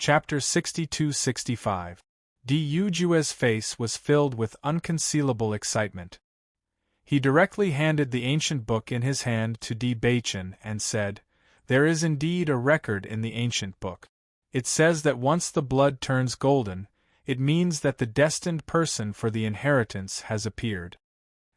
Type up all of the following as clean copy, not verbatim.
Chapter 62-65. Yujue's face was filled with unconcealable excitement. He directly handed the ancient book in his hand to Baichen and said, "There is indeed a record in the ancient book. It says that once the blood turns golden, it means that the destined person for the inheritance has appeared."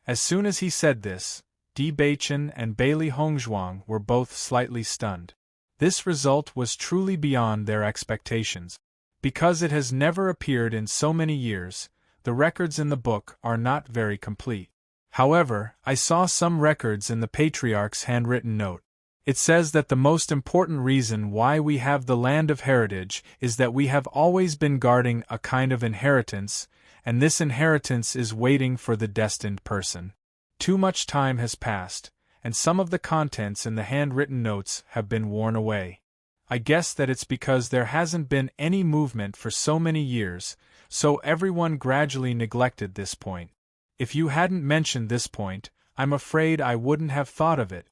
As soon as he said this, Baichen and Bailey Hongzhuang were both slightly stunned. This result was truly beyond their expectations. Because it has never appeared in so many years, the records in the book are not very complete. However, I saw some records in the Patriarch's handwritten note. It says that the most important reason why we have the Land of Heritage is that we have always been guarding a kind of inheritance, and this inheritance is waiting for the destined person. Too much time has passed, and some of the contents in the handwritten notes have been worn away. I guess that it's because there hasn't been any movement for so many years, so everyone gradually neglected this point. If you hadn't mentioned this point, I'm afraid I wouldn't have thought of it.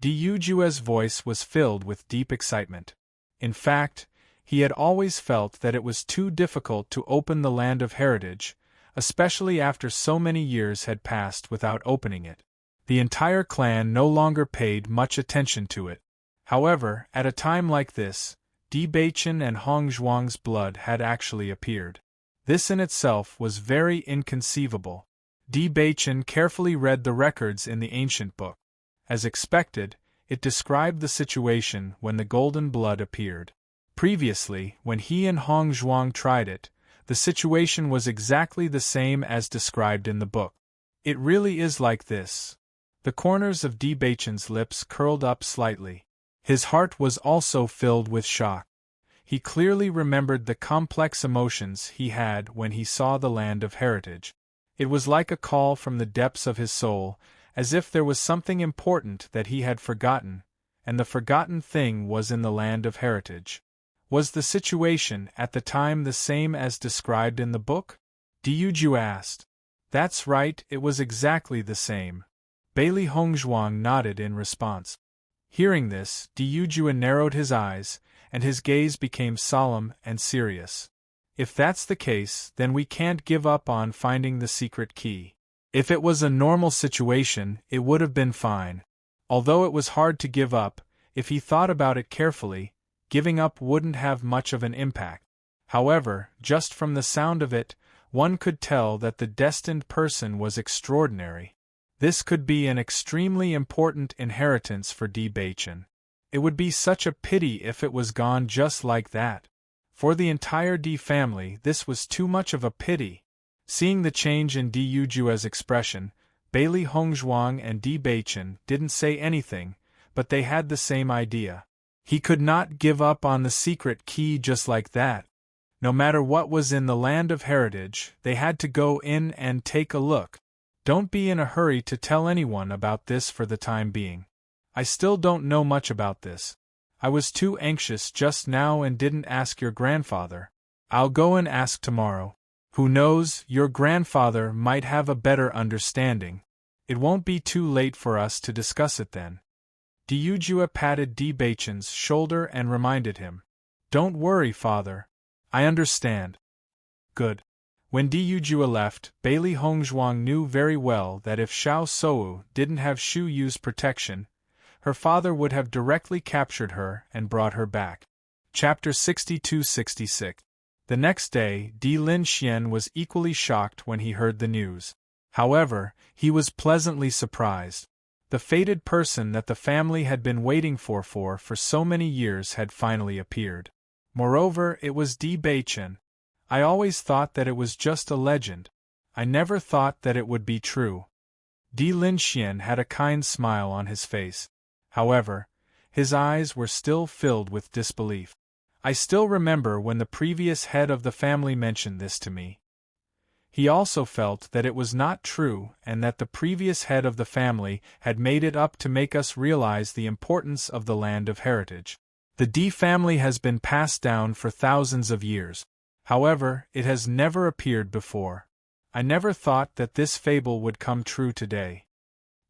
Yujue's voice was filled with deep excitement. In fact, he had always felt that it was too difficult to open the Land of Heritage, especially after so many years had passed without opening it. The entire clan no longer paid much attention to it. However, at a time like this, Baichen and Hongzhuang's blood had actually appeared. This in itself was very inconceivable. Baichen carefully read the records in the ancient book. As expected, it described the situation when the golden blood appeared. Previously, when he and Hongzhuang tried it, the situation was exactly the same as described in the book. It really is like this. The corners of Baichen's lips curled up slightly. His heart was also filled with shock. He clearly remembered the complex emotions he had when he saw the Land of Heritage. It was like a call from the depths of his soul, as if there was something important that he had forgotten, and the forgotten thing was in the Land of Heritage. Was the situation at the time the same as described in the book? Yujue asked. That's right, it was exactly the same. Bailey Hongzhuang nodded in response. Hearing this, Yujue narrowed his eyes, and his gaze became solemn and serious. If that's the case, then we can't give up on finding the secret key. If it was a normal situation, it would have been fine. Although it was hard to give up, if he thought about it carefully, giving up wouldn't have much of an impact. However, just from the sound of it, one could tell that the destined person was extraordinary. This could be an extremely important inheritance for Baichen. It would be such a pity if it was gone just like that. For the entire family, this was too much of a pity. Seeing the change in Yujue's expression, Bailey Hongzhuang and Baichen didn't say anything, but they had the same idea. He could not give up on the secret key just like that. No matter what was in the Land of Heritage, they had to go in and take a look. Don't be in a hurry to tell anyone about this for the time being. I still don't know much about this. I was too anxious just now and didn't ask your grandfather. I'll go and ask tomorrow. Who knows, your grandfather might have a better understanding. It won't be too late for us to discuss it then. Yujue patted Baichen's shoulder and reminded him. Don't worry, father. I understand. Good. When Yujue left, Bailey Hongzhuang knew very well that if Xiao Sou didn't have Xu Yu's protection, her father would have directly captured her and brought her back. Chapter 62-66. The next day, Lin Xian was equally shocked when he heard the news. However, he was pleasantly surprised. The fated person that the family had been waiting for so many years had finally appeared. Moreover, it was Baichen. I always thought that it was just a legend. I never thought that it would be true. Lin Xian had a kind smile on his face. However, his eyes were still filled with disbelief. I still remember when the previous head of the family mentioned this to me. He also felt that it was not true and that the previous head of the family had made it up to make us realize the importance of the Land of Heritage. The family has been passed down for thousands of years. However, it has never appeared before. I never thought that this fable would come true today.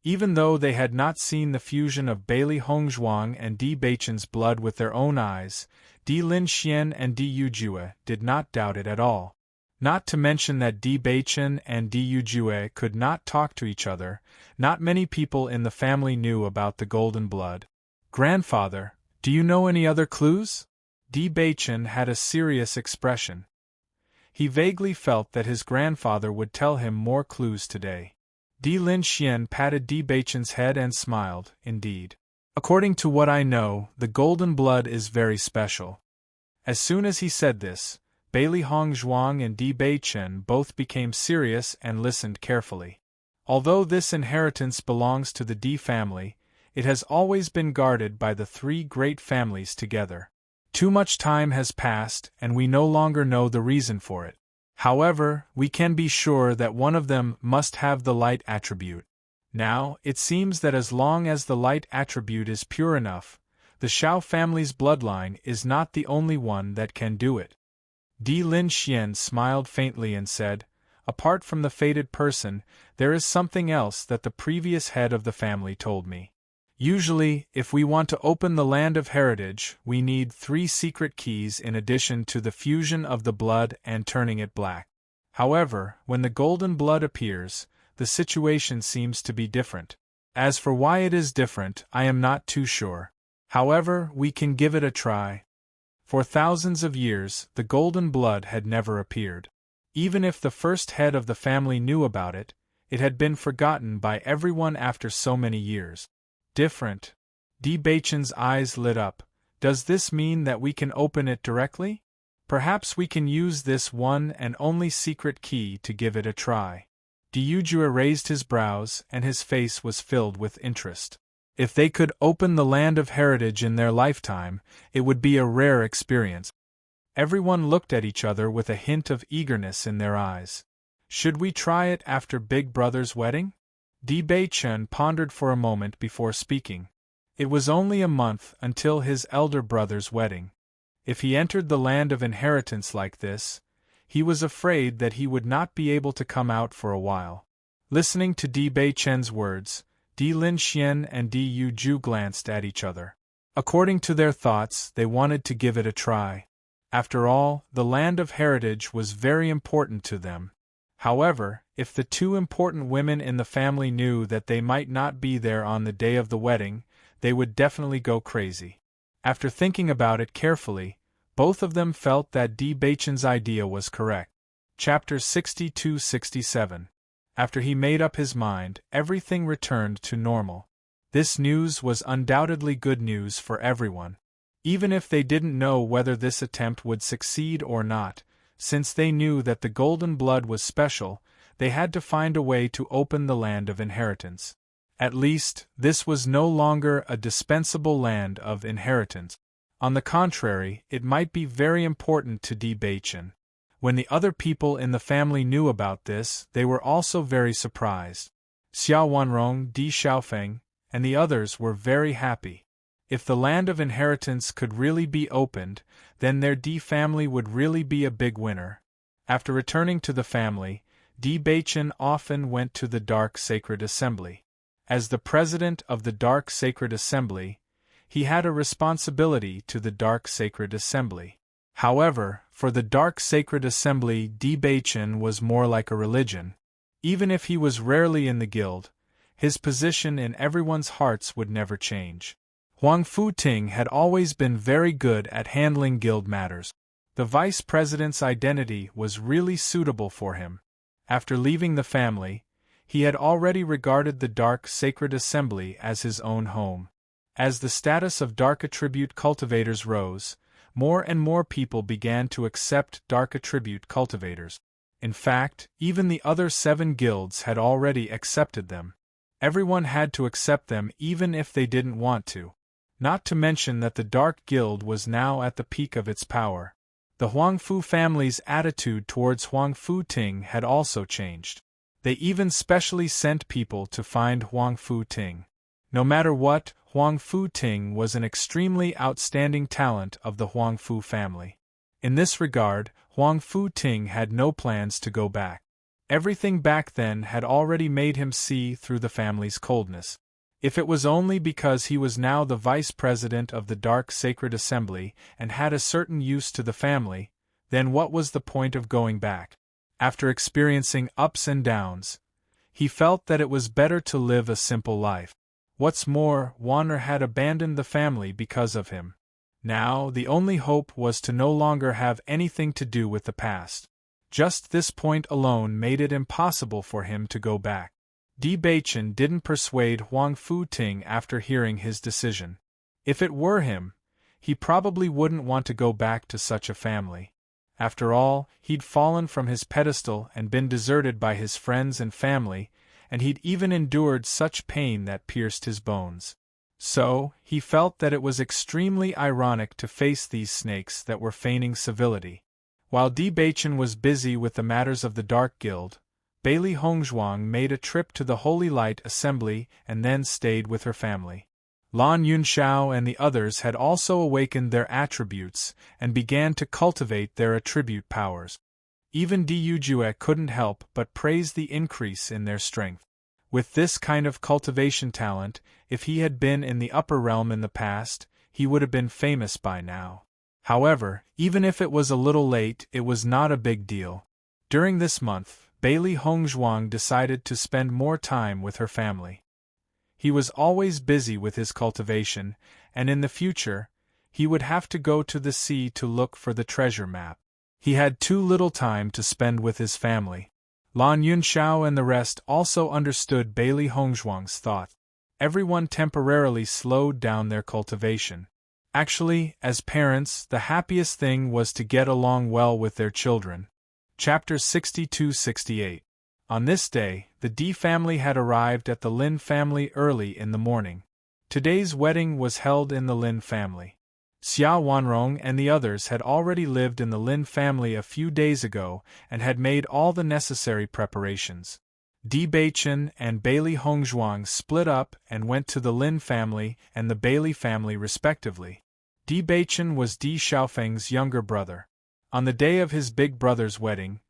Even though they had not seen the fusion of Bailey Hongzhuang and Di Beichen's blood with their own eyes, Di Linxian and Di Yujue did not doubt it at all. Not to mention that Di Beichen and Di Yujue could not talk to each other, not many people in the family knew about the golden blood. "Grandfather, do you know any other clues?" Di Beichen had a serious expression. He vaguely felt that his grandfather would tell him more clues today. Di Linxian patted Di Beichen's head and smiled, "Indeed. According to what I know, the golden blood is very special." As soon as he said this, Bailey Hongzhuang and Di Beichen both became serious and listened carefully. Although this inheritance belongs to the Di family, it has always been guarded by the three great families together. Too much time has passed and we no longer know the reason for it. However, we can be sure that one of them must have the light attribute. Now, it seems that as long as the light attribute is pure enough, the Shao family's bloodline is not the only one that can do it. Di Linxian smiled faintly and said, "Apart from the fated person, there is something else that the previous head of the family told me. Usually, if we want to open the land of heritage, we need 3 secret keys in addition to the fusion of the blood and turning it black. However, when the golden blood appears, the situation seems to be different. As for why it is different, I am not too sure. However, we can give it a try." For thousands of years, the golden blood had never appeared. Even if the first head of the family knew about it, it had been forgotten by everyone after so many years. Different. Di Beichen's eyes lit up. "Does this mean that we can open it directly? Perhaps we can use this one and only secret key to give it a try." Di Yujue raised his brows and his face was filled with interest. If they could open the land of heritage in their lifetime, it would be a rare experience. Everyone looked at each other with a hint of eagerness in their eyes. "Should we try it after Big Brother's wedding?" Di Beichen pondered for a moment before speaking. It was only a month until his elder brother's wedding. If he entered the land of inheritance like this, he was afraid that he would not be able to come out for a while. Listening to Di Beichen's words, Di Linxian and Di Yujue glanced at each other. According to their thoughts, they wanted to give it a try. After all, the land of heritage was very important to them. However, if the 2 important women in the family knew that they might not be there on the day of the wedding, they would definitely go crazy. After thinking about it carefully, both of them felt that Di Beichen's idea was correct. Chapter 62-67. After he made up his mind, everything returned to normal. This news was undoubtedly good news for everyone. Even if they didn't know whether this attempt would succeed or not, since they knew that the golden blood was special, they had to find a way to open the land of inheritance. At least, this was no longer a dispensable land of inheritance. On the contrary, it might be very important to Di Beichen. When the other people in the family knew about this, they were also very surprised. Xiao Wanrong, Di Xiaofeng, and the others were very happy. If the land of inheritance could really be opened, then their Di family would really be a big winner. After returning to the family, Di Beichen often went to the Dark Sacred Assembly. As the president of the Dark Sacred Assembly, he had a responsibility to the Dark Sacred Assembly. However, for the Dark Sacred Assembly, Di Beichen was more like a religion. Even if he was rarely in the guild, his position in everyone's hearts would never change. Huang Futing had always been very good at handling guild matters. The vice president's identity was really suitable for him. After leaving the family, he had already regarded the Dark Sacred Assembly as his own home. As the status of Dark Attribute cultivators rose, more and more people began to accept Dark Attribute cultivators. In fact, even the other 7 guilds had already accepted them. Everyone had to accept them even if they didn't want to. Not to mention that the Dark Guild was now at the peak of its power. The Huangfu family's attitude towards Huang Futing had also changed. They even specially sent people to find Huang Futing. No matter what, Huang Futing was an extremely outstanding talent of the Huangfu family. In this regard, Huang Futing had no plans to go back. Everything back then had already made him see through the family's coldness. If it was only because he was now the vice president of the Dark Sacred Assembly and had a certain use to the family, then what was the point of going back? After experiencing ups and downs, he felt that it was better to live a simple life. What's more, Warner had abandoned the family because of him. Now, the only hope was to no longer have anything to do with the past. Just this point alone made it impossible for him to go back. Di Baichen didn't persuade Huang Futing after hearing his decision. If it were him, he probably wouldn't want to go back to such a family. After all, he'd fallen from his pedestal and been deserted by his friends and family, and he'd even endured such pain that pierced his bones. So, he felt that it was extremely ironic to face these snakes that were feigning civility. While Di Baichen was busy with the matters of the Dark Guild, Bailey Hongzhuang made a trip to the Holy Light Assembly and then stayed with her family. Lan Yunxiao and the others had also awakened their attributes and began to cultivate their attribute powers. Even Di Yujue couldn't help but praise the increase in their strength. With this kind of cultivation talent, if he had been in the upper realm in the past, he would have been famous by now. However, even if it was a little late, it was not a big deal. During this month, Bailey Hongzhuang decided to spend more time with her family. He was always busy with his cultivation, and in the future, he would have to go to the sea to look for the treasure map. He had too little time to spend with his family. Lan Yunxiao and the rest also understood Bailey Hongzhuang's thought. Everyone temporarily slowed down their cultivation. Actually, as parents, the happiest thing was to get along well with their children. Chapter 62-68. On this day, the Di family had arrived at the Lin family early in the morning. Today's wedding was held in the Lin family. Xia Wanrong and the others had already lived in the Lin family a few days ago and had made all the necessary preparations. Di Baichen and Bailey Hongzhuang split up and went to the Lin family and the Bailey family respectively. Di Baichen was Di Xiaofeng's younger brother. On the day of his big brother's wedding,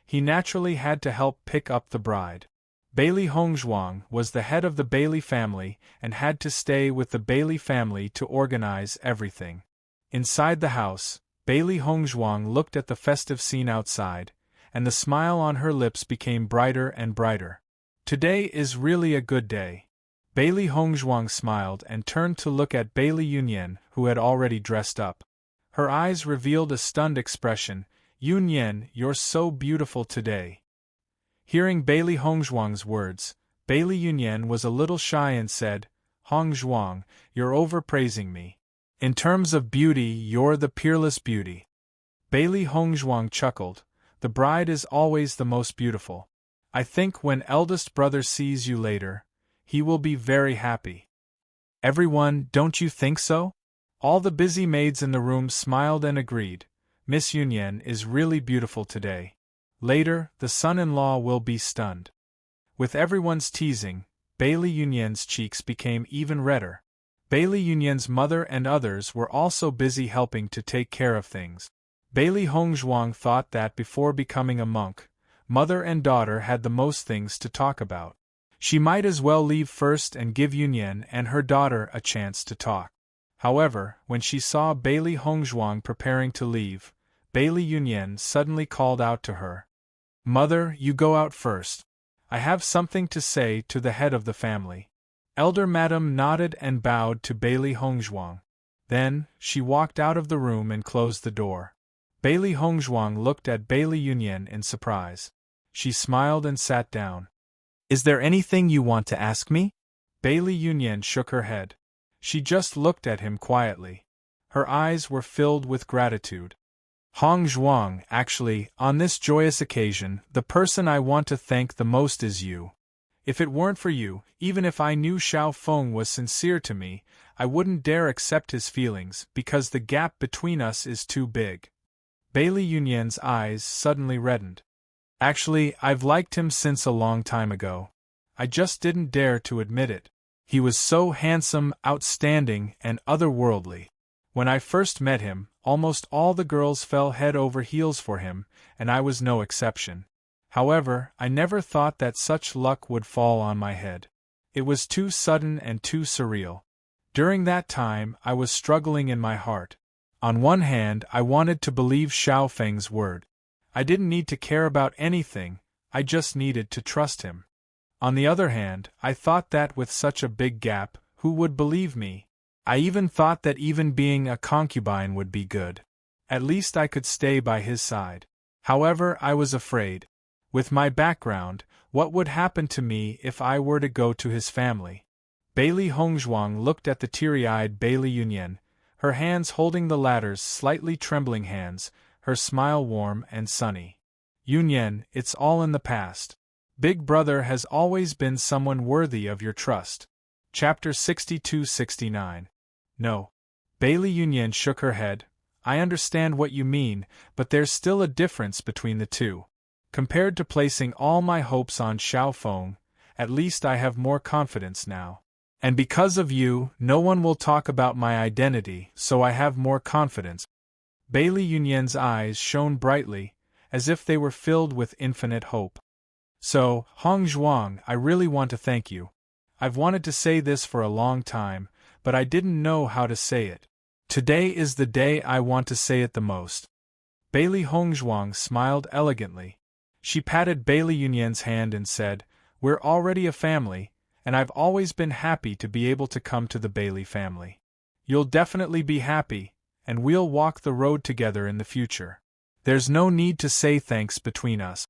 he naturally had to help pick up the bride. Bailey Hongzhuang was the head of the Bailey family and had to stay with the Bailey family to organize everything. Inside the house, Bailey Hongzhuang looked at the festive scene outside, and the smile on her lips became brighter and brighter. Today is really a good day. Bailey Hongzhuang smiled and turned to look at Bailey Yunyan, who had already dressed up. Her eyes revealed a stunned expression. Yunyan, you're so beautiful today. Hearing Bailey Hongzhuang's words, Bailey Yunyan was a little shy and said, Hongzhuang, you're overpraising me. In terms of beauty, you're the peerless beauty. Bailey Hongzhuang chuckled. The bride is always the most beautiful. I think when eldest brother sees you later, he will be very happy. Everyone, don't you think so? All the busy maids in the room smiled and agreed. Miss Yunyan is really beautiful today. Later, the son-in-law will be stunned. With everyone's teasing, Bailey Yunyan's cheeks became even redder. Bailey Yunyan's mother and others were also busy helping to take care of things. Bailey Hongzhuang thought that before becoming a monk, mother and daughter had the most things to talk about. She might as well leave first and give Yunyan and her daughter a chance to talk. However, when she saw Bailey Hongzhuang preparing to leave, Bailey Yunyan suddenly called out to her. Mother, you go out first. I have something to say to the head of the family. Elder Madam nodded and bowed to Bailey Hongzhuang. Then, she walked out of the room and closed the door. Bailey Hongzhuang looked at Bailey Yunyan in surprise. She smiled and sat down. Is there anything you want to ask me? Bailey Yunyan shook her head. She just looked at him quietly. Her eyes were filled with gratitude. Hongzhuang, actually, on this joyous occasion, the person I want to thank the most is you. If it weren't for you, even if I knew Xiao Feng was sincere to me, I wouldn't dare accept his feelings because the gap between us is too big. Bailey Yunyan's eyes suddenly reddened. Actually, I've liked him since a long time ago. I just didn't dare to admit it. He was so handsome, outstanding, and otherworldly. When I first met him, almost all the girls fell head over heels for him, and I was no exception. However, I never thought that such luck would fall on my head. It was too sudden and too surreal. During that time, I was struggling in my heart. On one hand, I wanted to believe Xiao Feng's word. I didn't need to care about anything, I just needed to trust him. On the other hand, I thought that with such a big gap, who would believe me? I even thought that even being a concubine would be good. At least I could stay by his side. However, I was afraid. With my background, what would happen to me if I were to go to his family? Bailey Hongzhuang looked at the teary-eyed Bailey Yunyan, her hands holding the latter's slightly trembling hands, her smile warm and sunny. Yunyan, it's all in the past. Big Brother has always been someone worthy of your trust. Chapter 62-69. No. Bailey Yunyan shook her head. I understand what you mean, but there's still a difference between the two. Compared to placing all my hopes on Xiao Feng, at least I have more confidence now. And because of you, no one will talk about my identity, so I have more confidence. Bailey Yunyan's eyes shone brightly, as if they were filled with infinite hope. So, Hong Zhuang, I really want to thank you. I've wanted to say this for a long time, but I didn't know how to say it. Today is the day I want to say it the most. Bailey Hongzhuang smiled elegantly. She patted Bailey Yunyan's hand and said, We're already a family, and I've always been happy to be able to come to the Bailey family. You'll definitely be happy, and we'll walk the road together in the future. There's no need to say thanks between us.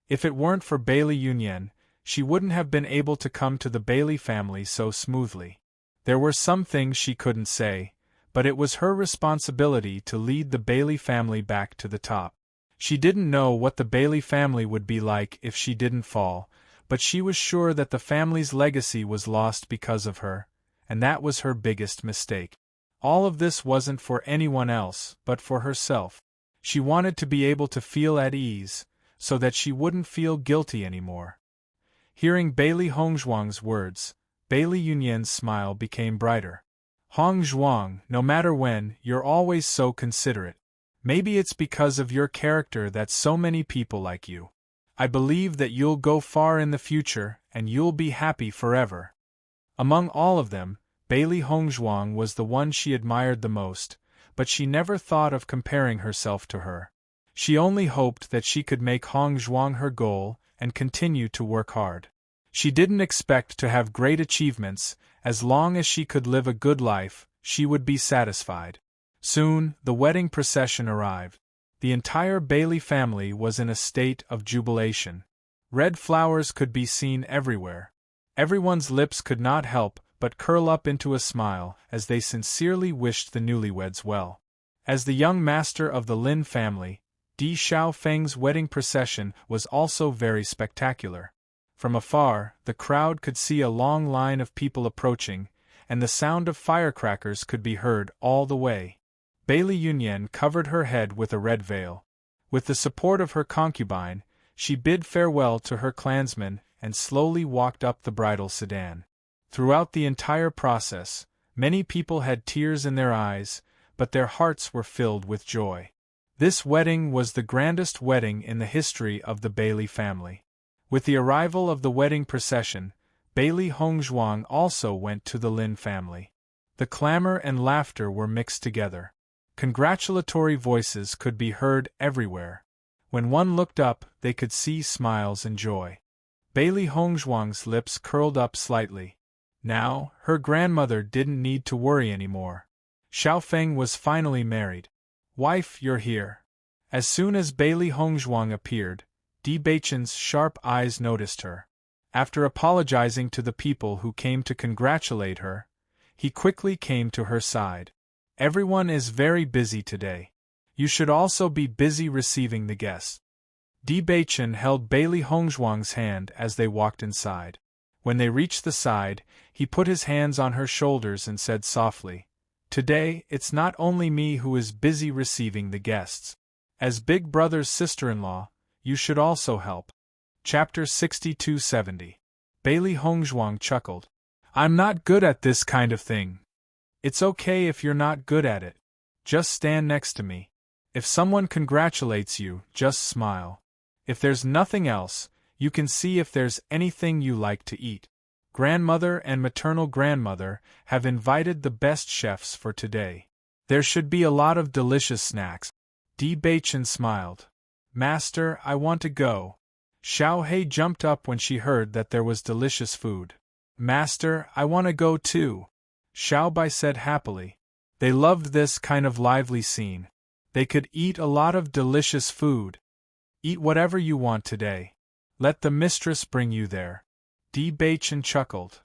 If it weren't for Bailey Yunyan, she wouldn't have been able to come to the Bailey family so smoothly. There were some things she couldn't say, but it was her responsibility to lead the Bailey family back to the top. She didn't know what the Bailey family would be like if she didn't fall, but she was sure that the family's legacy was lost because of her, and that was her biggest mistake. All of this wasn't for anyone else, but for herself. She wanted to be able to feel at ease, so that she wouldn't feel guilty anymore. Hearing Bailey Hongzhuang's words, Bailey Yunyan's smile became brighter. Hongzhuang, no matter when, you're always so considerate. Maybe it's because of your character that so many people like you. I believe that you'll go far in the future, and you'll be happy forever. Among all of them, Bailey Hongzhuang was the one she admired the most, but she never thought of comparing herself to her. She only hoped that she could make Hongzhuang her goal and continue to work hard. She didn't expect to have great achievements. As long as she could live a good life, she would be satisfied. Soon, the wedding procession arrived. The entire Bailey family was in a state of jubilation. Red flowers could be seen everywhere. Everyone's lips could not help but curl up into a smile as they sincerely wished the newlyweds well. As the young master of the Lin family, Di Xiaofeng's wedding procession was also very spectacular. From afar, the crowd could see a long line of people approaching, and the sound of firecrackers could be heard all the way. Bailey Yunyan covered her head with a red veil. With the support of her concubine, she bid farewell to her clansmen and slowly walked up the bridal sedan. Throughout the entire process, many people had tears in their eyes, but their hearts were filled with joy. This wedding was the grandest wedding in the history of the Bailey family. With the arrival of the wedding procession, Bailey Hongzhuang also went to the Lin family. The clamor and laughter were mixed together. Congratulatory voices could be heard everywhere. When one looked up, they could see smiles and joy. Bailey Hongzhuang's lips curled up slightly. Now, her grandmother didn't need to worry anymore. Xiao Feng was finally married. Wife, you're here. As soon as Bailey Hongzhuang appeared, Di Beichen's sharp eyes noticed her. After apologizing to the people who came to congratulate her, he quickly came to her side. Everyone is very busy today. You should also be busy receiving the guests. Di Beichen held Bailey Hongzhuang's hand as they walked inside. When they reached the side, he put his hands on her shoulders and said softly, Today, it's not only me who is busy receiving the guests. As Big Brother's sister-in-law, you should also help. Chapter 62-70. Bailey Hongzhuang chuckled. I'm not good at this kind of thing. It's okay if you're not good at it. Just stand next to me. If someone congratulates you, just smile. If there's nothing else, you can see if there's anything you like to eat. Grandmother and maternal grandmother have invited the best chefs for today. There should be a lot of delicious snacks. Bachin smiled. Master, I want to go. Xiao Hei jumped up when she heard that there was delicious food. Master, I want to go too. Xiao Bai said happily. They loved this kind of lively scene. They could eat a lot of delicious food. Eat whatever you want today. Let the mistress bring you there. Bachin chuckled.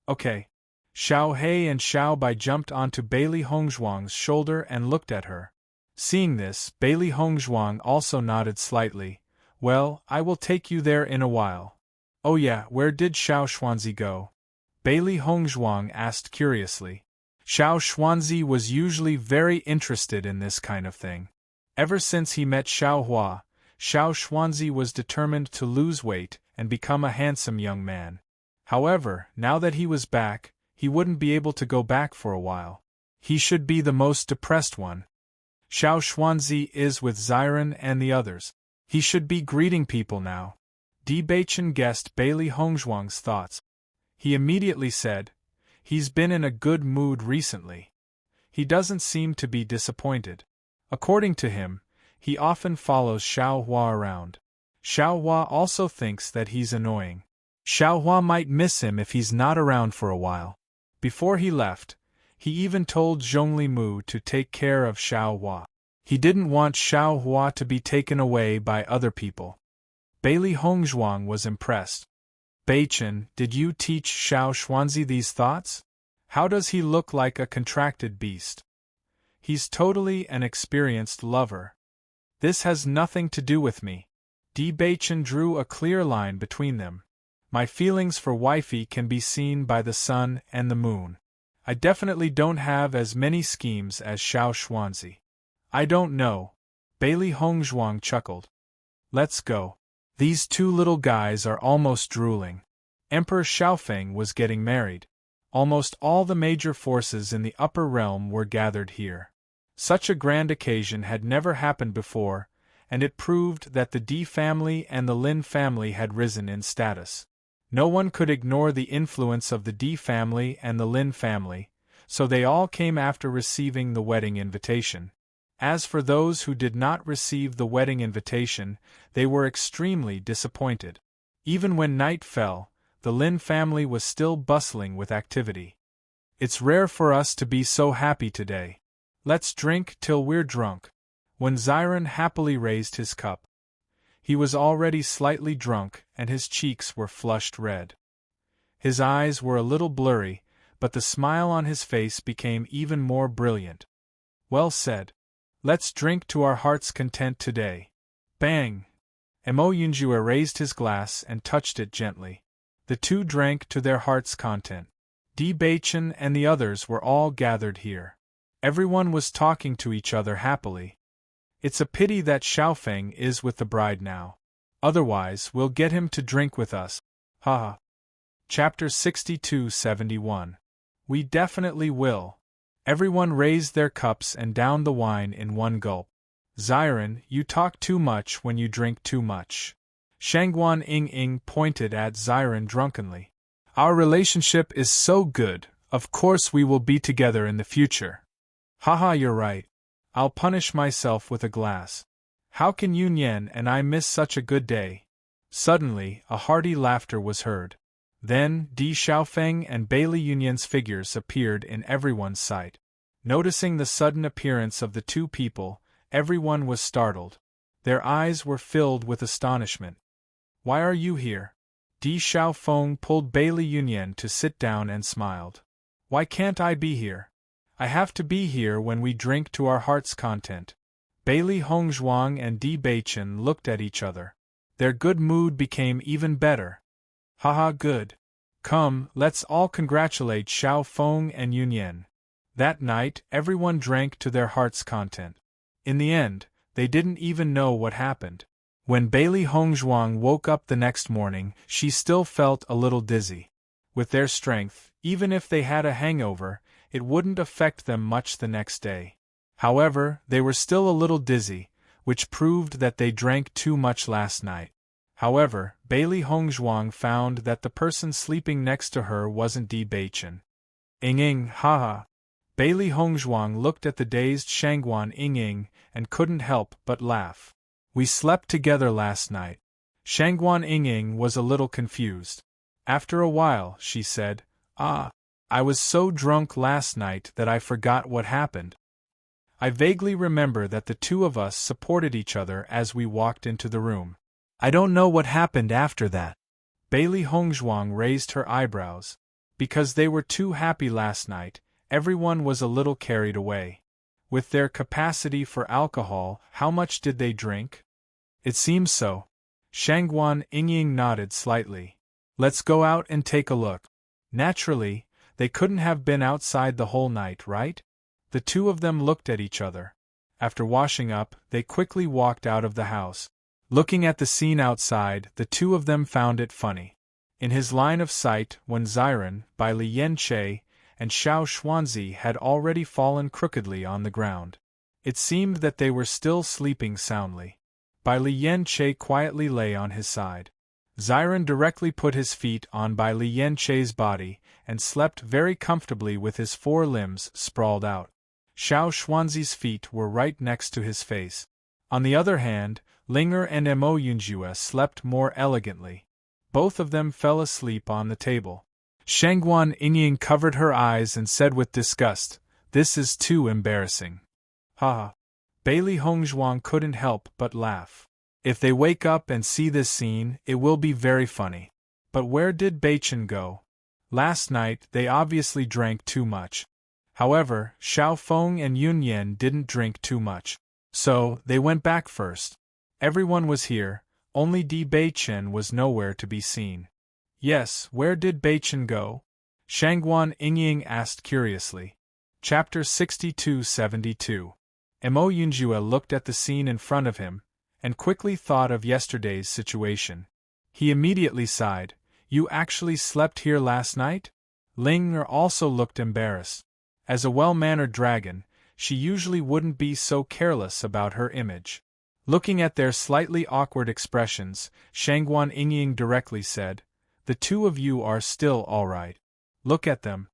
Okay. Xiao Hei and Xiao Bai jumped onto Bailey Hongzhuang's shoulder and looked at her. Seeing this, Bailey Hongzhuang also nodded slightly. Well, I will take you there in a while. Oh yeah, where did Xiao Xuanzi go? Bailey Hongzhuang asked curiously. Xiao Xuanzi was usually very interested in this kind of thing. Ever since he met Xiao Hua, Xiao Xuanzi was determined to lose weight and become a handsome young man. However, now that he was back, he wouldn't be able to go back for a while. He should be the most depressed one. Xiao Xuanzi is with Ziren and the others. He should be greeting people now. Bachin guessed Bailey Hongzhuang's thoughts. He immediately said, He's been in a good mood recently. He doesn't seem to be disappointed. According to him, he often follows Xiao Hua around. Xiao Hua also thinks that he's annoying. Xiao Hua might miss him if he's not around for a while. Before he left, he even told Zhongli Mu to take care of Xiao Hua. He didn't want Xiao Hua to be taken away by other people. Bailey Hongzhuang was impressed. Bachin, did you teach Xiao Xuanzi these thoughts? How does he look like a contracted beast? He's totally an experienced lover. This has nothing to do with me. Bachin drew a clear line between them. My feelings for wifey can be seen by the sun and the moon. I definitely don't have as many schemes as Xiao Xuanzi. I don't know. Bailey Hongzhuang chuckled. Let's go. These two little guys are almost drooling. Emperor Xiaofeng was getting married. Almost all the major forces in the upper realm were gathered here. Such a grand occasion had never happened before, and it proved that the Di family and the Lin family had risen in status. No one could ignore the influence of the Di family and the Lin family, so they all came after receiving the wedding invitation. As for those who did not receive the wedding invitation, they were extremely disappointed. Even when night fell, the Lin family was still bustling with activity. It's rare for us to be so happy today. Let's drink till we're drunk. When Ziren happily raised his cup, he was already slightly drunk and his cheeks were flushed red. His eyes were a little blurry, but the smile on his face became even more brilliant. Well said. Let's drink to our heart's content today. Bang! Mo Yunjue raised his glass and touched it gently. The two drank to their heart's content. Bachin and the others were all gathered here. Everyone was talking to each other happily. It's a pity that Xiaofeng is with the bride now. Otherwise, we'll get him to drink with us. Haha. Chapter 62-71. We definitely will. Everyone raised their cups and downed the wine in one gulp. Ziren, you talk too much when you drink too much. Shangguan Ying pointed at Ziren drunkenly. Our relationship is so good, of course we will be together in the future. Haha, you're right. I'll punish myself with a glass. How can Yunyan and I miss such a good day? Suddenly, a hearty laughter was heard. Then, Di Xiaofeng and Bailey Yunyan's figures appeared in everyone's sight. Noticing the sudden appearance of the two people, everyone was startled. Their eyes were filled with astonishment. Why are you here? Di Xiaofeng pulled Bailey Yunyan to sit down and smiled. Why can't I be here? I have to be here when we drink to our heart's content. Bailey Hongzhuang and Bachin looked at each other. Their good mood became even better. Haha, good. Come, let's all congratulate Xiaofeng and Yunyan. That night, everyone drank to their heart's content. In the end, they didn't even know what happened. When Bailey Hongzhuang woke up the next morning, she still felt a little dizzy. With their strength, even if they had a hangover, it wouldn't affect them much the next day. However, they were still a little dizzy, which proved that they drank too much last night. However, Bailey Hongzhuang found that the person sleeping next to her wasn't Di Beichen. Ing, haha. Bailey Hongzhuang looked at the dazed Shangguan Ing and couldn't help but laugh. We slept together last night. Shangguan Ing was a little confused. After a while, she said, I was so drunk last night that I forgot what happened. I vaguely remember that the two of us supported each other as we walked into the room. I don't know what happened after that. Bailey Hongzhuang raised her eyebrows. Because they were too happy last night, everyone was a little carried away. With their capacity for alcohol, how much did they drink? It seems so. Shangguan Ing nodded slightly. Let's go out and take a look. Naturally, they couldn't have been outside the whole night, right? The two of them looked at each other. After washing up, they quickly walked out of the house. Looking at the scene outside, the two of them found it funny. In his line of sight, when Ziren, Bai Lianche, and Xiao Xuanzi had already fallen crookedly on the ground. It seemed that they were still sleeping soundly. Bai Lianche quietly lay on his side. Ziren directly put his feet on Bai Lianche's body and slept very comfortably with his four limbs sprawled out. Xiao Xuanzi's feet were right next to his face. On the other hand, Linger and Mo Yunjue slept more elegantly. Both of them fell asleep on the table. Shangguan Ing covered her eyes and said with disgust, "This is too embarrassing." Ha! Bailey Hongzhuang couldn't help but laugh. If they wake up and see this scene, it will be very funny. But where did Beichen go? Last night they obviously drank too much. However, Xiao Feng and Yun Yan didn't drink too much. So, they went back first. Everyone was here, only Di Beichen was nowhere to be seen. Yes, where did Beichen go? Shangguan Ing asked curiously. Chapter 62-72. Mo Yunjue looked at the scene in front of him, and quickly thought of yesterday's situation. He immediately sighed. You actually slept here last night? Ling also looked embarrassed. As a well-mannered dragon, she usually wouldn't be so careless about her image. Looking at their slightly awkward expressions, Shangguan Ing directly said, "The two of you are still all right. Look at them."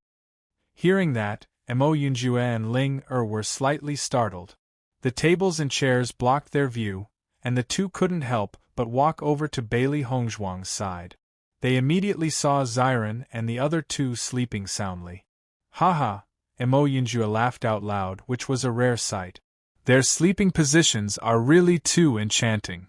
Hearing that, Mo Yunjue and Ling were slightly startled. The tables and chairs blocked their view, and the two couldn't help but walk over to Bailey Hongzhuang's side. They immediately saw Ziren and the other two sleeping soundly. Haha! Mo Yunjue laughed out loud, which was a rare sight. Their sleeping positions are really too enchanting.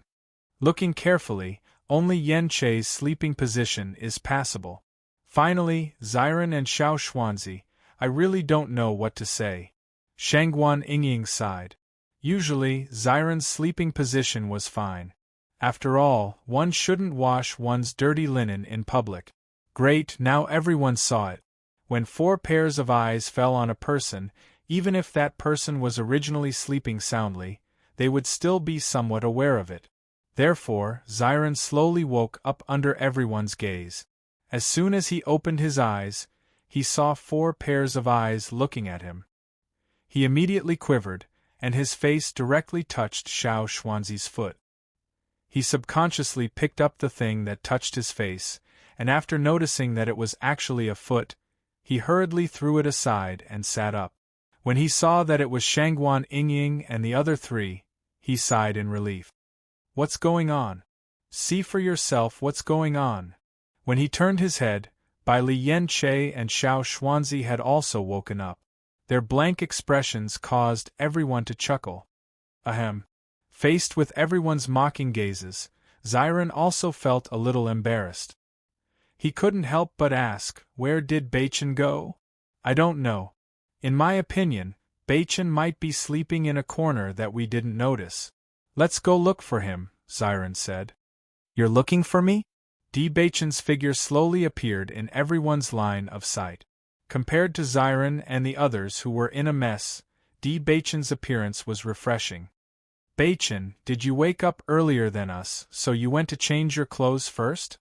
Looking carefully, only Yan Che's sleeping position is passable. Finally, Ziren and Xiao Xuanzi, I really don't know what to say. Shangguan Ing sighed. Usually, Ziren's sleeping position was fine. After all, one shouldn't wash one's dirty linen in public. Great, now everyone saw it. When 4 pairs of eyes fell on a person, even if that person was originally sleeping soundly, they would still be somewhat aware of it. Therefore, Ziren slowly woke up under everyone's gaze. As soon as he opened his eyes, he saw 4 pairs of eyes looking at him. He immediately quivered, and his face directly touched Xiao Xuanzi's foot. He subconsciously picked up the thing that touched his face, and after noticing that it was actually a foot, he hurriedly threw it aside and sat up. When he saw that it was Shangguan Ing and the other 3, he sighed in relief. What's going on? See for yourself what's going on. When he turned his head, Bai Lianche and Xiao Xuanzi had also woken up. Their blank expressions caused everyone to chuckle. Ahem. Faced with everyone's mocking gazes, Ziren also felt a little embarrassed. He couldn't help but ask, where did Beichen go? I don't know. In my opinion, Beichen might be sleeping in a corner that we didn't notice. Let's go look for him, Ziren said. You're looking for me? Di Beichen's figure slowly appeared in everyone's line of sight. Compared to Ziren and the others who were in a mess, Di Beichen's appearance was refreshing. Beichen, did you wake up earlier than us, so you went to change your clothes first?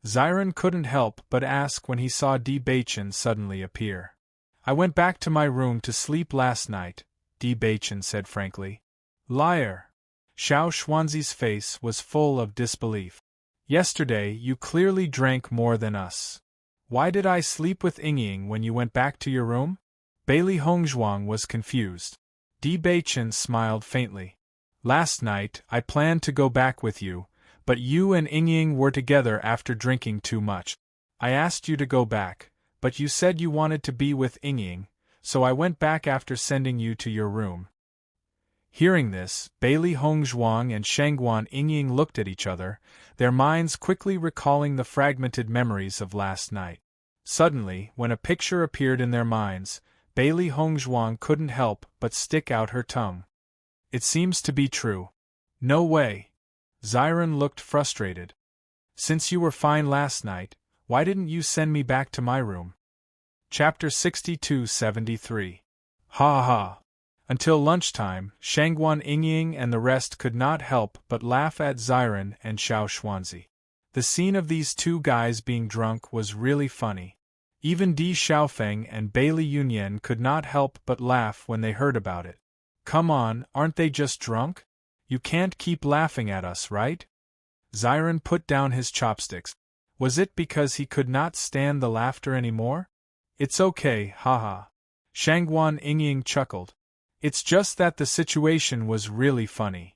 Ziren couldn't help but ask when he saw Di Beichen suddenly appear. I went back to my room to sleep last night, Di Beichen said frankly. Liar! Xiao Xuanzi's face was full of disbelief. Yesterday you clearly drank more than us. Why did I sleep with Ying when you went back to your room? Bailey Hongzhuang was confused. Di Beichen smiled faintly. Last night, I planned to go back with you, but you and Ying were together after drinking too much. I asked you to go back, but you said you wanted to be with Ying, so I went back after sending you to your room. Hearing this, Bailey Hongzhuang and Shangguan Ying looked at each other, their minds quickly recalling the fragmented memories of last night. Suddenly, when a picture appeared in their minds, Bailey Hongzhuang couldn't help but stick out her tongue. It seems to be true. No way. Ziren looked frustrated. Since you were fine last night, why didn't you send me back to my room? Chapter 62-73. Ha ha. Until lunchtime, Shangguan Ying and the rest could not help but laugh at Ziren and Xiao Xuanzi. The scene of these two guys being drunk was really funny. Even Di Xiaofeng and Bailey Yunyan could not help but laugh when they heard about it. Come on, aren't they just drunk? You can't keep laughing at us, right? Ziren put down his chopsticks. Was it because he could not stand the laughter anymore? It's okay, haha. Shangguan Ying chuckled. It's just that the situation was really funny.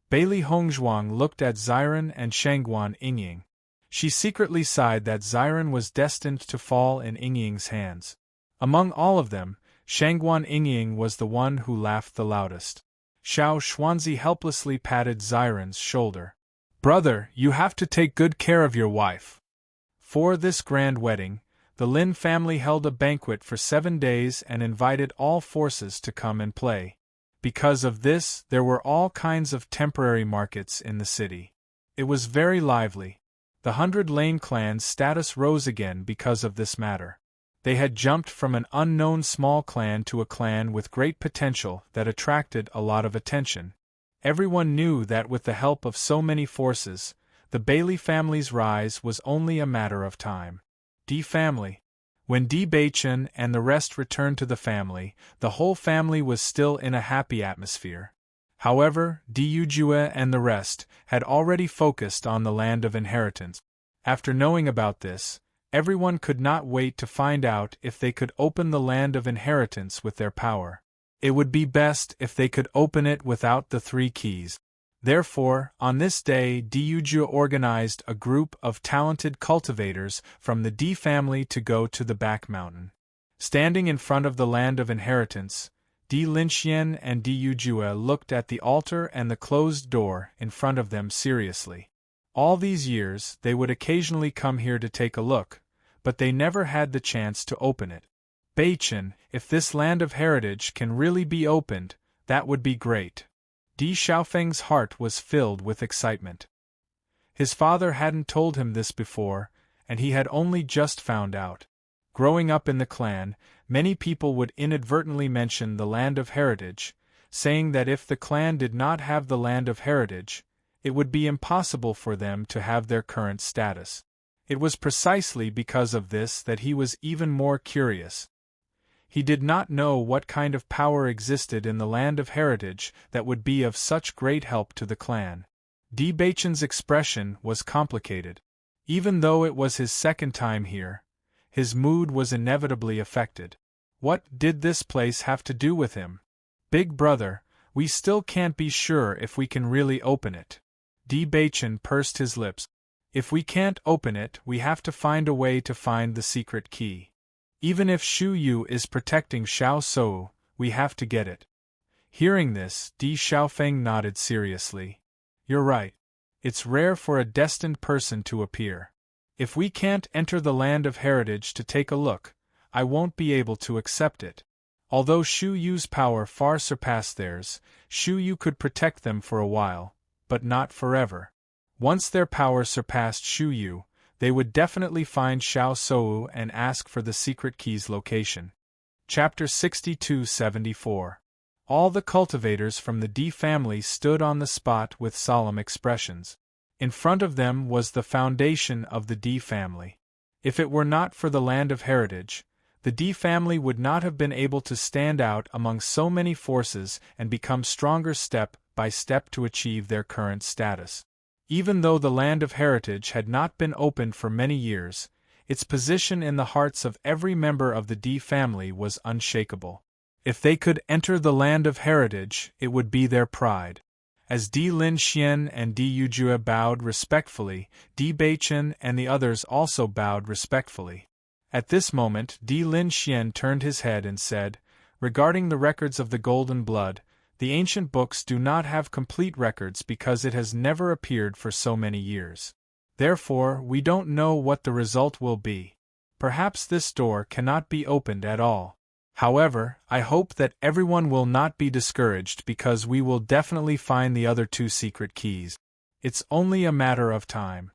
Bailey Hongzhuang looked at Ziren and Shangguan Ying. She secretly sighed that Ziren was destined to fall in Ying's hands. Among all of them, Shangguan Ying was the one who laughed the loudest. Xiao Xuanzi helplessly patted Ziren's shoulder. Brother, you have to take good care of your wife. For this grand wedding, the Lin family held a banquet for 7 days and invited all forces to come and play. Because of this, there were all kinds of temporary markets in the city. It was very lively. The 100 Lane clan's status rose again because of this matter. They had jumped from an unknown small clan to a clan with great potential that attracted a lot of attention. Everyone knew that with the help of so many forces, the Bailey family's rise was only a matter of time. Di family. When Di Beichen and the rest returned to the family, the whole family was still in a happy atmosphere. However, Di Yujue and the rest had already focused on the land of inheritance. After knowing about this, everyone could not wait to find out if they could open the land of inheritance with their power. It would be best if they could open it without the 3 keys. Therefore, on this day Di Yujue organized a group of talented cultivators from the Di family to go to the back mountain. Standing in front of the land of inheritance, Di Linxian and Di Yujue looked at the altar and the closed door in front of them seriously. All these years, they would occasionally come here to take a look, but they never had the chance to open it. Beichen, if this land of heritage can really be opened, that would be great. Di Xiaofeng's heart was filled with excitement. His father hadn't told him this before, and he had only just found out. Growing up in the clan, many people would inadvertently mention the land of heritage, saying that if the clan did not have the land of heritage, it would be impossible for them to have their current status. It was precisely because of this that he was even more curious. He did not know what kind of power existed in the land of heritage that would be of such great help to the clan. Di Beichen's expression was complicated. Even though it was his second time here, his mood was inevitably affected. What did this place have to do with him? Big brother, we still can't be sure if we can really open it. Di Beichen pursed his lips. If we can't open it, we have to find a way to find the secret key. Even if Shu Yu is protecting Xiao Sou, we have to get it. Hearing this, Di Xiaofeng nodded seriously. You're right. It's rare for a destined person to appear. If we can't enter the land of heritage to take a look, I won't be able to accept it. Although Shu Yu's power far surpassed theirs, Shu Yu could protect them for a while, but not forever. Once their power surpassed Shu Yu, they would definitely find Xiao Sou and ask for the secret key's location. Chapter 62-74. All the cultivators from the Di family stood on the spot with solemn expressions. In front of them was the foundation of the Di family. If it were not for the land of heritage, the Di family would not have been able to stand out among so many forces and become stronger step by step to achieve their current status. Even though the land of heritage had not been opened for many years, its position in the hearts of every member of the D family was unshakable. If they could enter the land of heritage, it would be their pride. As Di Lin Xian and Di Yujue bowed respectfully, Di Beichen and the others also bowed respectfully. At this moment, Di Lin Xian turned his head and said, "Regarding the records of the golden blood, the ancient books do not have complete records because it has never appeared for so many years. Therefore, we don't know what the result will be. Perhaps this door cannot be opened at all. However, I hope that everyone will not be discouraged because we will definitely find the other 2 secret keys. It's only a matter of time."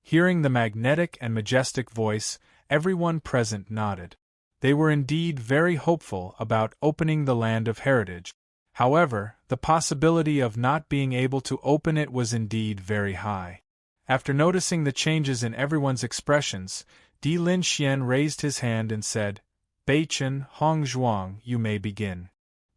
Hearing the magnetic and majestic voice, everyone present nodded. They were indeed very hopeful about opening the land of heritage. However, the possibility of not being able to open it was indeed very high. After noticing the changes in everyone's expressions, Di Lin Xian raised his hand and said, "Beichen, Hongzhuang, you may begin."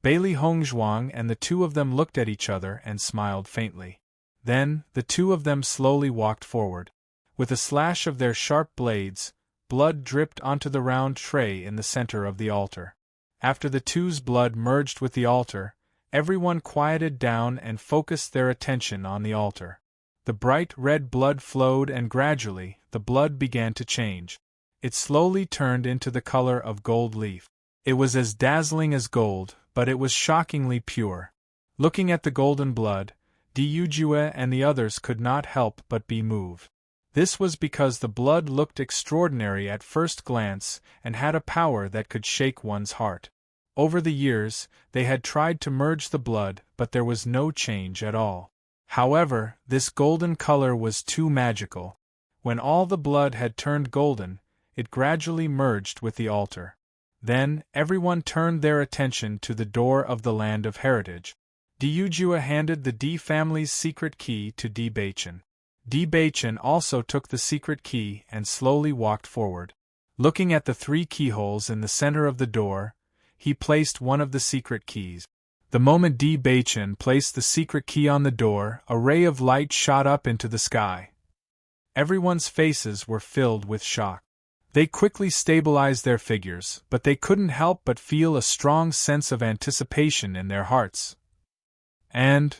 Bailey Hongzhuang and the 2 of them looked at each other and smiled faintly. Then, the 2 of them slowly walked forward. With a slash of their sharp blades, blood dripped onto the round tray in the center of the altar. After the 2's blood merged with the altar, everyone quieted down and focused their attention on the altar. The bright red blood flowed and gradually, the blood began to change. It slowly turned into the color of gold leaf. It was as dazzling as gold, but it was shockingly pure. Looking at the golden blood, Di Yujue and the others could not help but be moved. This was because the blood looked extraordinary at first glance and had a power that could shake one's heart. Over the years, they had tried to merge the blood, but there was no change at all. However, this golden color was too magical. When all the blood had turned golden, it gradually merged with the altar. Then, everyone turned their attention to the door of the land of heritage. Di Yujue handed the D family's secret key to Di Beichen. Di Beichen also took the secret key and slowly walked forward. Looking at the 3 keyholes in the center of the door, he placed one of the secret keys. The moment Di Beichen placed the secret key on the door, a ray of light shot up into the sky. Everyone's faces were filled with shock. They quickly stabilized their figures, but they couldn't help but feel a strong sense of anticipation in their hearts. And,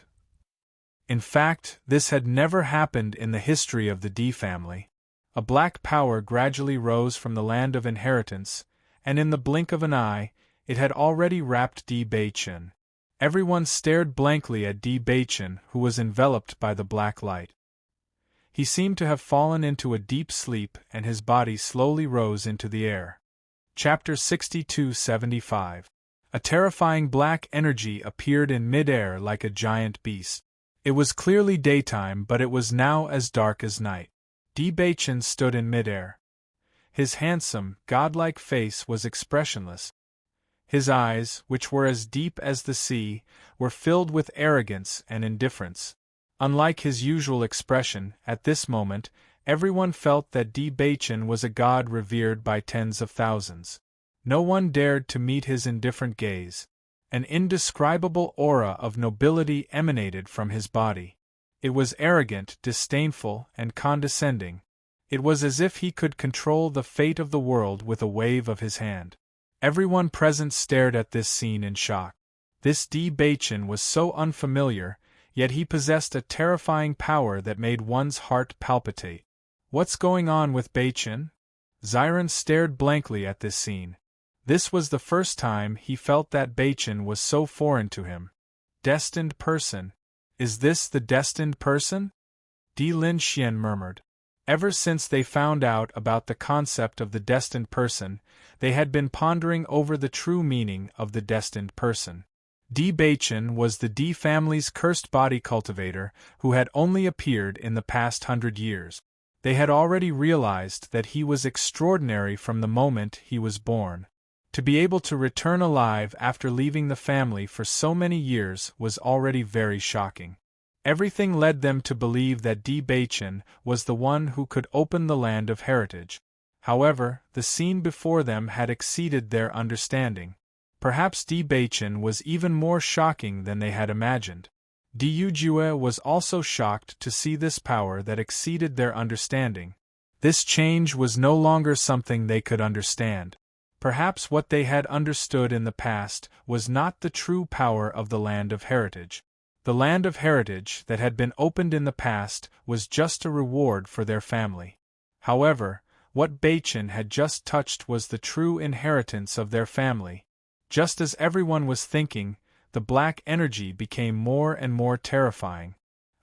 in fact, this had never happened in the history of the D family. A black power gradually rose from the land of inheritance, and in the blink of an eye, it had already wrapped Di Beichen. Everyone stared blankly at Di Beichen, who was enveloped by the black light. He seemed to have fallen into a deep sleep and his body slowly rose into the air. Chapter 62-75. A terrifying black energy appeared in mid-air like a giant beast. It was clearly daytime, but it was now as dark as night. Di Beichen stood in mid-air. His handsome, godlike face was expressionless. His eyes, which were as deep as the sea, were filled with arrogance and indifference. Unlike his usual expression, at this moment, everyone felt that Di Beichen was a god revered by tens of thousands. No one dared to meet his indifferent gaze. An indescribable aura of nobility emanated from his body. It was arrogant, disdainful, and condescending. It was as if he could control the fate of the world with a wave of his hand. Everyone present stared at this scene in shock. This Di Beichen was so unfamiliar, yet he possessed a terrifying power that made one's heart palpitate. What's going on with Beichen? Ziren stared blankly at this scene. This was the first time he felt that Beichen was so foreign to him. Destined person. Is this the destined person? Di Lin Xian murmured. Ever since they found out about the concept of the destined person, they had been pondering over the true meaning of the destined person. Di Beichen was the Di family's cursed body cultivator who had only appeared in the past 100 years. They had already realized that he was extraordinary from the moment he was born. To be able to return alive after leaving the family for so many years was already very shocking. Everything led them to believe that Di Beichen was the one who could open the land of heritage. However, the scene before them had exceeded their understanding. Perhaps Di Beichen was even more shocking than they had imagined. Di Yujue was also shocked to see this power that exceeded their understanding. This change was no longer something they could understand. Perhaps what they had understood in the past was not the true power of the Land of Heritage. The Land of Heritage that had been opened in the past was just a reward for their family. However, what Beichen had just touched was the true inheritance of their family. Just as everyone was thinking, the black energy became more and more terrifying.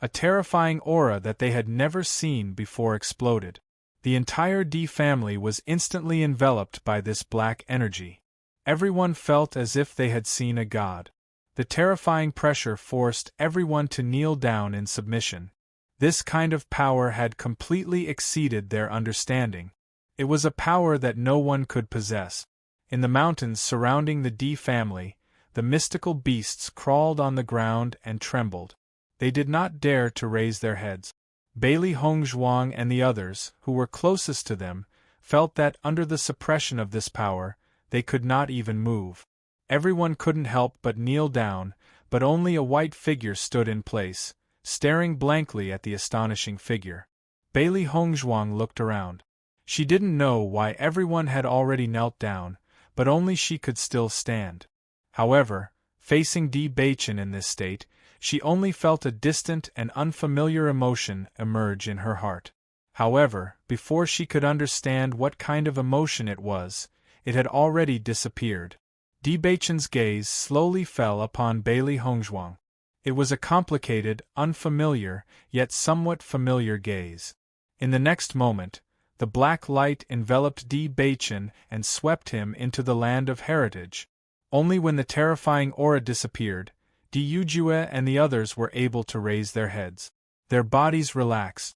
A terrifying aura that they had never seen before exploded. The entire D family was instantly enveloped by this black energy. Everyone felt as if they had seen a god. The terrifying pressure forced everyone to kneel down in submission. This kind of power had completely exceeded their understanding. It was a power that no one could possess. In the mountains surrounding the D family, the mystical beasts crawled on the ground and trembled. They did not dare to raise their heads. Bailey Hongzhuang and the others, who were closest to them, felt that under the suppression of this power, they could not even move. Everyone couldn't help but kneel down, but only a white figure stood in place, staring blankly at the astonishing figure. Bailey Hongzhuang looked around. She didn't know why everyone had already knelt down, but only she could still stand. However, facing Di Beichen in this state, she only felt a distant and unfamiliar emotion emerge in her heart. However, before she could understand what kind of emotion it had already disappeared. Di Beichen's gaze slowly fell upon Bailey Hongzhuang. It was a complicated, unfamiliar, yet somewhat familiar gaze. In the next moment, the black light enveloped Di Beichen and swept him into the Land of Heritage. Only when the terrifying aura disappeared, Di Yujue and the others were able to raise their heads. Their bodies relaxed.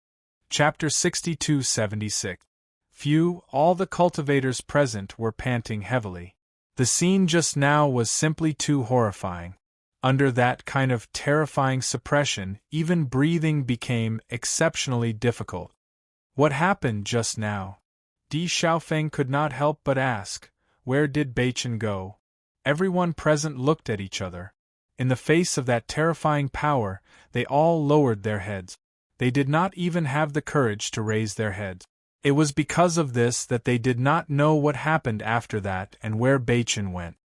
Chapter 62-76. Few, all the cultivators present were panting heavily. The scene just now was simply too horrifying. Under that kind of terrifying suppression, even breathing became exceptionally difficult. What happened just now? Di Xiaofeng could not help but ask, where did Beichen go? Everyone present looked at each other. In the face of that terrifying power, they all lowered their heads. They did not even have the courage to raise their heads. It was because of this that they did not know what happened after that and where Beichen went.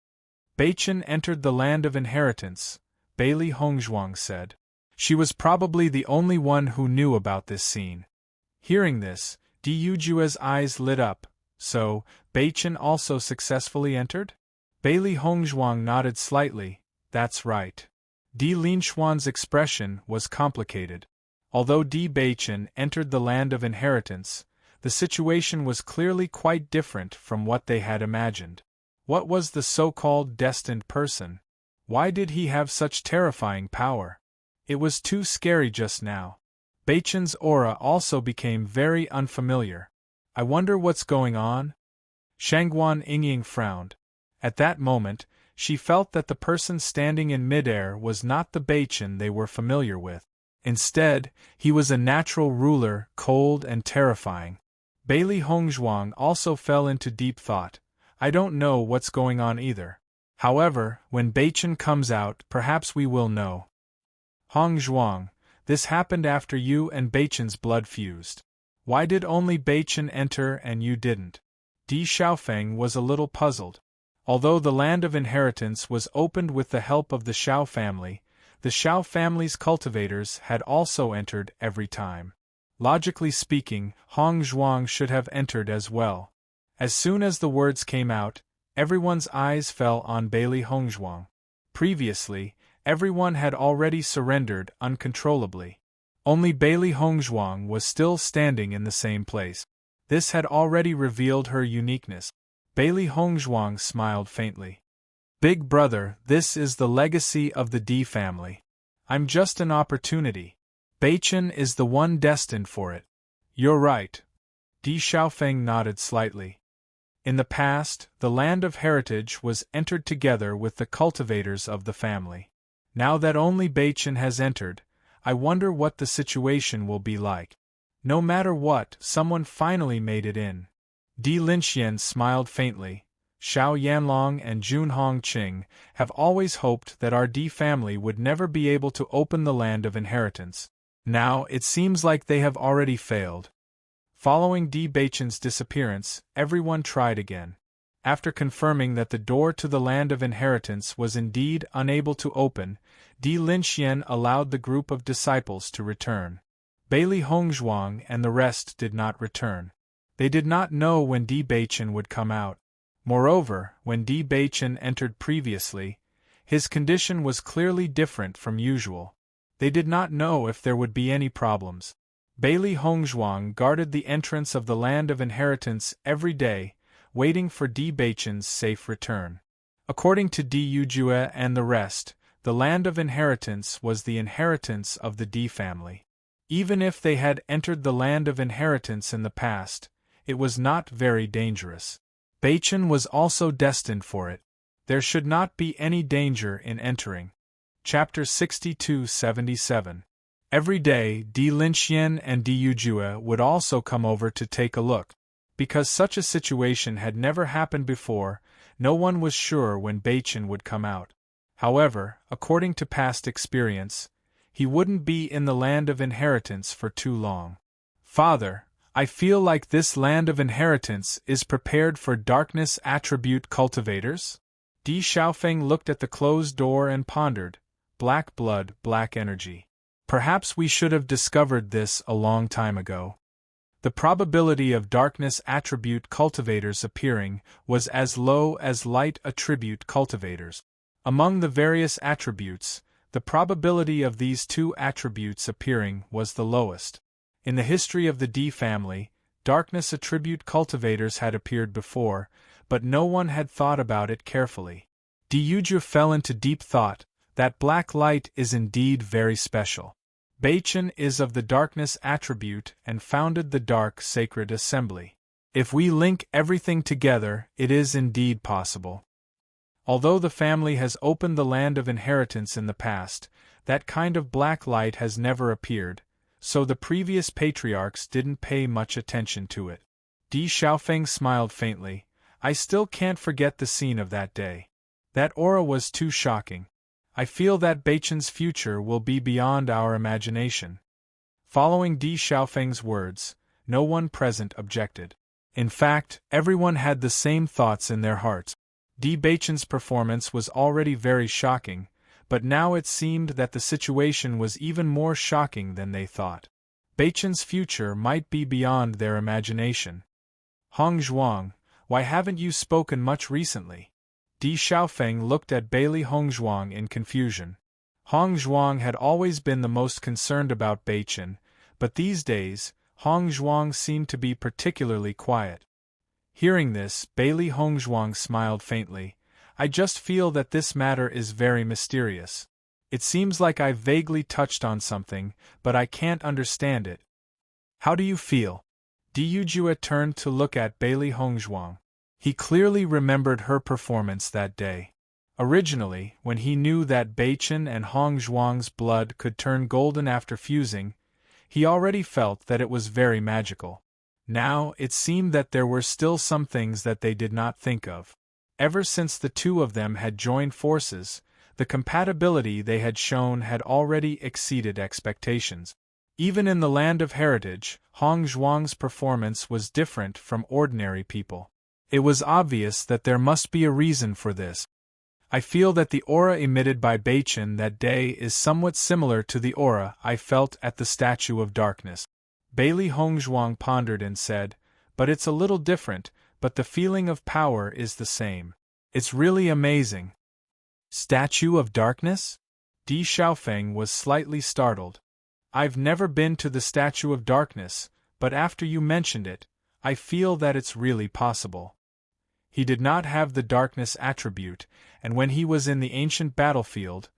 Beichen entered the Land of Inheritance, Bailey Hongzhuang said. She was probably the only one who knew about this scene. Hearing this, Di Yujue's eyes lit up. So, Beichen also successfully entered? Bailey Hongzhuang nodded slightly. That's right. Di Linxuan's expression was complicated. Although Di Beichen entered the Land of Inheritance, the situation was clearly quite different from what they had imagined. What was the so-called destined person? Why did he have such terrifying power? It was too scary just now. Beichen's aura also became very unfamiliar. I wonder what's going on? Shangguan Yingying frowned. At that moment, she felt that the person standing in midair was not the Beichen they were familiar with. Instead, he was a natural ruler, cold and terrifying. Bailey Hongzhuang also fell into deep thought. I don't know what's going on either. However, when Beichen comes out, perhaps we will know. Hongzhuang, this happened after you and Beichen's blood fused. Why did only Beichen enter and you didn't? Di Xiaofeng was a little puzzled. Although the Land of Inheritance was opened with the help of the Xiao family, the Xiao family's cultivators had also entered every time. Logically speaking, Hongzhuang should have entered as well. As soon as the words came out, everyone's eyes fell on Bailey Hongzhuang. Previously, everyone had already surrendered uncontrollably. Only Bailey Hongzhuang was still standing in the same place. This had already revealed her uniqueness. Bailey Hongzhuang smiled faintly. Big brother, this is the legacy of the D family. I'm just an opportunity. Beichen is the one destined for it. You're right. Di Xiaofeng nodded slightly. In the past, the Land of Heritage was entered together with the cultivators of the family. Now that only Beichen has entered, I wonder what the situation will be like. No matter what, someone finally made it in. Di Linxian smiled faintly. Xiao Yanlong and Jun Hongqing, have always hoped that our D family would never be able to open the land of inheritance. Now, it seems like they have already failed. Following Di Beichen's disappearance, everyone tried again. After confirming that the door to the land of inheritance was indeed unable to open, Di Linxian allowed the group of disciples to return. Bailey Hongzhuang and the rest did not return. They did not know when Di Beichen would come out. Moreover, when Di Beichen entered previously, his condition was clearly different from usual. They did not know if there would be any problems. Bailey Hongzhuang guarded the entrance of the land of inheritance every day, waiting for Di Beichen's safe return. According to Di Yujue and the rest, the land of inheritance was the inheritance of the Di family. Even if they had entered the land of inheritance in the past, it was not very dangerous. Beichen was also destined for it. There should not be any danger in entering. Chapter 62-77. Every day, Di Linxian and Di Yujue would also come over to take a look. Because such a situation had never happened before, no one was sure when Beichen would come out. However, according to past experience, he wouldn't be in the land of inheritance for too long. Father, I feel like this land of inheritance is prepared for darkness attribute cultivators? Di Xiaofeng looked at the closed door and pondered, black blood, black energy. Perhaps we should have discovered this a long time ago. The probability of darkness attribute cultivators appearing was as low as light attribute cultivators. Among the various attributes, the probability of these two attributes appearing was the lowest. In the history of the D family, darkness attribute cultivators had appeared before, but no one had thought about it carefully. Di Yujue fell into deep thought. That black light is indeed very special. Beichen is of the darkness attribute and founded the Dark Sacred Assembly. If we link everything together, it is indeed possible. Although the family has opened the land of inheritance in the past, that kind of black light has never appeared, so the previous patriarchs didn't pay much attention to it. Di Xiaofeng smiled faintly. I still can't forget the scene of that day. That aura was too shocking. I feel that Beichen's future will be beyond our imagination. Following Di Xiaofeng's words, no one present objected. In fact, everyone had the same thoughts in their hearts. Di Beichen's performance was already very shocking, but now it seemed that the situation was even more shocking than they thought. Beichen's future might be beyond their imagination. Hongzhuang, why haven't you spoken much recently? Di Xiaofeng looked at Bailey Hongzhuang in confusion. Hongzhuang had always been the most concerned about Beichen, but these days, Hongzhuang seemed to be particularly quiet. Hearing this, Bailey Hongzhuang smiled faintly. I just feel that this matter is very mysterious. It seems like I've vaguely touched on something, but I can't understand it. How do you feel? Di Yujue turned to look at Bailey Hongzhuang. He clearly remembered her performance that day. Originally, when he knew that Beichen and Hongzhuang's blood could turn golden after fusing, he already felt that it was very magical. Now, it seemed that there were still some things that they did not think of. Ever since the two of them had joined forces, the compatibility they had shown had already exceeded expectations. Even in the land of heritage, Hongzhuang's performance was different from ordinary people. It was obvious that there must be a reason for this. I feel that the aura emitted by Beichen that day is somewhat similar to the aura I felt at the Statue of Darkness. Bailey Hongzhuang pondered and said, but it's a little different, but the feeling of power is the same. It's really amazing. Statue of Darkness? Di Xiaofeng was slightly startled. I've never been to the Statue of Darkness, but after you mentioned it, I feel that it's really possible. He did not have the darkness attribute, and when he was in the ancient battlefield,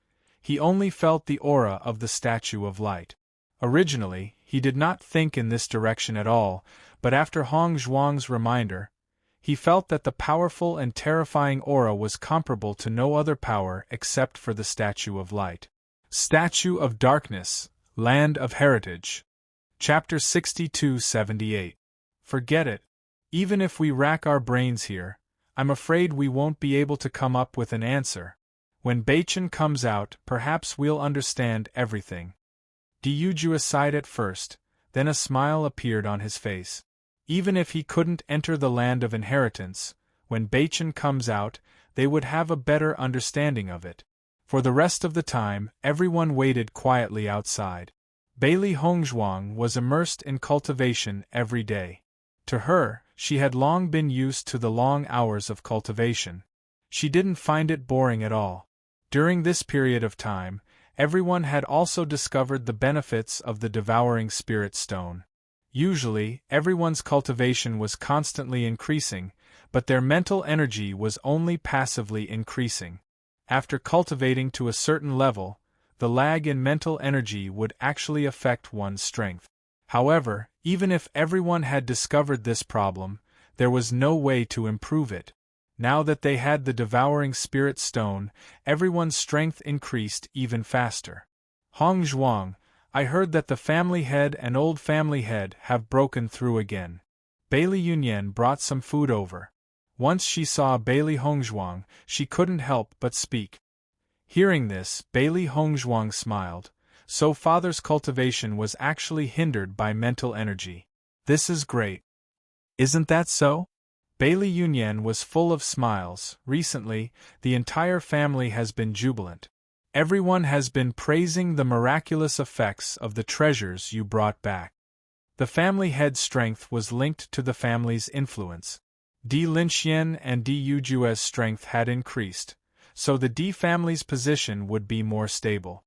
he only felt the aura of the Statue of Light. Originally, he did not think in this direction at all, but after Hongzhuang's reminder, he felt that the powerful and terrifying aura was comparable to no other power except for the Statue of Light. Statue of Darkness, Land of Heritage. Chapter 62-78. Forget it. Even if we rack our brains here, I'm afraid we won't be able to come up with an answer. When Beichen comes out, perhaps we'll understand everything. Diuju sighed at first, then a smile appeared on his face. Even if he couldn't enter the land of inheritance, when Beichen comes out, they would have a better understanding of it. For the rest of the time, everyone waited quietly outside. Bailey Hongzhuang was immersed in cultivation every day. To her, she had long been used to the long hours of cultivation. She didn't find it boring at all. During this period of time, everyone had also discovered the benefits of the devouring spirit stone. Usually, everyone's cultivation was constantly increasing, but their mental energy was only passively increasing. After cultivating to a certain level, the lag in mental energy would actually affect one's strength. However, even if everyone had discovered this problem, there was no way to improve it. Now that they had the devouring spirit stone, everyone's strength increased even faster. Hongzhuang, I heard that the family head and old family head have broken through again. Bailey Yunyan brought some food over. Once she saw Bailey Hongzhuang, she couldn't help but speak. Hearing this, Bailey Hongzhuang smiled. So father's cultivation was actually hindered by mental energy. This is great. Isn't that so? Bailey Yunyan was full of smiles. Recently, the entire family has been jubilant. Everyone has been praising the miraculous effects of the treasures you brought back. The family head's strength was linked to the family's influence. Di Linxian and Di Yujue's strength had increased, so the Di family's position would be more stable.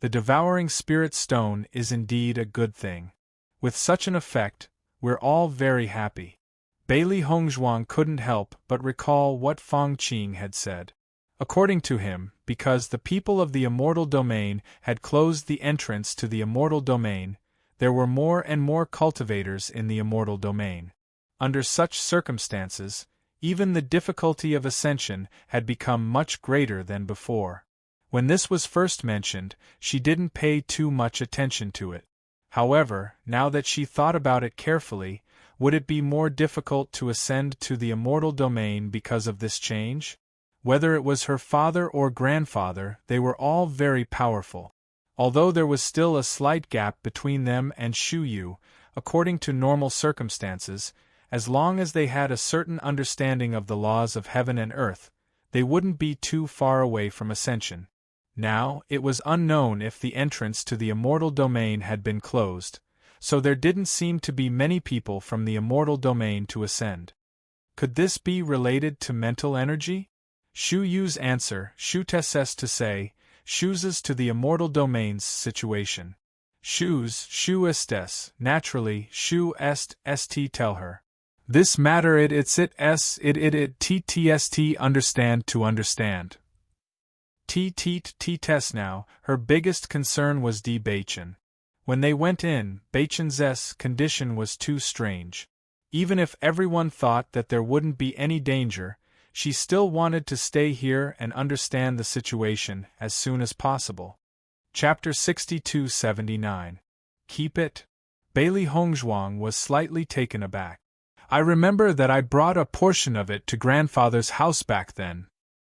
The devouring spirit stone is indeed a good thing. With such an effect, we're all very happy. Bailey Hongzhuang couldn't help but recall what Fang Qing had said. According to him, because the people of the immortal domain had closed the entrance to the immortal domain, there were more and more cultivators in the immortal domain. Under such circumstances, even the difficulty of ascension had become much greater than before. When this was first mentioned, she didn't pay too much attention to it. However, now that she thought about it carefully, would it be more difficult to ascend to the immortal domain because of this change? Whether it was her father or grandfather, they were all very powerful. Although there was still a slight gap between them and Shu Yu, according to normal circumstances, as long as they had a certain understanding of the laws of heaven and earth, they wouldn't be too far away from ascension. Now, it was unknown if the entrance to the immortal domain had been closed, so there didn't seem to be many people from the immortal domain to ascend. Could this be related to mental energy? Shu Yu's answer, Shu Tesses to say, Shu's to the immortal domain's situation. Shu's, Shu estes, naturally, Shu est tell her. This matter it's tst understand to understand. Test now, her biggest concern was Di Beichen. When they went in, Beichen's condition was too strange. Even if everyone thought that there wouldn't be any danger, she still wanted to stay here and understand the situation as soon as possible. Chapter 62-79. Keep it? Bailey Hongzhuang was slightly taken aback. I remember that I brought a portion of it to grandfather's house back then.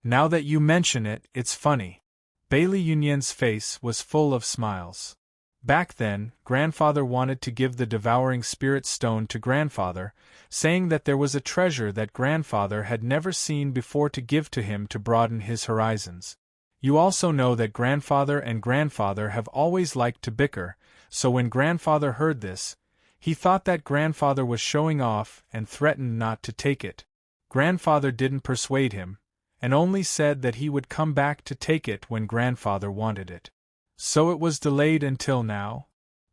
Now that you mention it, it's funny. Bailey Yunyan's face was full of smiles. Back then, grandfather wanted to give the devouring spirit stone to grandfather, saying that there was a treasure that grandfather had never seen before to give to him to broaden his horizons. You also know that grandfather and grandfather have always liked to bicker, so when grandfather heard this, he thought that grandfather was showing off and threatened not to take it. Grandfather didn't persuade him, and only said that he would come back to take it when grandfather wanted it. So it was delayed until now?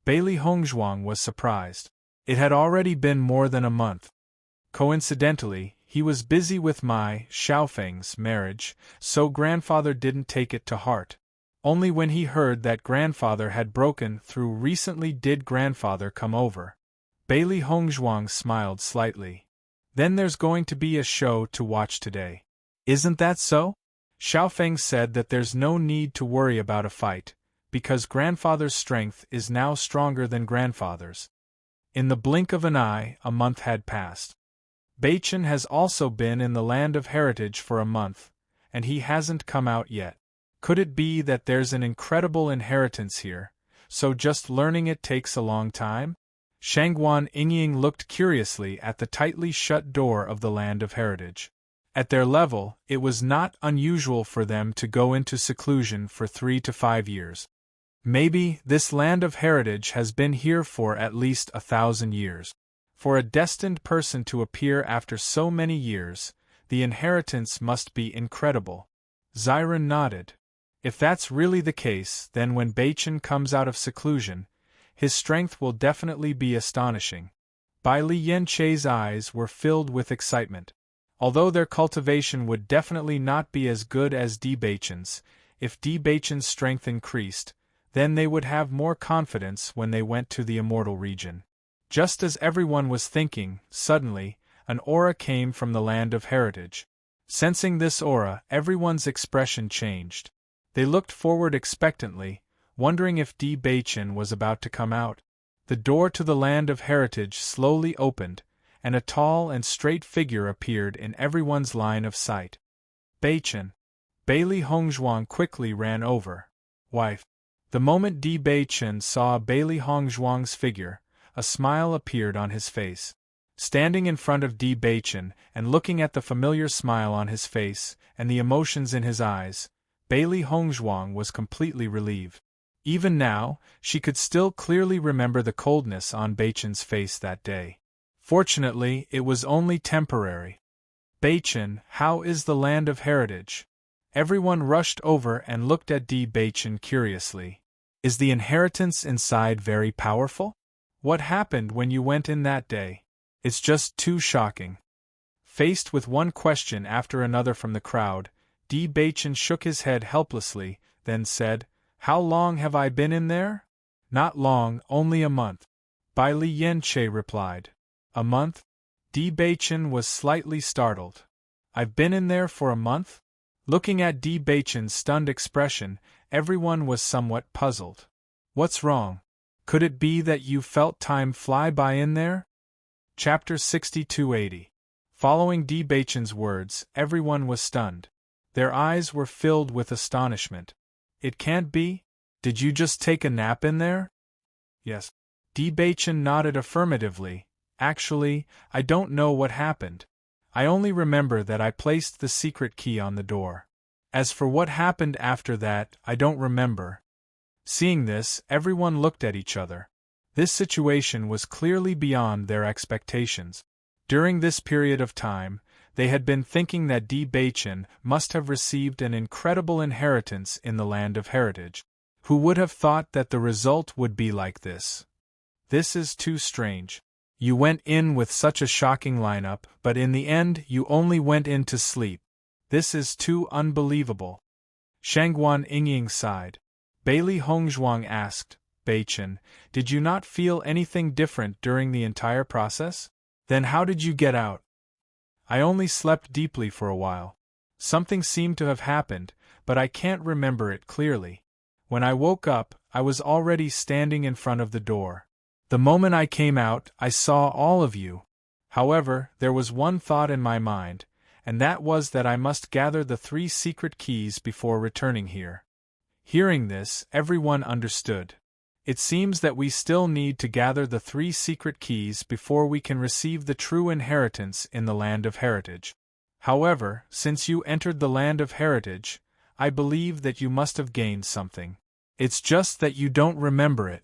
Bailey Hongzhuang was surprised. It had already been more than a month. Coincidentally, he was busy with Mai Xiaofeng's marriage, so grandfather didn't take it to heart. Only when he heard that grandfather had broken through recently did grandfather come over. Bailey Hongzhuang smiled slightly. Then there's going to be a show to watch today. Isn't that so? Xiaofeng said that there's no need to worry about a fight, because grandfather's strength is now stronger than grandfather's. In the blink of an eye, a month had passed. Baichen has also been in the land of heritage for a month, and he hasn't come out yet. Could it be that there's an incredible inheritance here, so just learning it takes a long time? Shangguan Yingying looked curiously at the tightly shut door of the land of heritage. At their level, it was not unusual for them to go into seclusion for 3 to 5 years. Maybe this land of heritage has been here for at least 1,000 years. For a destined person to appear after so many years, the inheritance must be incredible. Ziren nodded. If that's really the case, then when Baichen comes out of seclusion, his strength will definitely be astonishing. Bai Li Yanche's eyes were filled with excitement. Although their cultivation would definitely not be as good as Di Baichen's, if Di Baichen's strength increased, then they would have more confidence when they went to the immortal region. Just as everyone was thinking, suddenly, an aura came from the land of heritage. Sensing this aura, everyone's expression changed. They looked forward expectantly, wondering if Di Baichen was about to come out. The door to the land of heritage slowly opened, and a tall and straight figure appeared in everyone's line of sight. Baichen. Bailey Hongzhuang quickly ran over. Wife. The moment Di Baichen saw Bailey Hongzhuang's figure, a smile appeared on his face. Standing in front of Di Baichen and looking at the familiar smile on his face and the emotions in his eyes, Bailey Hongzhuang was completely relieved. Even now, she could still clearly remember the coldness on Baichen's face that day. Fortunately, it was only temporary. Baichen, how is the land of heritage? Everyone rushed over and looked at Di Baichen curiously. Is the inheritance inside very powerful? What happened when you went in that day? It's just too shocking. Faced with one question after another from the crowd, Di Baichen shook his head helplessly, then said, "How long have I been in there?" "Not long, only a month." Bai Li Yanche replied. "A month?" Di Baichen was slightly startled. "I've been in there for a month?" Looking at Di Baichen's stunned expression, everyone was somewhat puzzled. "What's wrong? Could it be that you felt time fly by in there?" Chapter 6280. Following Di Baichen's words, everyone was stunned. Their eyes were filled with astonishment. "It can't be? Did you just take a nap in there?" "Yes." Di Baichen nodded affirmatively. "Actually, I don't know what happened. I only remember that I placed the secret key on the door. As for what happened after that, I don't remember." Seeing this, everyone looked at each other. This situation was clearly beyond their expectations. During this period of time, they had been thinking that Di Baichen must have received an incredible inheritance in the land of heritage. Who would have thought that the result would be like this? This is too strange. You went in with such a shocking lineup, but in the end you only went in to sleep. This is too unbelievable. Shangguan Yingying sighed. Bailey Hongzhuang asked, "Baichen, did you not feel anything different during the entire process? Then how did you get out?" "I only slept deeply for a while. Something seemed to have happened, but I can't remember it clearly. When I woke up, I was already standing in front of the door. The moment I came out, I saw all of you. However, there was one thought in my mind, and that was that I must gather the 3 secret keys before returning here." Hearing this, everyone understood. It seems that we still need to gather the 3 secret keys before we can receive the true inheritance in the land of heritage. However, since you entered the land of heritage, I believe that you must have gained something. It's just that you don't remember it.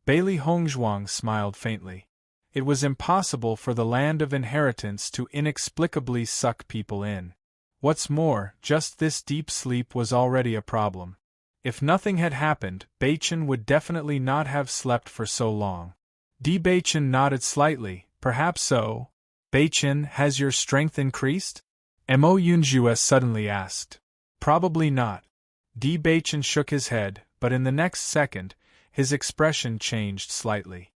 Bailey Hongzhuang smiled faintly. It was impossible for the land of inheritance to inexplicably suck people in. What's more, just this deep sleep was already a problem. If nothing had happened, Baichen would definitely not have slept for so long. Di Baichen nodded slightly. "Perhaps so." "Baichen, has your strength increased?" Mo Yunjue suddenly asked. "Probably not." Di Baichen shook his head, but in the next second, his expression changed slightly.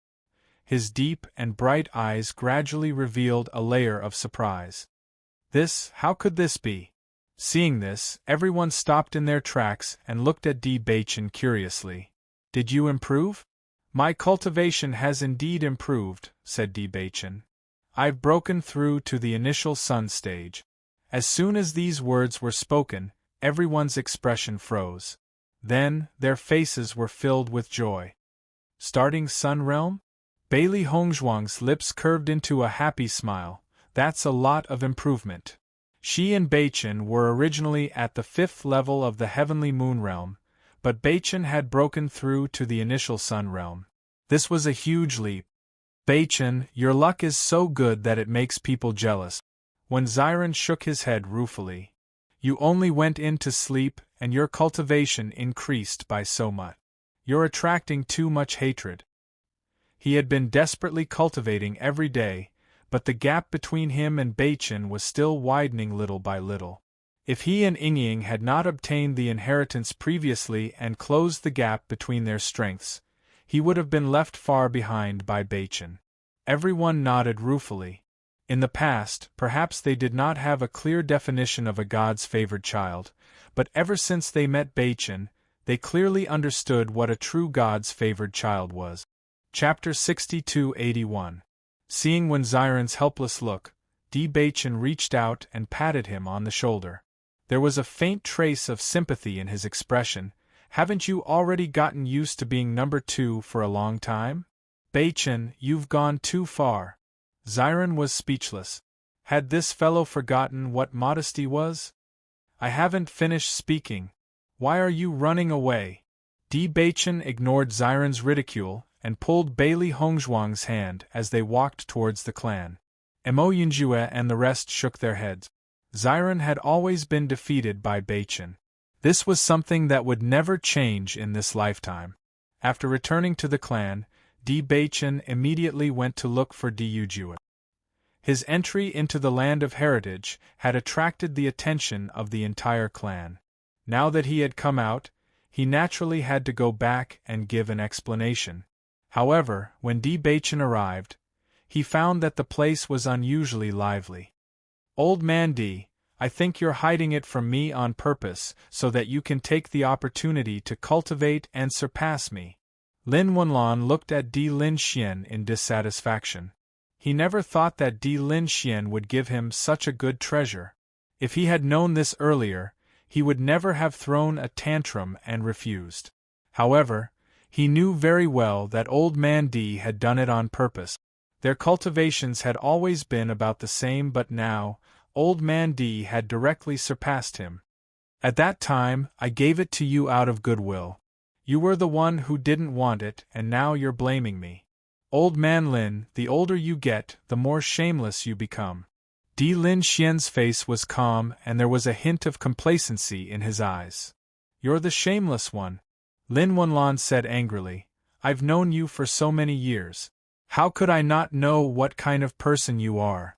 His deep and bright eyes gradually revealed a layer of surprise. How could this be? Seeing this, everyone stopped in their tracks and looked at Di Baichen curiously. "Did you improve?" "My cultivation has indeed improved," said Di Baichen. I've broken through to the initial sun stage. As soon as these words were spoken, everyone's expression froze. Then, their faces were filled with joy. Starting Sun Realm? Bailey Hongzhuang's lips curved into a happy smile. That's a lot of improvement. She and Beichen were originally at the 5th level of the Heavenly Moon Realm, but Beichen had broken through to the initial Sun Realm. This was a huge leap. Beichen, your luck is so good that it makes people jealous. When Ziren shook his head ruefully. You only went in to sleep, and your cultivation increased by so much. You're attracting too much hatred. He had been desperately cultivating every day, but the gap between him and Beichen was still widening little by little. If he and Yingying had not obtained the inheritance previously and closed the gap between their strengths, he would have been left far behind by Beichen. Everyone nodded ruefully. In the past, perhaps they did not have a clear definition of a god's favored child, but ever since they met Beichen, they clearly understood what a true god's favored child was. Chapter 62-81. Seeing Wen Ziren's helpless look, Beichen reached out and patted him on the shoulder. There was a faint trace of sympathy in his expression. Haven't you already gotten used to being number 2 for a long time? Beichen, you've gone too far. Ziren was speechless. Had this fellow forgotten what modesty was? I haven't finished speaking. Why are you running away? Beichen ignored Ziren's ridicule and pulled Bailey Hongzhuang's hand as they walked towards the clan. Mo Yinjue and the rest shook their heads. Ziren had always been defeated by Beichen. This was something that would never change in this lifetime. After returning to the clan, Beichen immediately went to look for Yujue. His entry into the land of heritage had attracted the attention of the entire clan. Now that he had come out, he naturally had to go back and give an explanation. However, when Beichen arrived, he found that the place was unusually lively. Old man D, I think you're hiding it from me on purpose so that you can take the opportunity to cultivate and surpass me. Lin Wenlan looked at Lin Xian in dissatisfaction. He never thought that Lin Xian would give him such a good treasure. If he had known this earlier, he would never have thrown a tantrum and refused. However, he knew very well that Old Man D had done it on purpose. Their cultivations had always been about the same, but now, Old Man D had directly surpassed him. At that time, I gave it to you out of goodwill. You were the one who didn't want it, and now you're blaming me. Old Man Lin, the older you get, the more shameless you become. Lin Xian's face was calm, and there was a hint of complacency in his eyes. You're the shameless one, Lin Wenlan said angrily. I've known you for so many years. How could I not know what kind of person you are?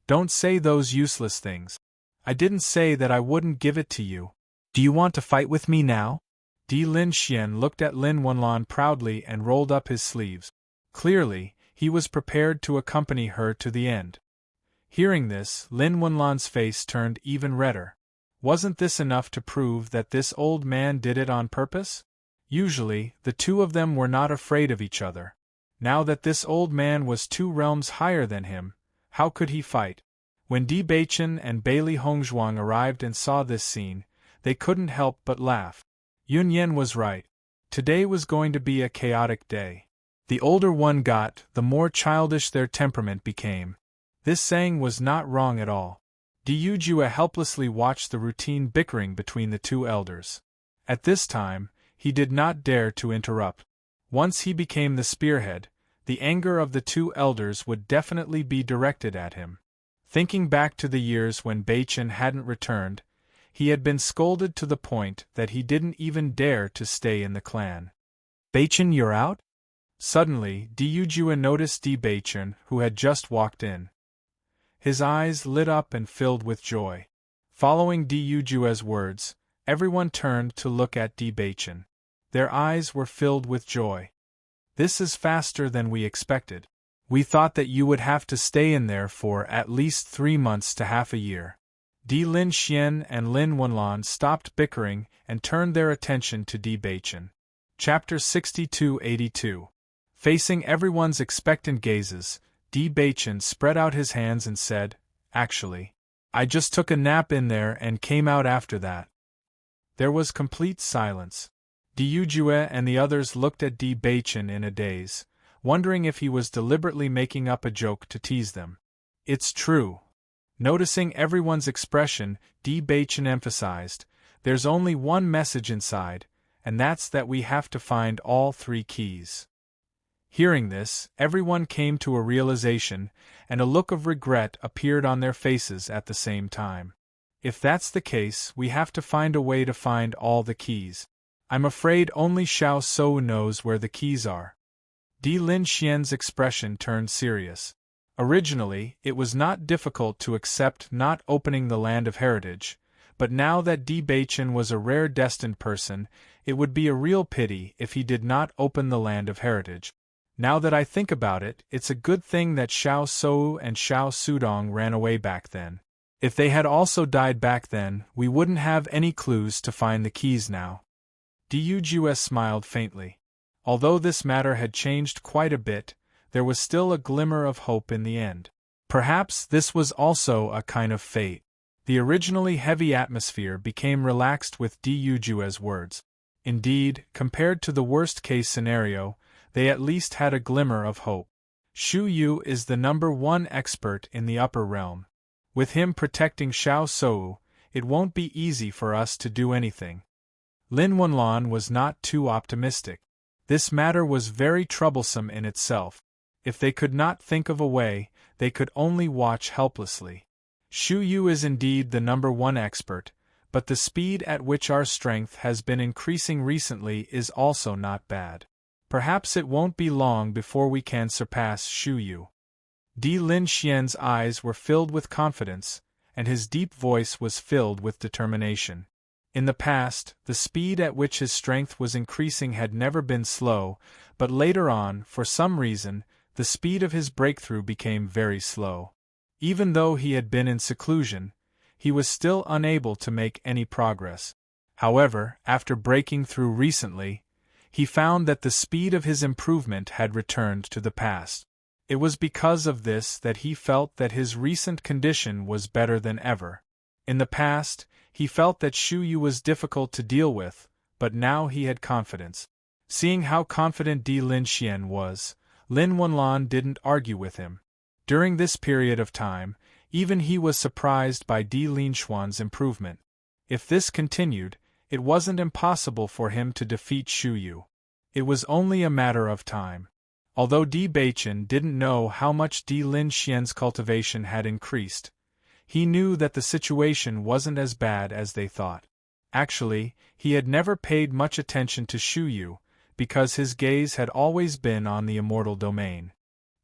Don't say those useless things. I didn't say that I wouldn't give it to you. Do you want to fight with me now? Lin Xian looked at Lin Wenlan proudly and rolled up his sleeves. Clearly, he was prepared to accompany her to the end. Hearing this, Lin Wenlan's face turned even redder. Wasn't this enough to prove that this old man did it on purpose? Usually, the two of them were not afraid of each other. Now that this old man was 2 realms higher than him, how could he fight? When Beichen and Bailey Hongzhuang arrived and saw this scene, they couldn't help but laugh. Yun Yan was right. Today was going to be a chaotic day. The older one got, the more childish their temperament became. This saying was not wrong at all. Yujue helplessly watched the routine bickering between the 2 elders. At this time, he did not dare to interrupt. Once he became the spearhead, the anger of the 2 elders would definitely be directed at him. Thinking back to the years when Beichen hadn't returned, he had been scolded to the point that he didn't even dare to stay in the clan. Beichen, you're out? Suddenly, Yujue noticed Beichen, who had just walked in. His eyes lit up and filled with joy. Following Yujue's words, everyone turned to look at Beichen. Their eyes were filled with joy. This is faster than we expected. We thought that you would have to stay in there for at least 3 months to half a year. Lin Xian and Lin Wenlan stopped bickering and turned their attention to Beichen. Chapter 62-82. Facing everyone's expectant gazes, Di Baichen spread out his hands and said, "Actually, I just took a nap in there and came out after that." There was complete silence. Di Yujue and the others looked at Di Baichen in a daze, wondering if he was deliberately making up a joke to tease them. "It's true." Noticing everyone's expression, Di Baichen emphasized, "There's only one message inside, and that's that we have to find all 3 keys." Hearing this, everyone came to a realization, and a look of regret appeared on their faces at the same time. "If that's the case, we have to find a way to find all the keys. I'm afraid only Xiao Sou knows where the keys are." Di Linxian's expression turned serious. Originally, it was not difficult to accept not opening the Land of Heritage, but now that Di Baichen was a rare destined person, it would be a real pity if he did not open the Land of Heritage. "Now that I think about it, it's a good thing that Xiao Sou and Xiao Sudong ran away back then. If they had also died back then, we wouldn't have any clues to find the keys now." Di Yujue smiled faintly. Although this matter had changed quite a bit, there was still a glimmer of hope in the end. Perhaps this was also a kind of fate. The originally heavy atmosphere became relaxed with Di Yujue's words. Indeed, compared to the worst-case scenario, they at least had a glimmer of hope. Shu Yu is the #1 expert in the upper realm. With him protecting Xiao Sou, it won't be easy for us to do anything. Lin Wenlan was not too optimistic. This matter was very troublesome in itself. If they could not think of a way, they could only watch helplessly. Shu Yu is indeed the #1 expert, but the speed at which our strength has been increasing recently is also not bad. Perhaps it won't be long before we can surpass Shu Yu. Di Linxian's eyes were filled with confidence, and his deep voice was filled with determination. In the past, the speed at which his strength was increasing had never been slow, but later on, for some reason, the speed of his breakthrough became very slow. Even though he had been in seclusion, he was still unable to make any progress. However, after breaking through recently, he found that the speed of his improvement had returned to the past. It was because of this that he felt that his recent condition was better than ever. In the past, he felt that Shu Yu was difficult to deal with, but now he had confidence. Seeing how confident Di Linxian was, Lin Wenlan didn't argue with him. During this period of time, even he was surprised by Di Linxuan's improvement. If this continued, it wasn't impossible for him to defeat Shu Yu. It was only a matter of time. Although Di Baichen didn't know how much Di Linxian's cultivation had increased, he knew that the situation wasn't as bad as they thought. Actually, he had never paid much attention to Shu Yu, because his gaze had always been on the immortal domain.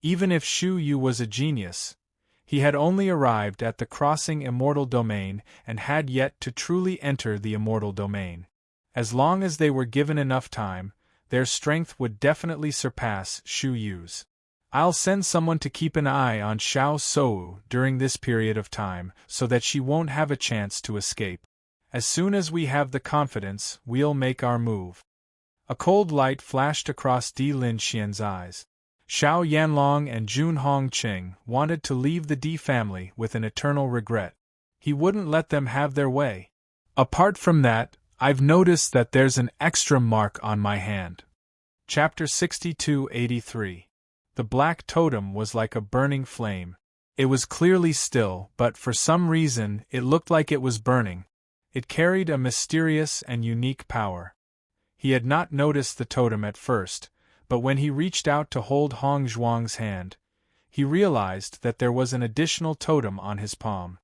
Even if Shu Yu was a genius, he had only arrived at the crossing immortal domain and had yet to truly enter the immortal domain. As long as they were given enough time, their strength would definitely surpass Shu Yu's. "I'll send someone to keep an eye on Xiao Sou during this period of time, so that she won't have a chance to escape. As soon as we have the confidence, we'll make our move." A cold light flashed across Di Linxian's eyes. Xiao Yanlong and Jun Hongqing wanted to leave the Di family with an eternal regret. He wouldn't let them have their way. "Apart from that, I've noticed that there's an extra mark on my hand." Chapter 62-83. The black totem was like a burning flame. It was clearly still, but for some reason it looked like it was burning. It carried a mysterious and unique power. He had not noticed the totem at first, but when he reached out to hold Hong Zhuang's hand, he realized that there was an additional totem on his palm.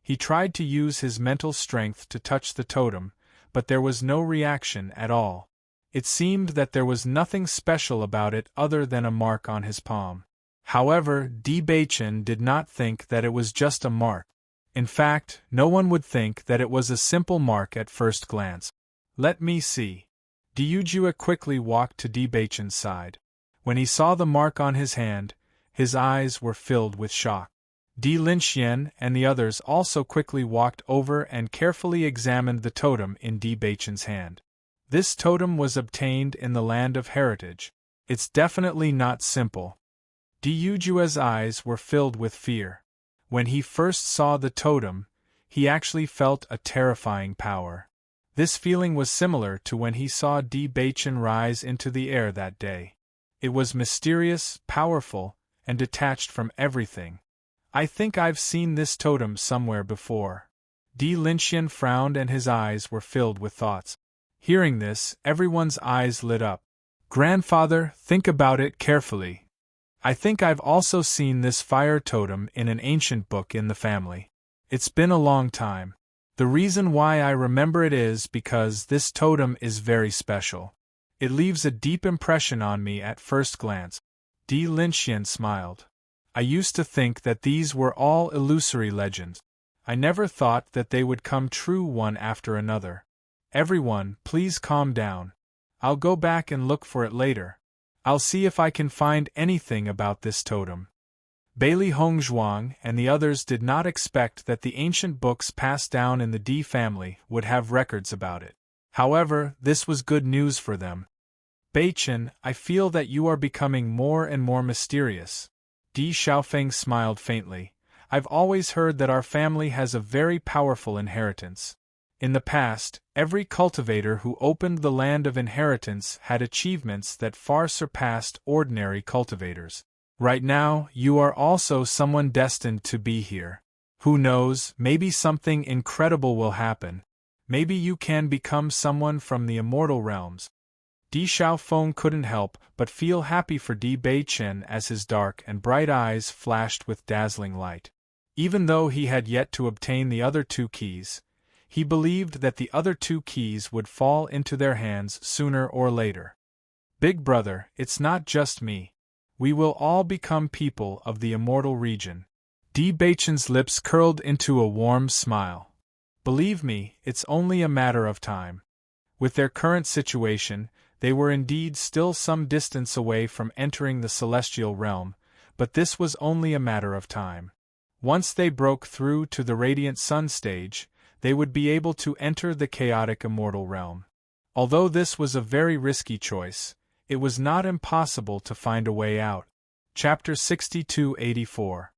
He tried to use his mental strength to touch the totem, but there was no reaction at all. It seemed that there was nothing special about it other than a mark on his palm. However, Di Baichen did not think that it was just a mark. In fact, no one would think that it was a simple mark at first glance. "Let me see." Di Yujue quickly walked to Di Baichen's side. When he saw the mark on his hand, his eyes were filled with shock. Di Linxian and the others also quickly walked over and carefully examined the totem in Di Baichen's hand. This totem was obtained in the Land of Heritage. It's definitely not simple. Dijujua's eyes were filled with fear. When he first saw the totem, he actually felt a terrifying power. This feeling was similar to when he saw Di Baichen rise into the air that day. It was mysterious, powerful, and detached from everything. I think I've seen this totem somewhere before. Di Linxian frowned and his eyes were filled with thoughts. Hearing this, everyone's eyes lit up. Grandfather, think about it carefully. I think I've also seen this fire totem in an ancient book in the family. It's been a long time. The reason why I remember it is because this totem is very special. It leaves a deep impression on me at first glance. Di Linxian smiled. I used to think that these were all illusory legends. I never thought that they would come true one after another. Everyone, please calm down. I'll go back and look for it later. I'll see if I can find anything about this totem. Bailey Hongzhuang and the others did not expect that the ancient books passed down in the Di family would have records about it. However, this was good news for them. Baichen, I feel that you are becoming more and more mysterious. Di Xiaofeng smiled faintly. I've always heard that our family has a very powerful inheritance. In the past, every cultivator who opened the land of inheritance had achievements that far surpassed ordinary cultivators. Right now, you are also someone destined to be here. Who knows, maybe something incredible will happen. Maybe you can become someone from the immortal realms. Di Xiaofeng couldn't help but feel happy for Di Baichen as his dark and bright eyes flashed with dazzling light. Even though he had yet to obtain the other two keys, he believed that the other two keys would fall into their hands sooner or later. Big brother, it's not just me. We will all become people of the immortal region. Di Baichen's lips curled into a warm smile. Believe me, it's only a matter of time. With their current situation, they were indeed still some distance away from entering the celestial realm, but this was only a matter of time. Once they broke through to the radiant sun stage, they would be able to enter the chaotic immortal realm. Although this was a very risky choice, it was not impossible to find a way out. Chapter 62-84.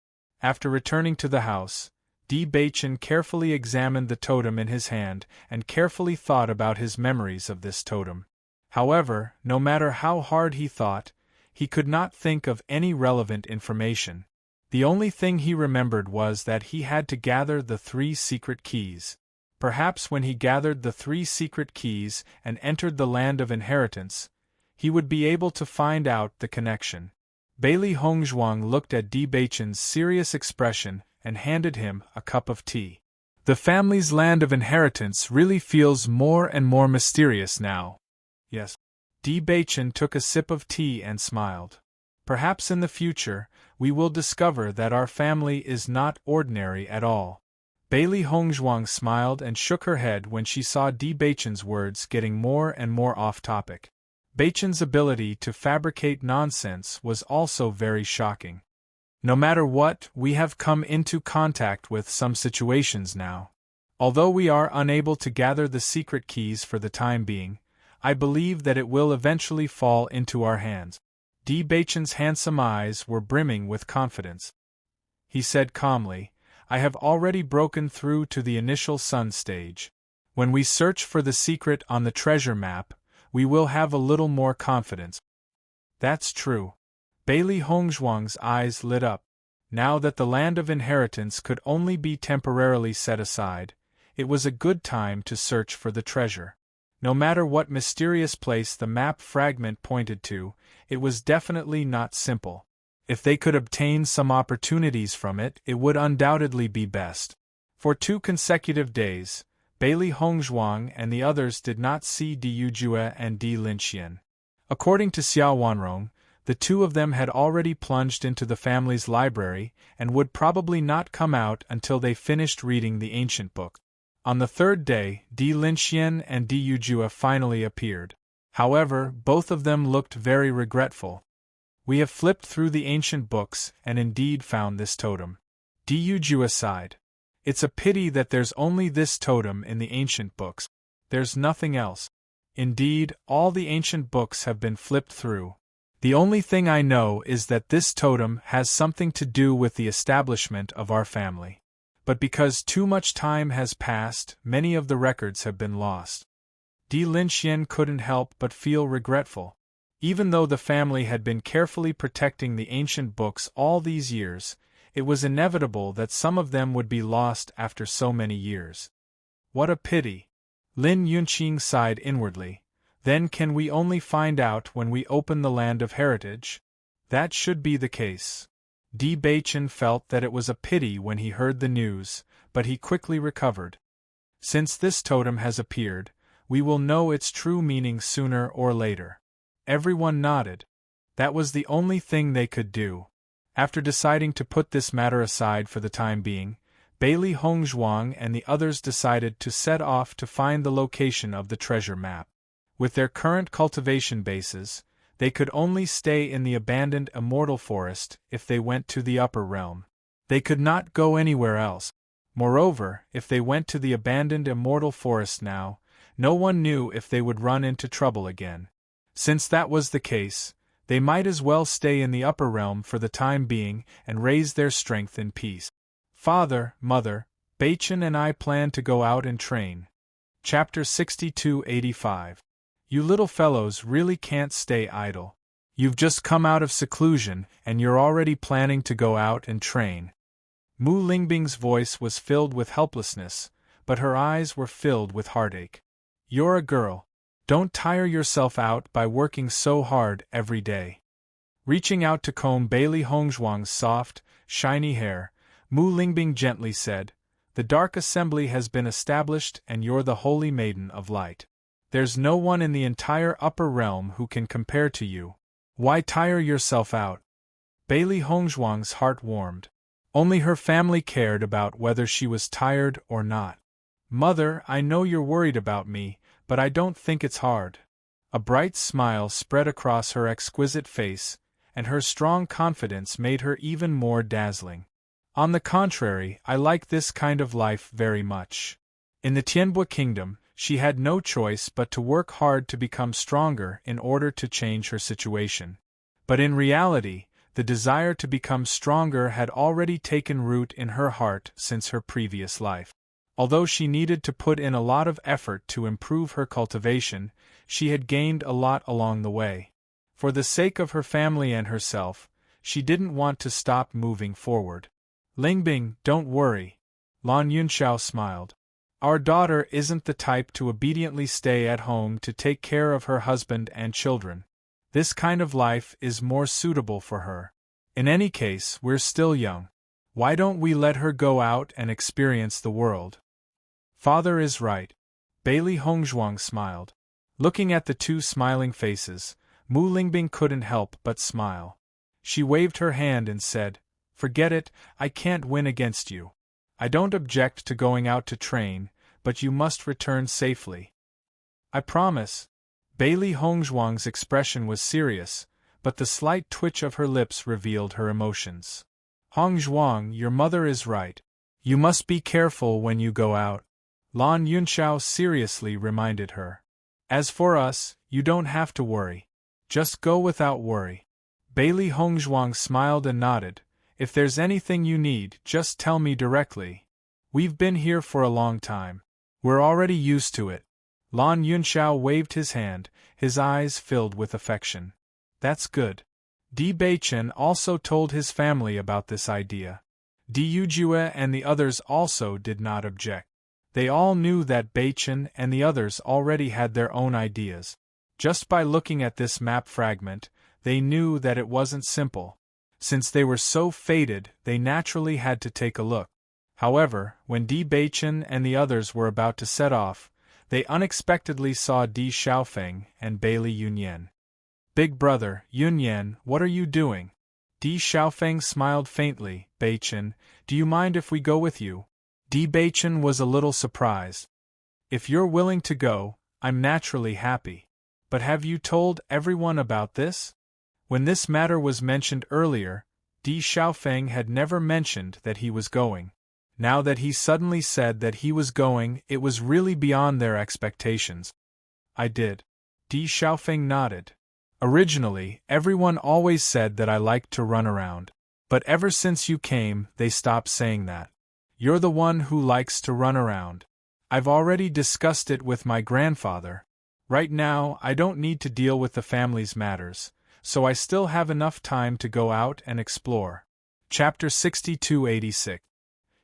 After returning to the house, Di Baichen carefully examined the totem in his hand and carefully thought about his memories of this totem. However, no matter how hard he thought, he could not think of any relevant information. The only thing he remembered was that he had to gather the 3 secret keys. Perhaps when he gathered the 3 secret keys and entered the land of inheritance, he would be able to find out the connection. Bailey Hongzhuang looked at Di Baichen's serious expression and handed him a cup of tea. The family's land of inheritance really feels more and more mysterious now. Yes. Di Baichen took a sip of tea and smiled. Perhaps in the future, we will discover that our family is not ordinary at all. Bailey Hongzhuang smiled and shook her head when she saw Di Baichen's words getting more and more off-topic. Baichen's ability to fabricate nonsense was also very shocking. No matter what, we have come into contact with some situations now. Although we are unable to gather the secret keys for the time being, I believe that it will eventually fall into our hands. Di Baichen's handsome eyes were brimming with confidence. He said calmly, I have already broken through to the initial sun stage. When we search for the secret on the treasure map, we will have a little more confidence. That's true. Bailey Hongzhuang's eyes lit up. Now that the land of inheritance could only be temporarily set aside, it was a good time to search for the treasure. No matter what mysterious place the map fragment pointed to, it was definitely not simple. If they could obtain some opportunities from it, it would undoubtedly be best. For 2 consecutive days, Bailey Hongzhuang and the others did not see Diyujue and Di Linxian. According to Xiao Wanrong, the 2 of them had already plunged into the family's library and would probably not come out until they finished reading the ancient book. On the 3rd day, Di Linxian and Diyujue finally appeared. However, both of them looked very regretful. We have flipped through the ancient books and indeed found this totem. Diyujue sighed. It's a pity that there's only this totem in the ancient books. There's nothing else. Indeed, all the ancient books have been flipped through. The only thing I know is that this totem has something to do with the establishment of our family. But because too much time has passed, many of the records have been lost. Di Linxian couldn't help but feel regretful. Even though the family had been carefully protecting the ancient books all these years, it was inevitable that some of them would be lost after so many years. What a pity! Lin Yunqing sighed inwardly. Then can we only find out when we open the land of heritage? That should be the case. Di Baichen felt that it was a pity when he heard the news, but he quickly recovered. Since this totem has appeared, we will know its true meaning sooner or later. Everyone nodded. That was the only thing they could do. After deciding to put this matter aside for the time being, Bailey Hongzhuang and the others decided to set off to find the location of the treasure map. With their current cultivation bases, they could only stay in the abandoned immortal forest if they went to the upper realm. They could not go anywhere else. Moreover, if they went to the abandoned immortal forest now, no one knew if they would run into trouble again. Since that was the case, they might as well stay in the upper realm for the time being and raise their strength in peace. Father, Mother, Baichen and I plan to go out and train. Chapter 6285. You little fellows really can't stay idle. You've just come out of seclusion, and you're already planning to go out and train. Mu Lingbing's voice was filled with helplessness, but her eyes were filled with heartache. You're a girl. Don't tire yourself out by working so hard every day. Reaching out to comb Bailey Hongzhuang's soft, shiny hair, Mu Lingbing gently said, "The Dark Assembly has been established and you're the Holy Maiden of Light. There's no one in the entire upper realm who can compare to you. Why tire yourself out?" Bailey Hongzhuang's heart warmed. Only her family cared about whether she was tired or not. "Mother, I know you're worried about me, but I don't think it's hard." A bright smile spread across her exquisite face, and her strong confidence made her even more dazzling. "On the contrary, I like this kind of life very much." In the Tianbua Kingdom, she had no choice but to work hard to become stronger in order to change her situation. But in reality, the desire to become stronger had already taken root in her heart since her previous life. Although she needed to put in a lot of effort to improve her cultivation, she had gained a lot along the way. For the sake of her family and herself, she didn't want to stop moving forward. "Lingbing, don't worry." Lan Yunxiao smiled. "Our daughter isn't the type to obediently stay at home to take care of her husband and children. This kind of life is more suitable for her. In any case, we're still young. Why don't we let her go out and experience the world?" "Father is right." Bailey Hongzhuang smiled. Looking at the two smiling faces, Mu Lingbing couldn't help but smile. She waved her hand and said, "Forget it, I can't win against you. I don't object to going out to train, but you must return safely." "I promise." Bailey Hongzhuang's expression was serious, but the slight twitch of her lips revealed her emotions. "Hongzhuang, your mother is right. You must be careful when you go out," Lan Yunxiao seriously reminded her. "As for us, you don't have to worry. Just go without worry." Bailey Hongzhuang smiled and nodded. "If there's anything you need, just tell me directly. We've been here for a long time. We're already used to it." Lan Yunxiao waved his hand, his eyes filled with affection. "That's good." Di Baichen also told his family about this idea. Di Yujue and the others also did not object. They all knew that Baichen and the others already had their own ideas. Just by looking at this map fragment, they knew that it wasn't simple. Since they were so fated, they naturally had to take a look. However, when Di Baichen and the others were about to set off, they unexpectedly saw Di Xiaofeng and Bailey Yunyan. "Big brother, Yunyan, what are you doing?" Di Xiaofeng smiled faintly. "Baichen, do you mind if we go with you?" Di Baichen was a little surprised. "If you're willing to go, I'm naturally happy. But have you told everyone about this?" When this matter was mentioned earlier, Di Xiaofeng had never mentioned that he was going. Now that he suddenly said that he was going, it was really beyond their expectations. "I did." Di Xiaofeng nodded. Originally, everyone always said that I liked to run around. But ever since you came, they stopped saying that. You're the one who likes to run around. I've already discussed it with my grandfather. Right now, I don't need to deal with the family's matters, so I still have enough time to go out and explore. Chapter 6286.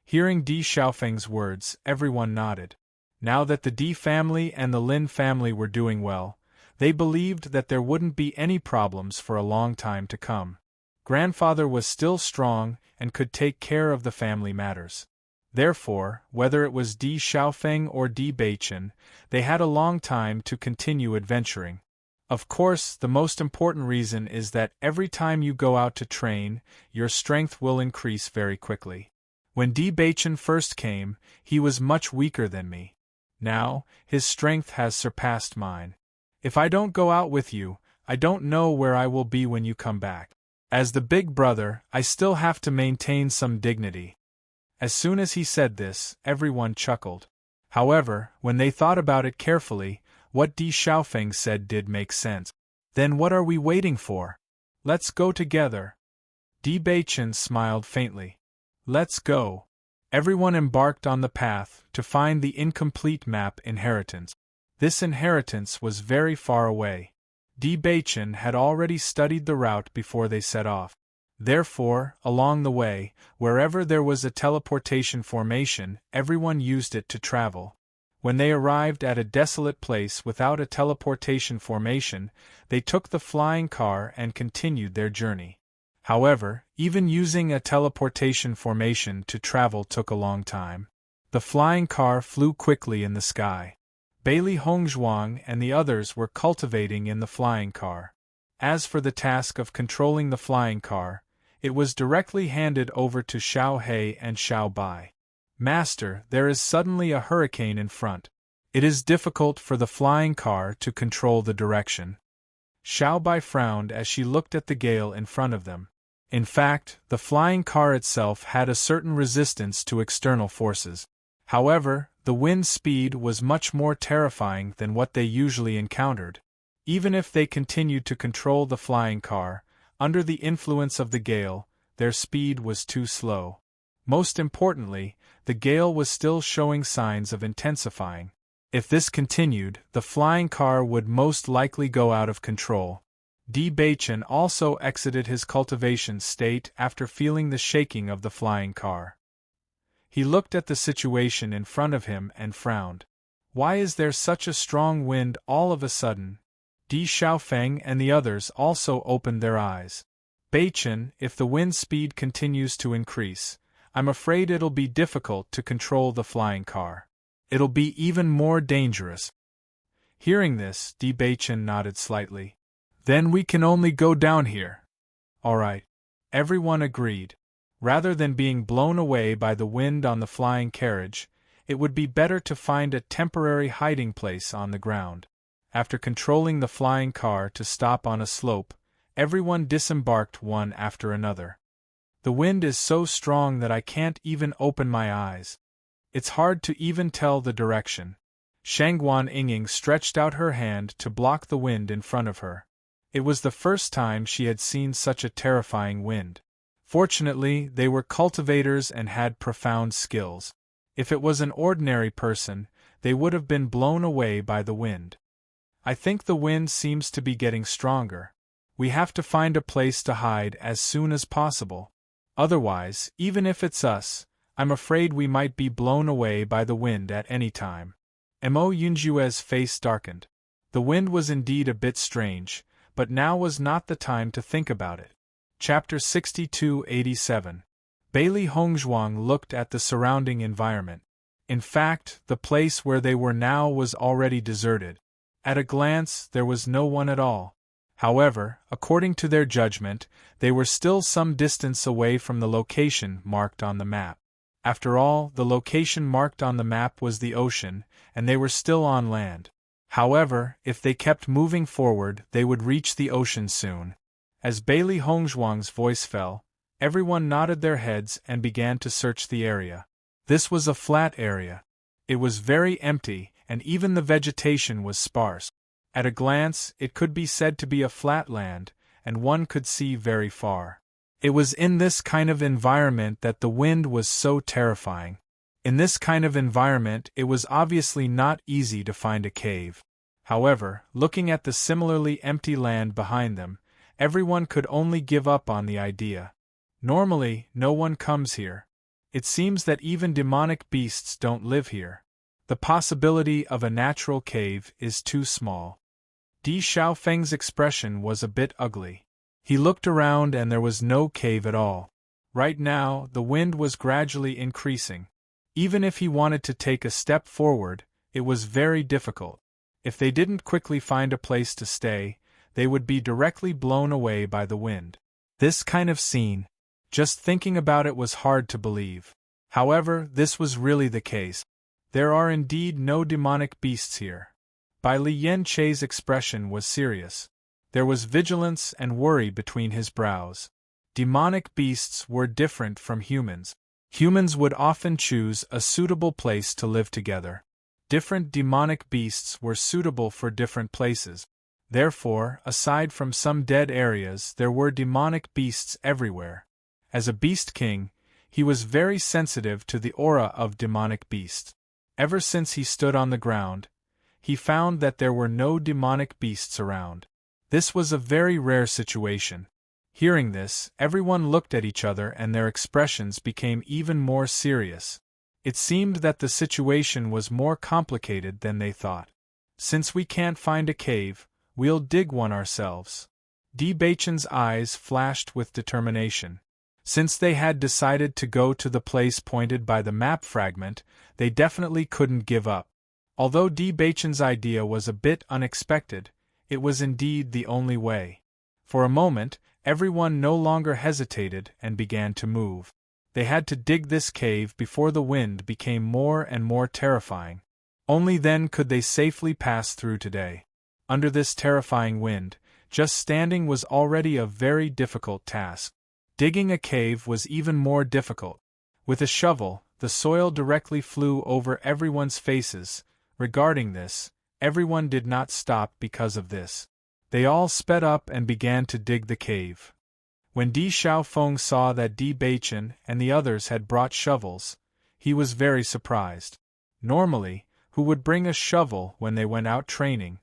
Hearing Di Xiaofeng's words, everyone nodded. Now that the Di family and the Lin family were doing well, they believed that there wouldn't be any problems for a long time to come. Grandfather was still strong and could take care of the family matters. Therefore, whether it was Di Xiaofeng or Di Beichen, they had a long time to continue adventuring. Of course, the most important reason is that every time you go out to train, your strength will increase very quickly. When Di Beichen first came, he was much weaker than me. Now, his strength has surpassed mine. If I don't go out with you, I don't know where I will be when you come back. As the big brother, I still have to maintain some dignity. As soon as he said this, everyone chuckled. However, when they thought about it carefully, what Di Xiaofeng said did make sense. Then what are we waiting for? Let's go together. Di Beichen smiled faintly. Let's go. Everyone embarked on the path to find the incomplete map inheritance. This inheritance was very far away. Di Beichen had already studied the route before they set off. Therefore, along the way, wherever there was a teleportation formation, everyone used it to travel. When they arrived at a desolate place without a teleportation formation, they took the flying car and continued their journey. However, even using a teleportation formation to travel took a long time. The flying car flew quickly in the sky. Bailey Hongzhuang and the others were cultivating in the flying car. As for the task of controlling the flying car, it was directly handed over to Xiao He and Xiao Bai. Master, there is suddenly a hurricane in front. It is difficult for the flying car to control the direction. Xiao Bai frowned as she looked at the gale in front of them. In fact, the flying car itself had a certain resistance to external forces. However, the wind speed was much more terrifying than what they usually encountered. Even if they continued to control the flying car, under the influence of the gale, their speed was too slow. Most importantly, the gale was still showing signs of intensifying. If this continued, the flying car would most likely go out of control. Di Beichen also exited his cultivation state after feeling the shaking of the flying car. He looked at the situation in front of him and frowned. Why is there such a strong wind all of a sudden? Di Xiaofeng and the others also opened their eyes. Beichen, if the wind speed continues to increase, I'm afraid it'll be difficult to control the flying car. It'll be even more dangerous. Hearing this, Di Beichen nodded slightly. Then we can only go down here. All right. Everyone agreed. Rather than being blown away by the wind on the flying carriage, it would be better to find a temporary hiding place on the ground. After controlling the flying car to stop on a slope, everyone disembarked one after another. The wind is so strong that I can't even open my eyes. It's hard to even tell the direction. Shangguan Yinging stretched out her hand to block the wind in front of her. It was the first time she had seen such a terrifying wind. Fortunately, they were cultivators and had profound skills. If it was an ordinary person, they would have been blown away by the wind. I think the wind seems to be getting stronger. We have to find a place to hide as soon as possible. Otherwise, even if it's us, I'm afraid we might be blown away by the wind at any time. Mo Yunjue's face darkened. The wind was indeed a bit strange, but now was not the time to think about it. Chapter 6287. Bailey Hongzhuang looked at the surrounding environment. In fact, the place where they were now was already deserted. At a glance, there was no one at all. However, according to their judgment, they were still some distance away from the location marked on the map. After all, the location marked on the map was the ocean, and they were still on land. However, if they kept moving forward, they would reach the ocean soon. As Bailey Hongzhuang's voice fell, everyone nodded their heads and began to search the area. This was a flat area. It was very empty, and even the vegetation was sparse. At a glance, it could be said to be a flat land, and one could see very far. It was in this kind of environment that the wind was so terrifying. In this kind of environment, it was obviously not easy to find a cave. However, looking at the similarly empty land behind them, everyone could only give up on the idea. Normally, no one comes here. It seems that even demonic beasts don't live here. The possibility of a natural cave is too small. Di Xiaofeng's expression was a bit ugly. He looked around and there was no cave at all. Right now, the wind was gradually increasing. Even if he wanted to take a step forward, it was very difficult. If they didn't quickly find a place to stay, they would be directly blown away by the wind. This kind of scene, just thinking about it was hard to believe. However, this was really the case. There are indeed no demonic beasts here. Bai Lianche's expression was serious. There was vigilance and worry between his brows. Demonic beasts were different from humans. Humans would often choose a suitable place to live together. Different demonic beasts were suitable for different places. Therefore, aside from some dead areas, there were demonic beasts everywhere. As a beast king, he was very sensitive to the aura of demonic beasts. Ever since he stood on the ground, he found that there were no demonic beasts around. This was a very rare situation. Hearing this, everyone looked at each other and their expressions became even more serious. It seemed that the situation was more complicated than they thought. Since we can't find a cave, we'll dig one ourselves. Di Baichen's eyes flashed with determination. Since they had decided to go to the place pointed by the map fragment, they definitely couldn't give up. Although Di Baichen's idea was a bit unexpected, it was indeed the only way. For a moment, everyone no longer hesitated and began to move. They had to dig this cave before the wind became more and more terrifying. Only then could they safely pass through today. Under this terrifying wind, just standing was already a very difficult task. Digging a cave was even more difficult. With a shovel, the soil directly flew over everyone's faces. Regarding this, everyone did not stop because of this. They all sped up and began to dig the cave. When Di Xiaofeng saw that Di Baichen and the others had brought shovels, he was very surprised. Normally, who would bring a shovel when they went out training?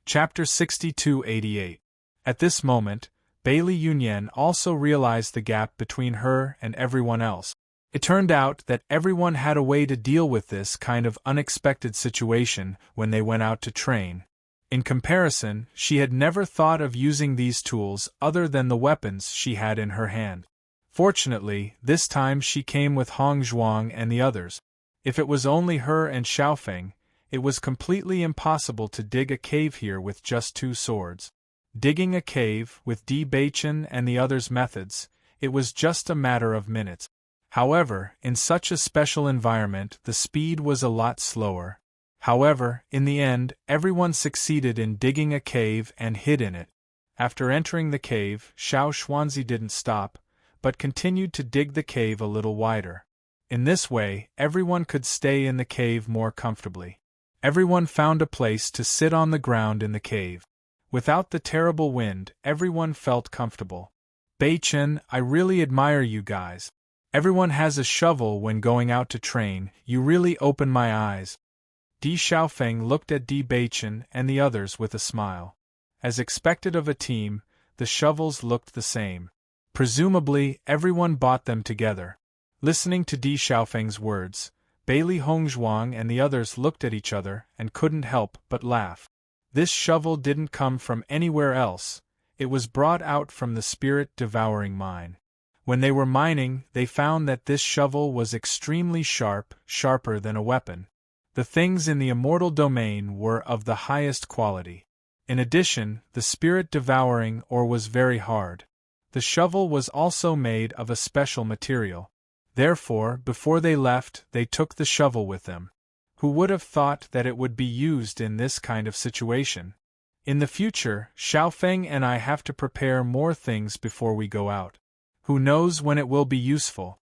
Chapter 6288. At this moment, Bailey Yunyan also realized the gap between her and everyone else. It turned out that everyone had a way to deal with this kind of unexpected situation when they went out to train. In comparison, she had never thought of using these tools other than the weapons she had in her hand. Fortunately, this time she came with Hong Zhuang and the others. If it was only her and Xiaofeng, it was completely impossible to dig a cave here with just 2 swords. Digging a cave with Di Baichen and the others' methods, it was just a matter of minutes. However, in such a special environment, the speed was a lot slower. However, in the end, everyone succeeded in digging a cave and hid in it. After entering the cave, Xiao Xuanzi didn't stop, but continued to dig the cave a little wider. In this way, everyone could stay in the cave more comfortably. Everyone found a place to sit on the ground in the cave. Without the terrible wind, everyone felt comfortable. Baichen, I really admire you guys. Everyone has a shovel when going out to train. You really open my eyes. Di Xiaofeng looked at Di Baichen and the others with a smile. As expected of a team, the shovels looked the same. Presumably, everyone bought them together. Listening to Di Xiaofeng's words, Bailey Hongzhuang and the others looked at each other and couldn't help but laugh. This shovel didn't come from anywhere else, it was brought out from the spirit-devouring mine. When they were mining, they found that this shovel was extremely sharp, sharper than a weapon. The things in the immortal domain were of the highest quality. In addition, the spirit-devouring ore was very hard. The shovel was also made of a special material. Therefore, before they left, they took the shovel with them. Who would have thought that it would be used in this kind of situation? In the future, Xiaofeng and I have to prepare more things before we go out. Who knows when it will be useful?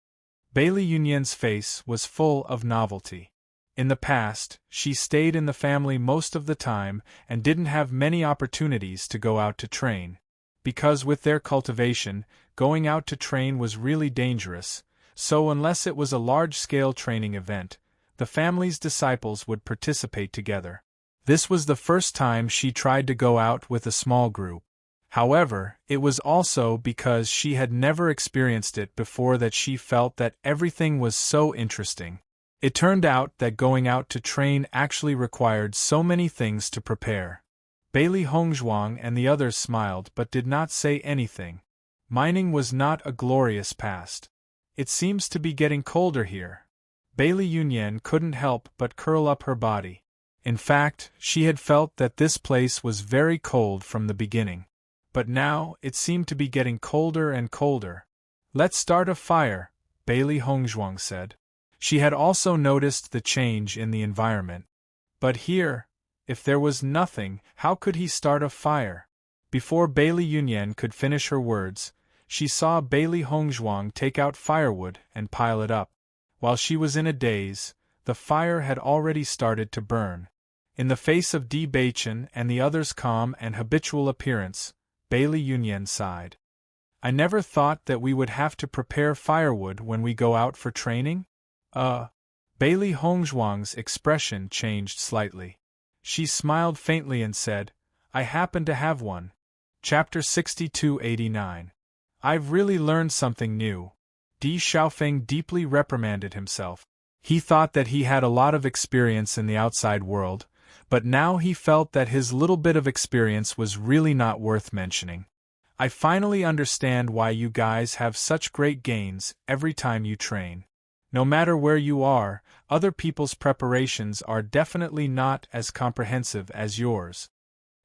Bailey Yunyan's face was full of novelty. In the past, she stayed in the family most of the time and didn't have many opportunities to go out to train. Because with their cultivation, going out to train was really dangerous, so unless it was a large-scale training event, the family's disciples would participate together. This was the first time she tried to go out with a small group. However, it was also because she had never experienced it before that she felt that everything was so interesting. It turned out that going out to train actually required so many things to prepare. Bailey Hongzhuang and the others smiled but did not say anything. Mining was not a glorious past. It seems to be getting colder here. Bailey Yunyan couldn't help but curl up her body. In fact, she had felt that this place was very cold from the beginning. But now, it seemed to be getting colder and colder. "Let's start a fire," Bailey Hongzhuang said. She had also noticed the change in the environment. But here, if there was nothing, how could he start a fire? Before Bailey Yunyan could finish her words, she saw Bailey Hongzhuang take out firewood and pile it up. While she was in a daze, the fire had already started to burn. In the face of Di Beichen and the others' calm and habitual appearance, Bailey Yunyan sighed. "I never thought that we would have to prepare firewood when we go out for training?" Bailey Hongzhuang's expression changed slightly. She smiled faintly and said, "I happen to have one." Chapter 6289. I've really learned something new. Di Xiaofeng deeply reprimanded himself. He thought that he had a lot of experience in the outside world, but now he felt that his little bit of experience was really not worth mentioning. "I finally understand why you guys have such great gains every time you train. No matter where you are, other people's preparations are definitely not as comprehensive as yours."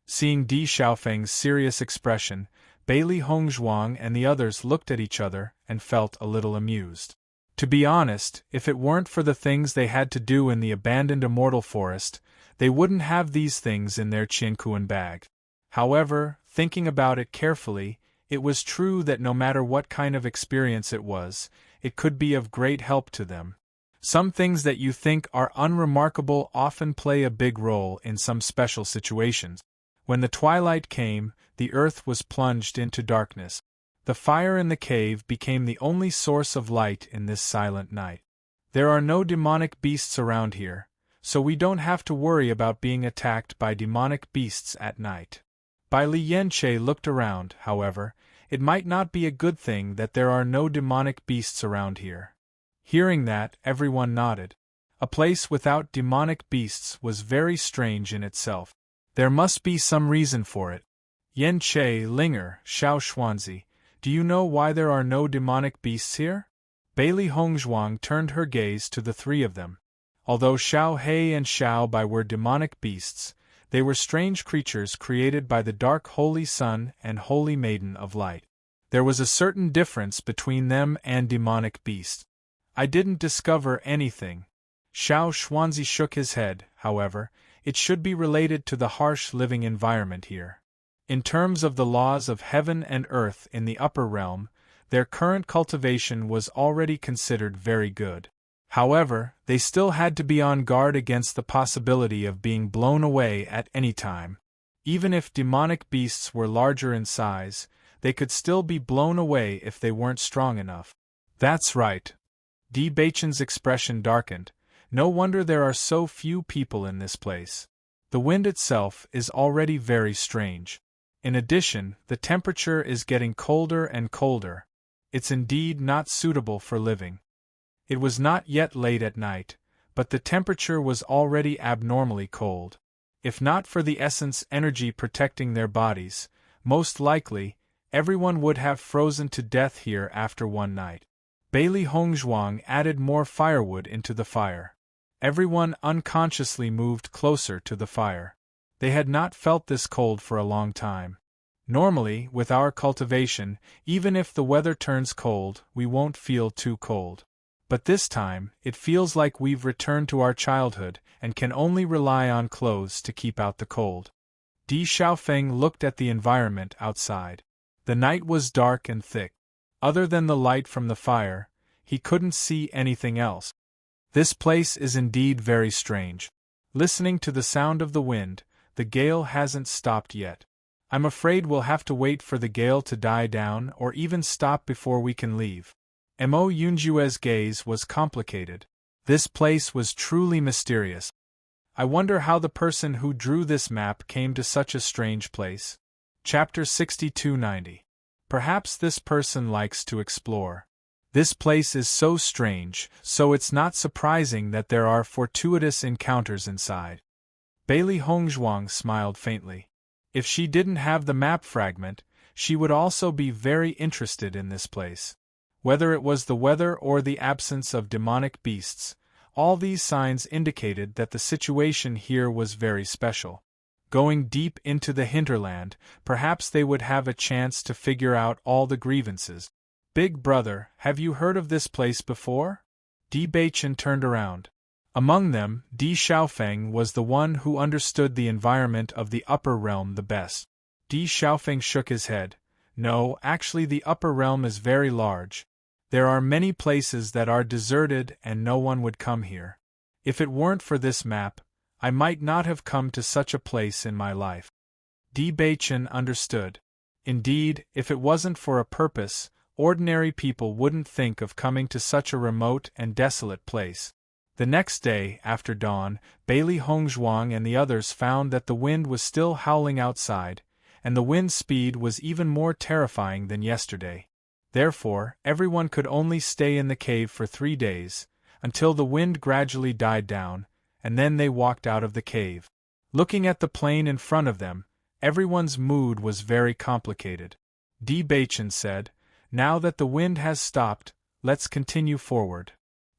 Seeing Di Xiaofeng's serious expression, Bailey Hongzhuang and the others looked at each other and felt a little amused. To be honest, if it weren't for the things they had to do in the abandoned immortal forest, they wouldn't have these things in their Qiankuan bag. However, thinking about it carefully, it was true that no matter what kind of experience it was, it could be of great help to them. Some things that you think are unremarkable often play a big role in some special situations. When the twilight came, the earth was plunged into darkness. The fire in the cave became the only source of light in this silent night. There are no demonic beasts around here, so we don't have to worry about being attacked by demonic beasts at night. Bai Li Yanche looked around, however. It might not be a good thing that there are no demonic beasts around here. Hearing that, everyone nodded. A place without demonic beasts was very strange in itself. There must be some reason for it. Yen Che, Linger, Xiao Xuanzi, do you know why there are no demonic beasts here? Bailey Hongzhuang turned her gaze to the three of them. Although Xiao He and Xiao Bai were demonic beasts, they were strange creatures created by the dark Holy Sun and Holy Maiden of Light. There was a certain difference between them and demonic beasts. I didn't discover anything. Xiao Xuanzi shook his head, however. It should be related to the harsh living environment here. In terms of the laws of heaven and earth in the upper realm, their current cultivation was already considered very good. However, they still had to be on guard against the possibility of being blown away at any time. Even if demonic beasts were larger in size, they could still be blown away if they weren't strong enough. That's right. Di Beichen's expression darkened. No wonder there are so few people in this place. The wind itself is already very strange. In addition, the temperature is getting colder and colder. It's indeed not suitable for living. It was not yet late at night, but the temperature was already abnormally cold. If not for the essence energy protecting their bodies, most likely, everyone would have frozen to death here after one night. Bailey Hongzhuang added more firewood into the fire. Everyone unconsciously moved closer to the fire. They had not felt this cold for a long time. Normally, with our cultivation, even if the weather turns cold, we won't feel too cold. But this time, it feels like we've returned to our childhood and can only rely on clothes to keep out the cold. Di Xiaofeng looked at the environment outside. The night was dark and thick. Other than the light from the fire, he couldn't see anything else. This place is indeed very strange. Listening to the sound of the wind, the gale hasn't stopped yet. I'm afraid we'll have to wait for the gale to die down or even stop before we can leave. Mo Yunjue's gaze was complicated. This place was truly mysterious. I wonder how the person who drew this map came to such a strange place. Chapter 6290. Perhaps this person likes to explore. This place is so strange, so it's not surprising that there are fortuitous encounters inside. Bailey Hongzhuang smiled faintly. If she didn't have the map fragment, she would also be very interested in this place. Whether it was the weather or the absence of demonic beasts, all these signs indicated that the situation here was very special. Going deep into the hinterland, perhaps they would have a chance to figure out all the grievances. Big brother, have you heard of this place before? Di Baichen turned around. Among them, Di Xiaofeng was the one who understood the environment of the upper realm the best. Di Xiaofeng shook his head. No, actually the upper realm is very large. There are many places that are deserted and no one would come here. If it weren't for this map, I might not have come to such a place in my life. Di Baichen understood. Indeed, if it wasn't for a purpose, ordinary people wouldn't think of coming to such a remote and desolate place. The next day, after dawn, Bailey Hongzhuang and the others found that the wind was still howling outside, and the wind speed was even more terrifying than yesterday. Therefore, everyone could only stay in the cave for 3 days, until the wind gradually died down, and then they walked out of the cave. Looking at the plain in front of them, everyone's mood was very complicated. Di Baichen said, "Now that the wind has stopped, let's continue forward."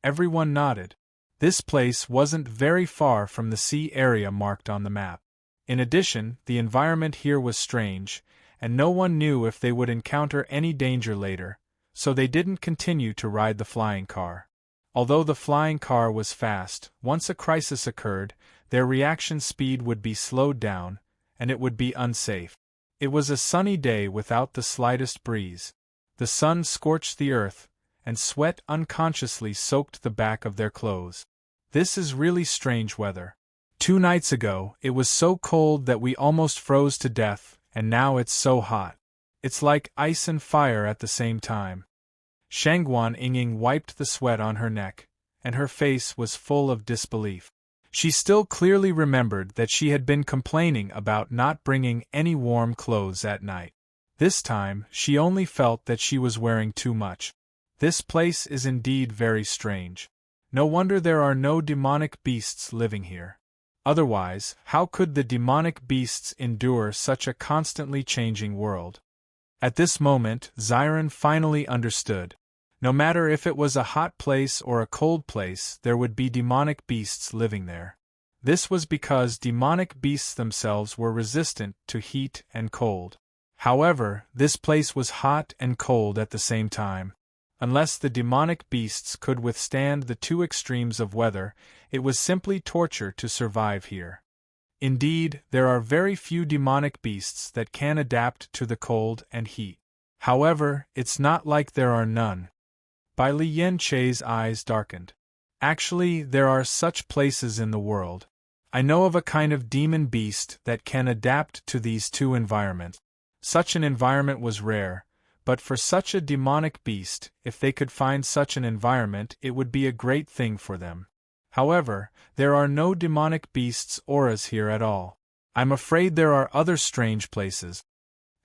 Everyone nodded. This place wasn't very far from the sea area marked on the map. In addition, the environment here was strange, and no one knew if they would encounter any danger later, so they didn't continue to ride the flying car. Although the flying car was fast, once a crisis occurred, their reaction speed would be slowed down, and it would be unsafe. It was a sunny day without the slightest breeze. The sun scorched the earth, and sweat unconsciously soaked the back of their clothes. This is really strange weather. 2 nights ago, it was so cold that we almost froze to death, and now it's so hot. It's like ice and fire at the same time. Shangguan Yingying wiped the sweat on her neck, and her face was full of disbelief. She still clearly remembered that she had been complaining about not bringing any warm clothes at night. This time, she only felt that she was wearing too much. This place is indeed very strange. No wonder there are no demonic beasts living here. Otherwise, how could the demonic beasts endure such a constantly changing world? At this moment, Ziren finally understood. No matter if it was a hot place or a cold place, there would be demonic beasts living there. This was because demonic beasts themselves were resistant to heat and cold. However, this place was hot and cold at the same time. Unless the demonic beasts could withstand the 2 extremes of weather, it was simply torture to survive here. Indeed, there are very few demonic beasts that can adapt to the cold and heat. However, it's not like there are none. Bai Li Yanche's eyes darkened. Actually, there are such places in the world. I know of a kind of demon beast that can adapt to these 2 environments. Such an environment was rare, but for such a demonic beast, if they could find such an environment, it would be a great thing for them. However, there are no demonic beasts' auras here at all. I'm afraid there are other strange places.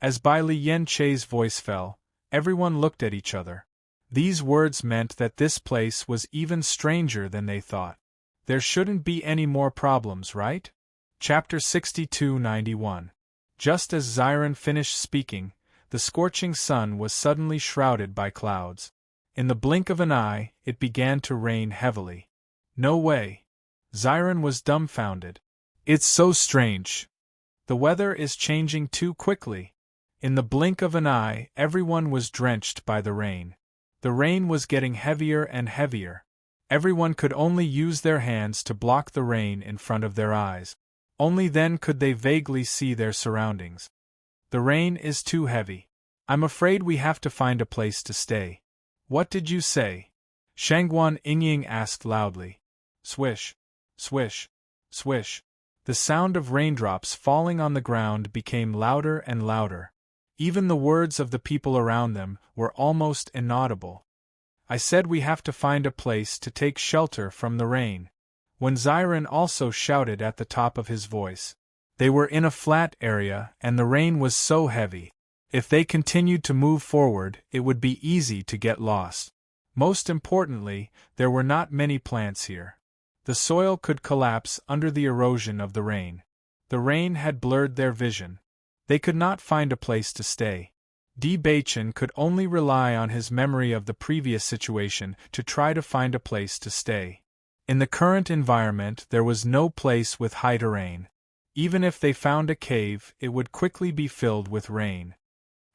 As Bai Li Yanche's voice fell, everyone looked at each other. These words meant that this place was even stranger than they thought. There shouldn't be any more problems, right? Chapter 6291. Just as Ziren finished speaking, the scorching sun was suddenly shrouded by clouds. In the blink of an eye, it began to rain heavily. No way. Ziren was dumbfounded. It's so strange. The weather is changing too quickly. In the blink of an eye, everyone was drenched by the rain. The rain was getting heavier and heavier. Everyone could only use their hands to block the rain in front of their eyes. Only then could they vaguely see their surroundings. The rain is too heavy. I'm afraid we have to find a place to stay. What did you say? Shangguan Yingying asked loudly. Swish, swish, swish. The sound of raindrops falling on the ground became louder and louder. Even the words of the people around them were almost inaudible. I said we have to find a place to take shelter from the rain. When Xiren also shouted at the top of his voice. They were in a flat area and the rain was so heavy. If they continued to move forward, it would be easy to get lost. Most importantly, there were not many plants here. The soil could collapse under the erosion of the rain. The rain had blurred their vision. They could not find a place to stay. Di Baichen could only rely on his memory of the previous situation to try to find a place to stay. In the current environment, there was no place with high terrain. Even if they found a cave, it would quickly be filled with rain.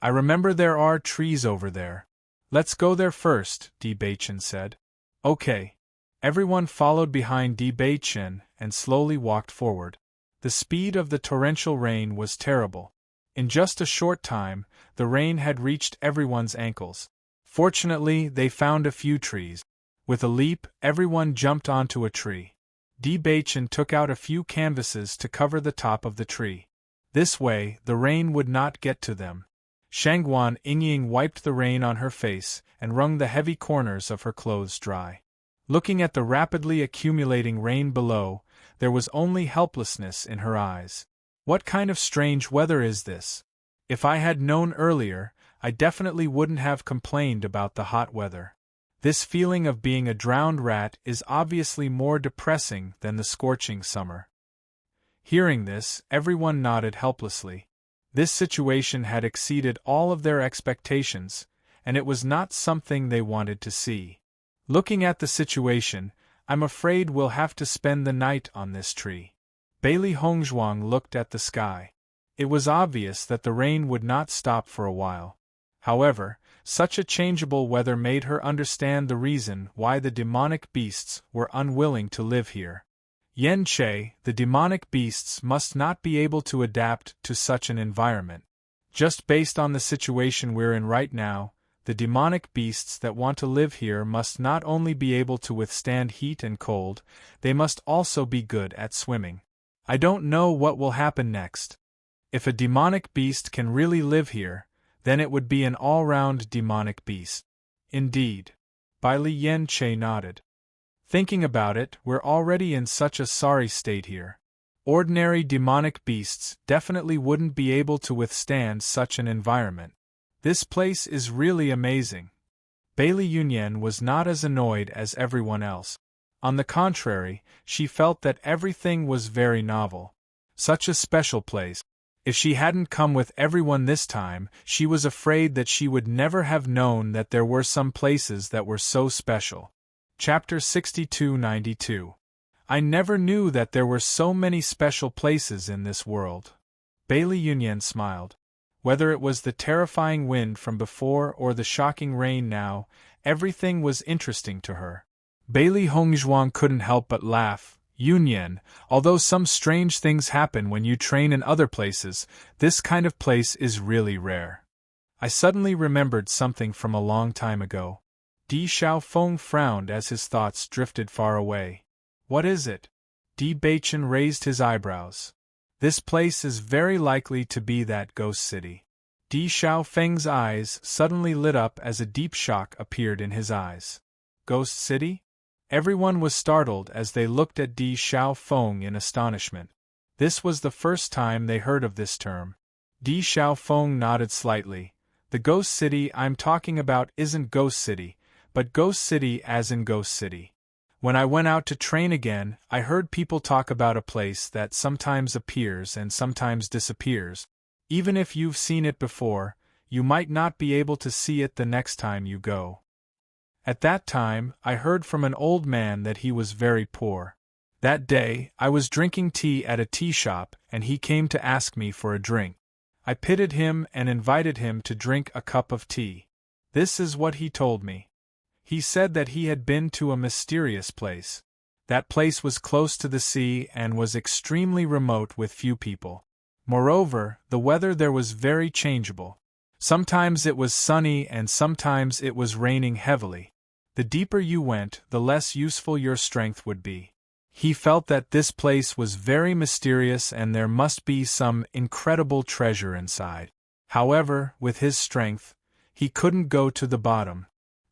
I remember there are trees over there. Let's go there first, Di Baichen said. Okay. Everyone followed behind Di Baichen and slowly walked forward. The speed of the torrential rain was terrible. In just a short time, the rain had reached everyone's ankles. Fortunately, they found a few trees. With a leap, everyone jumped onto a tree. Di Baichen took out a few canvases to cover the top of the tree. This way, the rain would not get to them. Shangguan Yingying wiped the rain on her face and wrung the heavy corners of her clothes dry. Looking at the rapidly accumulating rain below, there was only helplessness in her eyes. What kind of strange weather is this? If I had known earlier, I definitely wouldn't have complained about the hot weather. This feeling of being a drowned rat is obviously more depressing than the scorching summer. Hearing this, everyone nodded helplessly. This situation had exceeded all of their expectations, and it was not something they wanted to see. Looking at the situation, I'm afraid we'll have to spend the night on this tree. Bailey Hongzhuang looked at the sky. It was obvious that the rain would not stop for a while. However, such a changeable weather made her understand the reason why the demonic beasts were unwilling to live here. Yen Che, the demonic beasts must not be able to adapt to such an environment. Just based on the situation we're in right now, the demonic beasts that want to live here must not only be able to withstand heat and cold, they must also be good at swimming. I don't know what will happen next. If a demonic beast can really live here, then it would be an all-round demonic beast. Indeed. Bailey Yen Che nodded. Thinking about it, we're already in such a sorry state here. Ordinary demonic beasts definitely wouldn't be able to withstand such an environment. This place is really amazing. Bailey Yunyan was not as annoyed as everyone else. On the contrary, she felt that everything was very novel. Such a special place. If she hadn't come with everyone this time, she was afraid that she would never have known that there were some places that were so special. Chapter 6292. I never knew that there were so many special places in this world. Bailey Yunyan smiled. Whether it was the terrifying wind from before or the shocking rain now, everything was interesting to her. Bailey Hongzhuang couldn't help but laugh. Yunyan, although some strange things happen when you train in other places, this kind of place is really rare. I suddenly remembered something from a long time ago. Di Xiaofeng frowned as his thoughts drifted far away. What is it? Di Baichen raised his eyebrows. This place is very likely to be that ghost city. Di Xiaofeng's eyes suddenly lit up as a deep shock appeared in his eyes. Ghost city? Everyone was startled as they looked at Di Xiaofeng in astonishment. This was the first time they heard of this term. Di Xiaofeng nodded slightly. The ghost city I'm talking about isn't Ghost City, but Ghost City as in Ghost City. When I went out to train again, I heard people talk about a place that sometimes appears and sometimes disappears. Even if you've seen it before, you might not be able to see it the next time you go. At that time, I heard from an old man that he was very poor. That day, I was drinking tea at a tea shop and he came to ask me for a drink. I pitied him and invited him to drink a cup of tea. This is what he told me. He said that he had been to a mysterious place. That place was close to the sea and was extremely remote with few people. Moreover, the weather there was very changeable. Sometimes it was sunny and sometimes it was raining heavily. The deeper you went, the less useful your strength would be. He felt that this place was very mysterious and there must be some incredible treasure inside. However, with his strength, he couldn't go to the bottom.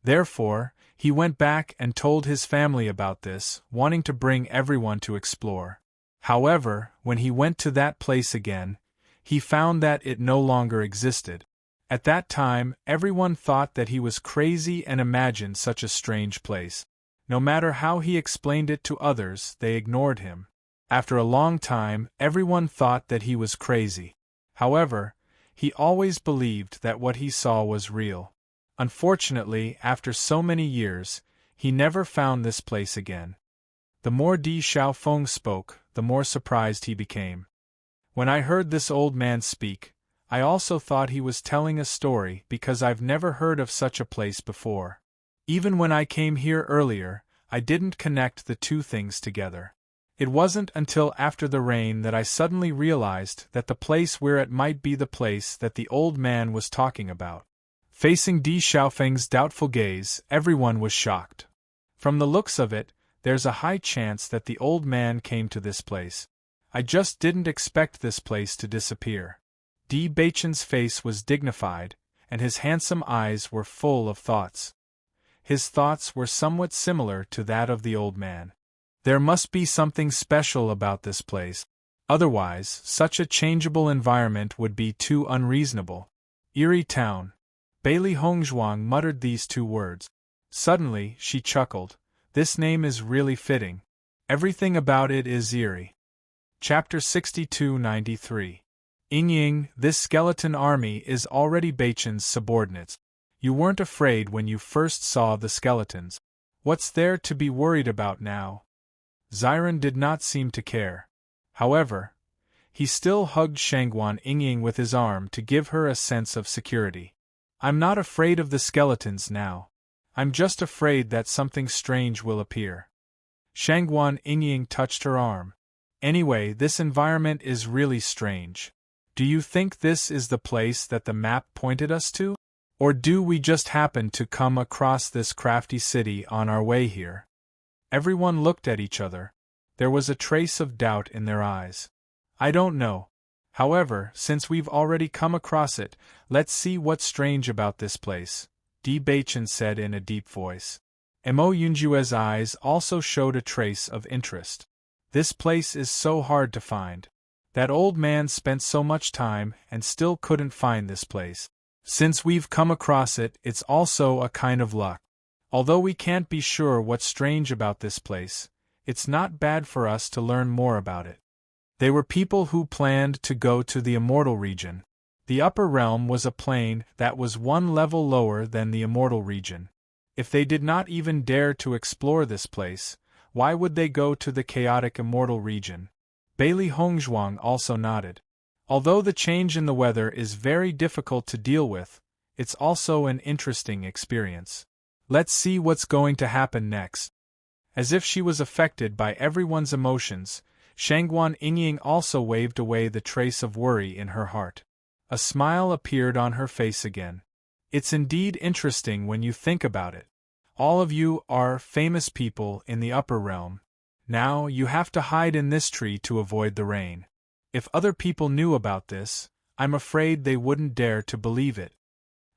Therefore, he went back and told his family about this, wanting to bring everyone to explore. However, when he went to that place again, he found that it no longer existed. At that time, everyone thought that he was crazy and imagined such a strange place. No matter how he explained it to others, they ignored him. After a long time, everyone thought that he was crazy. However, he always believed that what he saw was real. Unfortunately, after so many years, he never found this place again. The more Di Xiaofeng spoke, the more surprised he became. When I heard this old man speak, I also thought he was telling a story because I've never heard of such a place before. Even when I came here earlier, I didn't connect the two things together. It wasn't until after the rain that I suddenly realized that the place where it might be the place that the old man was talking about. Facing Di Xiaofeng's doubtful gaze, everyone was shocked. From the looks of it, there's a high chance that the old man came to this place. I just didn't expect this place to disappear. Di Baichen's face was dignified, and his handsome eyes were full of thoughts. His thoughts were somewhat similar to that of the old man. There must be something special about this place. Otherwise, such a changeable environment would be too unreasonable. Eerie Town. Bailey Hongzhuang muttered these two words. Suddenly, she chuckled. This name is really fitting. Everything about it is eerie. Chapter 6293. Yingying, this skeleton army is already Baichen's subordinates. You weren't afraid when you first saw the skeletons. What's there to be worried about now? Ziren did not seem to care. However, he still hugged Shangguan Yingying with his arm to give her a sense of security. I'm not afraid of the skeletons now. I'm just afraid that something strange will appear. Shangguan Yingying touched her arm. Anyway, this environment is really strange. Do you think this is the place that the map pointed us to? Or do we just happen to come across this crafty city on our way here? Everyone looked at each other. There was a trace of doubt in their eyes. I don't know. However, since we've already come across it, let's see what's strange about this place, Di Baichen said in a deep voice. Mo Yunjue's eyes also showed a trace of interest. This place is so hard to find. That old man spent so much time and still couldn't find this place. Since we've come across it, it's also a kind of luck. Although we can't be sure what's strange about this place, it's not bad for us to learn more about it. They were people who planned to go to the immortal region. The upper realm was a plane that was one level lower than the immortal region. If they did not even dare to explore this place, why would they go to the chaotic immortal region? Bailey Hongzhuang also nodded. Although the change in the weather is very difficult to deal with, it's also an interesting experience. Let's see what's going to happen next. As if she was affected by everyone's emotions, Shangguan Yingying also waved away the trace of worry in her heart. A smile appeared on her face again. It's indeed interesting when you think about it. All of you are famous people in the upper realm. Now you have to hide in this tree to avoid the rain. If other people knew about this, I'm afraid they wouldn't dare to believe it.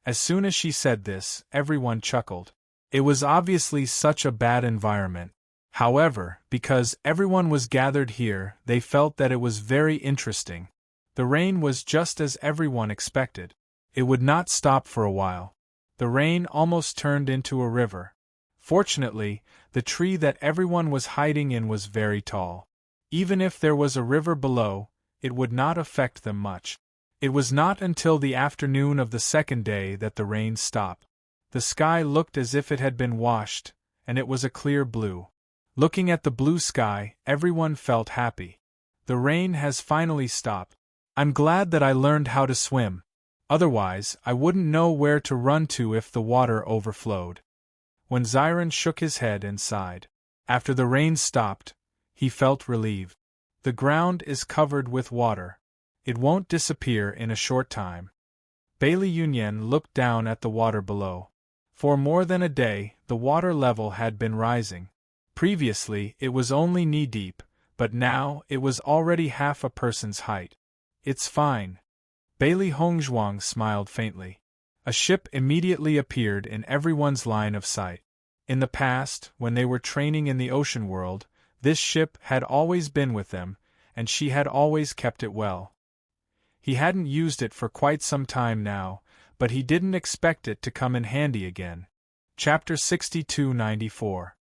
As soon as she said this, everyone chuckled. It was obviously such a bad environment. However, because everyone was gathered here, they felt that it was very interesting. The rain was just as everyone expected. It would not stop for a while. The rain almost turned into a river. Fortunately, the tree that everyone was hiding in was very tall. Even if there was a river below, it would not affect them much. It was not until the afternoon of the second day that the rain stopped. The sky looked as if it had been washed, and it was a clear blue. Looking at the blue sky, everyone felt happy. The rain has finally stopped. I'm glad that I learned how to swim. Otherwise, I wouldn't know where to run to if the water overflowed. When Ziren shook his head and sighed. After the rain stopped, he felt relieved. The ground is covered with water. It won't disappear in a short time. Bailey Yunyan looked down at the water below. For more than a day, the water level had been rising. Previously, it was only knee-deep, but now it was already half a person's height. It's fine. Bailey Hongzhuang smiled faintly. A ship immediately appeared in everyone's line of sight. In the past, when they were training in the ocean world, this ship had always been with them, and she had always kept it well. He hadn't used it for quite some time now, but he didn't expect it to come in handy again. Chapter 62-94.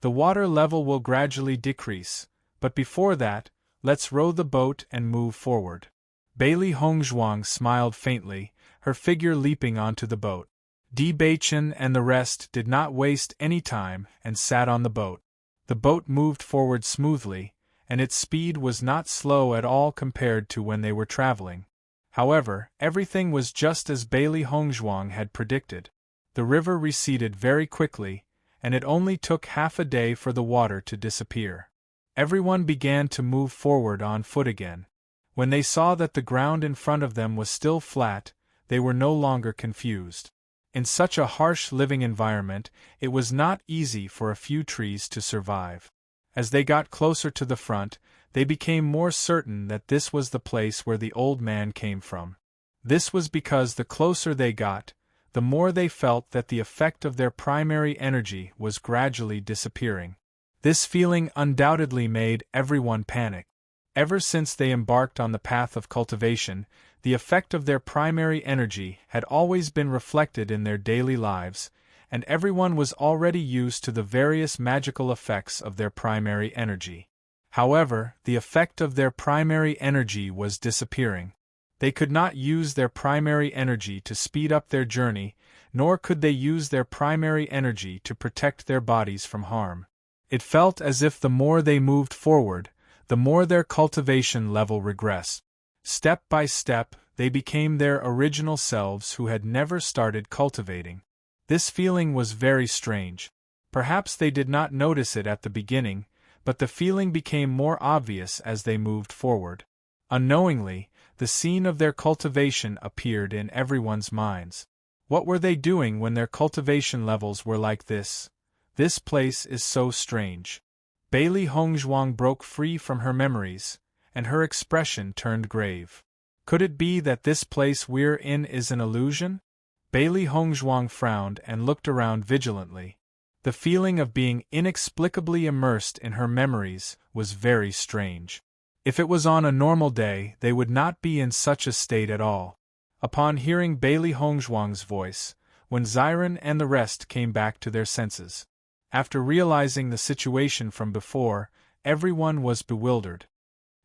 The water level will gradually decrease, but before that, let's row the boat and move forward. Bailey Hongzhuang smiled faintly, her figure leaping onto the boat. Di Beichen and the rest did not waste any time and sat on the boat. The boat moved forward smoothly, and its speed was not slow at all compared to when they were traveling. However, everything was just as Bailey Hongzhuang had predicted. The river receded very quickly, and it only took half a day for the water to disappear. Everyone began to move forward on foot again. When they saw that the ground in front of them was still flat, they were no longer confused. In such a harsh living environment, it was not easy for a few trees to survive. As they got closer to the front, they became more certain that this was the place where the old man came from. This was because the closer they got, the more they felt that the effect of their primary energy was gradually disappearing. This feeling undoubtedly made everyone panic. Ever since they embarked on the path of cultivation, the effect of their primary energy had always been reflected in their daily lives, and everyone was already used to the various magical effects of their primary energy. However, the effect of their primary energy was disappearing. They could not use their primary energy to speed up their journey, nor could they use their primary energy to protect their bodies from harm. It felt as if the more they moved forward, the more their cultivation level regressed. Step by step, they became their original selves who had never started cultivating. This feeling was very strange. Perhaps they did not notice it at the beginning, but the feeling became more obvious as they moved forward. Unknowingly, the scene of their cultivation appeared in everyone's minds. What were they doing when their cultivation levels were like this? This place is so strange. Bailey Hongzhuang broke free from her memories, and her expression turned grave. Could it be that this place we're in is an illusion? Bailey Hongzhuang frowned and looked around vigilantly. The feeling of being inexplicably immersed in her memories was very strange. If it was on a normal day, they would not be in such a state at all. Upon hearing Bailey Hongzhuang's voice, when Ziren and the rest came back to their senses. After realizing the situation from before, everyone was bewildered.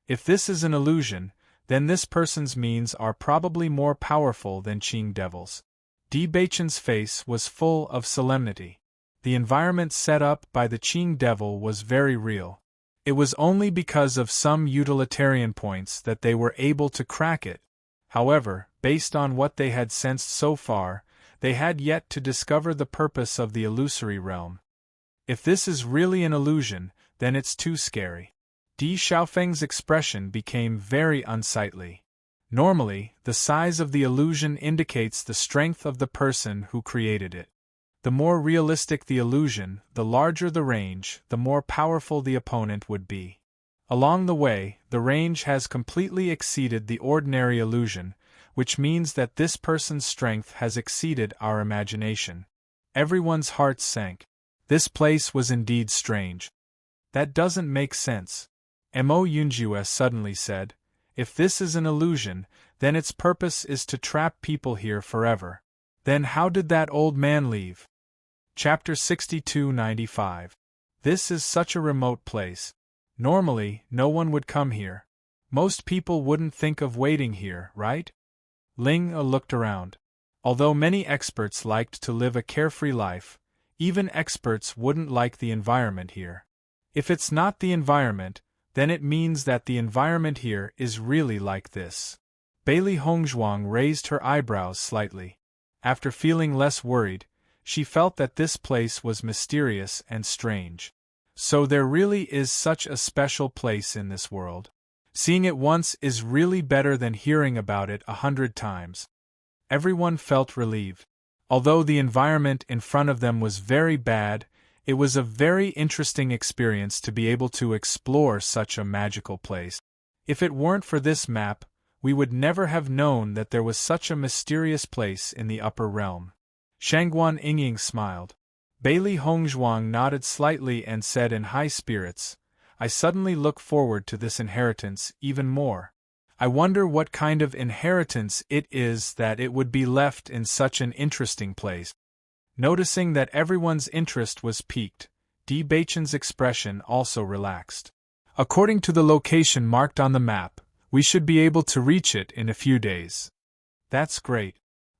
If this is an illusion, then this person's means are probably more powerful than Qing devils. Di Beichen's face was full of solemnity. The environment set up by the Qing devil was very real. It was only because of some utilitarian points that they were able to crack it. However, based on what they had sensed so far, they had yet to discover the purpose of the illusory realm. If this is really an illusion, then it's too scary. Di Xiaofeng's expression became very unsightly. Normally, the size of the illusion indicates the strength of the person who created it. The more realistic the illusion, the larger the range, the more powerful the opponent would be. Along the way, the range has completely exceeded the ordinary illusion, which means that this person's strength has exceeded our imagination. Everyone's hearts sank. This place was indeed strange. That doesn't make sense. Mo Yunjue suddenly said, if this is an illusion, then its purpose is to trap people here forever. Then how did that old man leave? Chapter 62-95. This is such a remote place. Normally, no one would come here. Most people wouldn't think of waiting here, right? Ling looked around. Although many experts liked to live a carefree life, even experts wouldn't like the environment here. If it's not the environment, then it means that the environment here is really like this. Bailey Hongzhuang raised her eyebrows slightly. After feeling less worried, she felt that this place was mysterious and strange. So there really is such a special place in this world. Seeing it once is really better than hearing about it 100 times. Everyone felt relieved. Although the environment in front of them was very bad, it was a very interesting experience to be able to explore such a magical place. If it weren't for this map, we would never have known that there was such a mysterious place in the upper realm. Shangguan Yingying smiled. Bailey Hongzhuang nodded slightly and said in high spirits, I suddenly look forward to this inheritance even more. I wonder what kind of inheritance it is that it would be left in such an interesting place. Noticing that everyone's interest was piqued, Di Beichen's expression also relaxed. According to the location marked on the map, we should be able to reach it in a few days. That's great.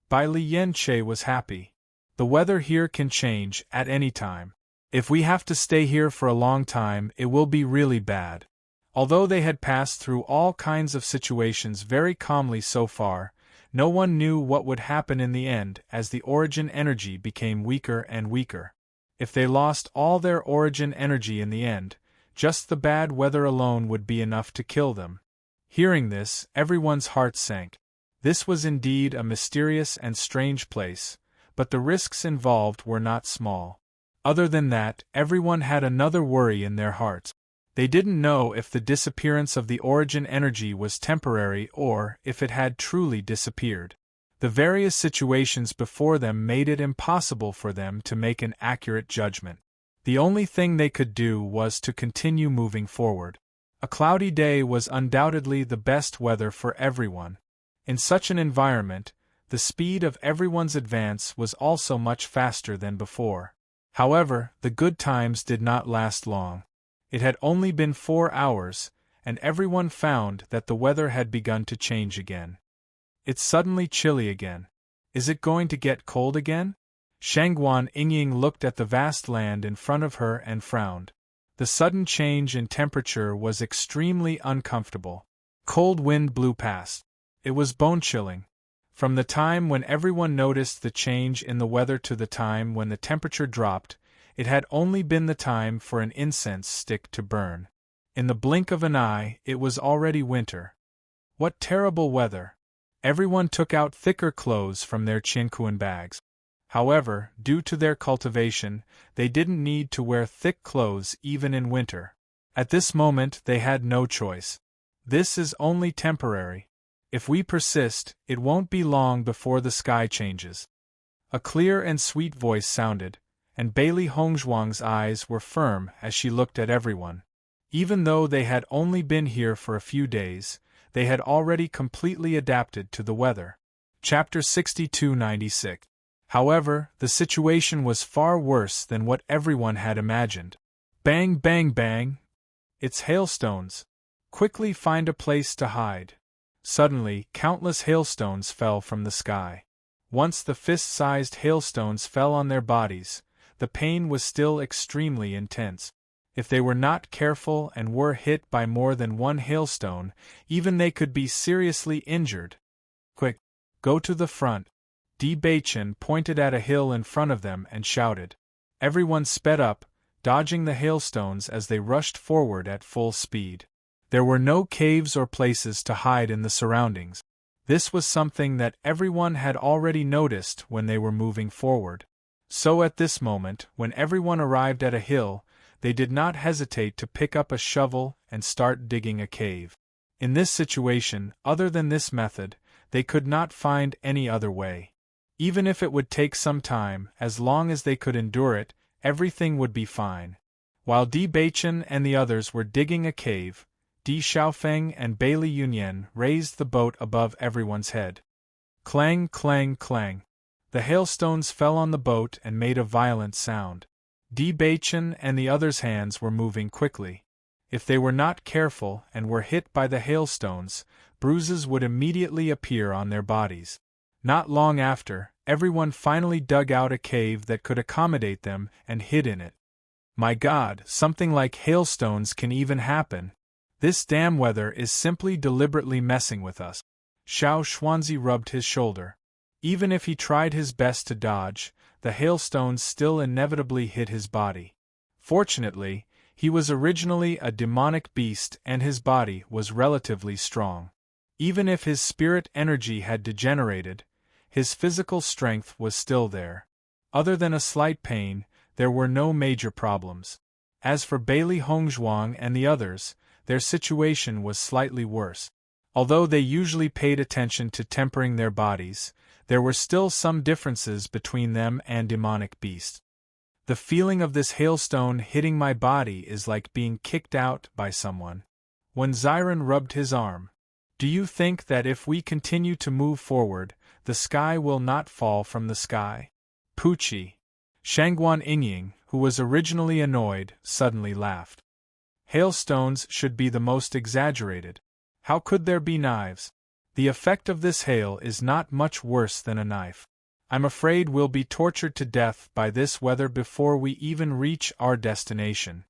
Bai Lianche was happy. The weather here can change at any time. If we have to stay here for a long time, it will be really bad. Although they had passed through all kinds of situations very calmly so far, no one knew what would happen in the end as the origin energy became weaker and weaker. If they lost all their origin energy in the end, just the bad weather alone would be enough to kill them. Hearing this, everyone's heart sank. This was indeed a mysterious and strange place, but the risks involved were not small. Other than that, everyone had another worry in their hearts. They didn't know if the disappearance of the origin energy was temporary or if it had truly disappeared. The various situations before them made it impossible for them to make an accurate judgment. The only thing they could do was to continue moving forward. A cloudy day was undoubtedly the best weather for everyone. In such an environment, the speed of everyone's advance was also much faster than before. However, the good times did not last long. It had only been 4 hours, and everyone found that the weather had begun to change again. It's suddenly chilly again. Is it going to get cold again? Shangguan Yingying looked at the vast land in front of her and frowned. The sudden change in temperature was extremely uncomfortable. Cold wind blew past. It was bone-chilling. From the time when everyone noticed the change in the weather to the time when the temperature dropped, it had only been the time for an incense stick to burn. In the blink of an eye, it was already winter. What terrible weather! Everyone took out thicker clothes from their Qianquan bags. However, due to their cultivation, they didn't need to wear thick clothes even in winter. At this moment they had no choice. This is only temporary. If we persist, it won't be long before the sky changes. A clear and sweet voice sounded, and Bailey Hongzhuang's eyes were firm as she looked at everyone. Even though they had only been here for a few days, they had already completely adapted to the weather. Chapter 6296. However, the situation was far worse than what everyone had imagined. Bang, bang, bang! It's hailstones. Quickly find a place to hide. Suddenly, countless hailstones fell from the sky. Once the fist-sized hailstones fell on their bodies, the pain was still extremely intense. If they were not careful and were hit by more than one hailstone, even they could be seriously injured. Quick! Go to the front! Di Beichen pointed at a hill in front of them and shouted. Everyone sped up, dodging the hailstones as they rushed forward at full speed. There were no caves or places to hide in the surroundings. This was something that everyone had already noticed when they were moving forward. So at this moment, when everyone arrived at a hill, they did not hesitate to pick up a shovel and start digging a cave. In this situation, other than this method, they could not find any other way. Even if it would take some time, as long as they could endure it, everything would be fine. While Di Beichen and the others were digging a cave, Di Xiaofeng and Bailey Yunyan raised the boat above everyone's head. Clang, clang, clang. The hailstones fell on the boat and made a violent sound. Di Beichen and the others' hands were moving quickly. If they were not careful and were hit by the hailstones, bruises would immediately appear on their bodies. Not long after, everyone finally dug out a cave that could accommodate them and hid in it. My God, something like hailstones can even happen. This damn weather is simply deliberately messing with us. Xiao Xuanzi rubbed his shoulder. Even if he tried his best to dodge, the hailstones still inevitably hit his body. Fortunately, he was originally a demonic beast and his body was relatively strong. Even if his spirit energy had degenerated, His physical strength was still there. Other than a slight pain, there were no major problems. As for Bailey Hongzhuang and the others, their situation was slightly worse. Although they usually paid attention to tempering their bodies, there were still some differences between them and demonic beasts. The feeling of this hailstone hitting my body is like being kicked out by someone. When Ziren rubbed his arm, do you think that if we continue to move forward, the sky will not fall from the sky? Pucci. Shangguan Yingying, who was originally annoyed, suddenly laughed. Hailstones should be the most exaggerated. How could there be knives? The effect of this hail is not much worse than a knife. I'm afraid we'll be tortured to death by this weather before we even reach our destination.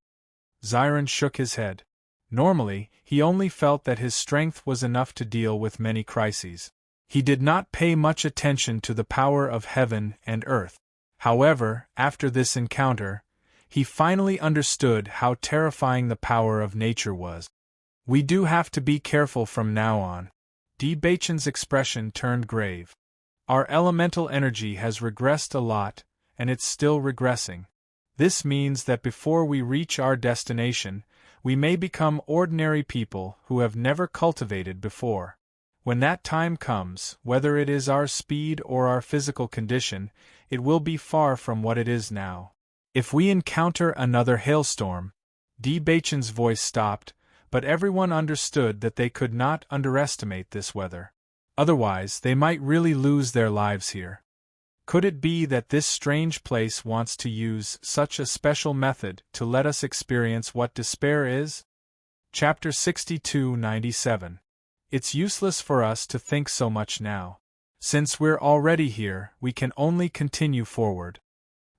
Ziren shook his head. Normally, he only felt that his strength was enough to deal with many crises. He did not pay much attention to the power of heaven and earth. However, after this encounter, he finally understood how terrifying the power of nature was. We do have to be careful from now on. Di Baichen's expression turned grave. Our elemental energy has regressed a lot, and it's still regressing. This means that before we reach our destination, we may become ordinary people who have never cultivated before. When that time comes, whether it is our speed or our physical condition, it will be far from what it is now. If we encounter another hailstorm, Di Baichen's voice stopped, but everyone understood that they could not underestimate this weather. Otherwise, they might really lose their lives here. Could it be that this strange place wants to use such a special method to let us experience what despair is? Chapter 62-97. It's useless for us to think so much now. Since we're already here, we can only continue forward.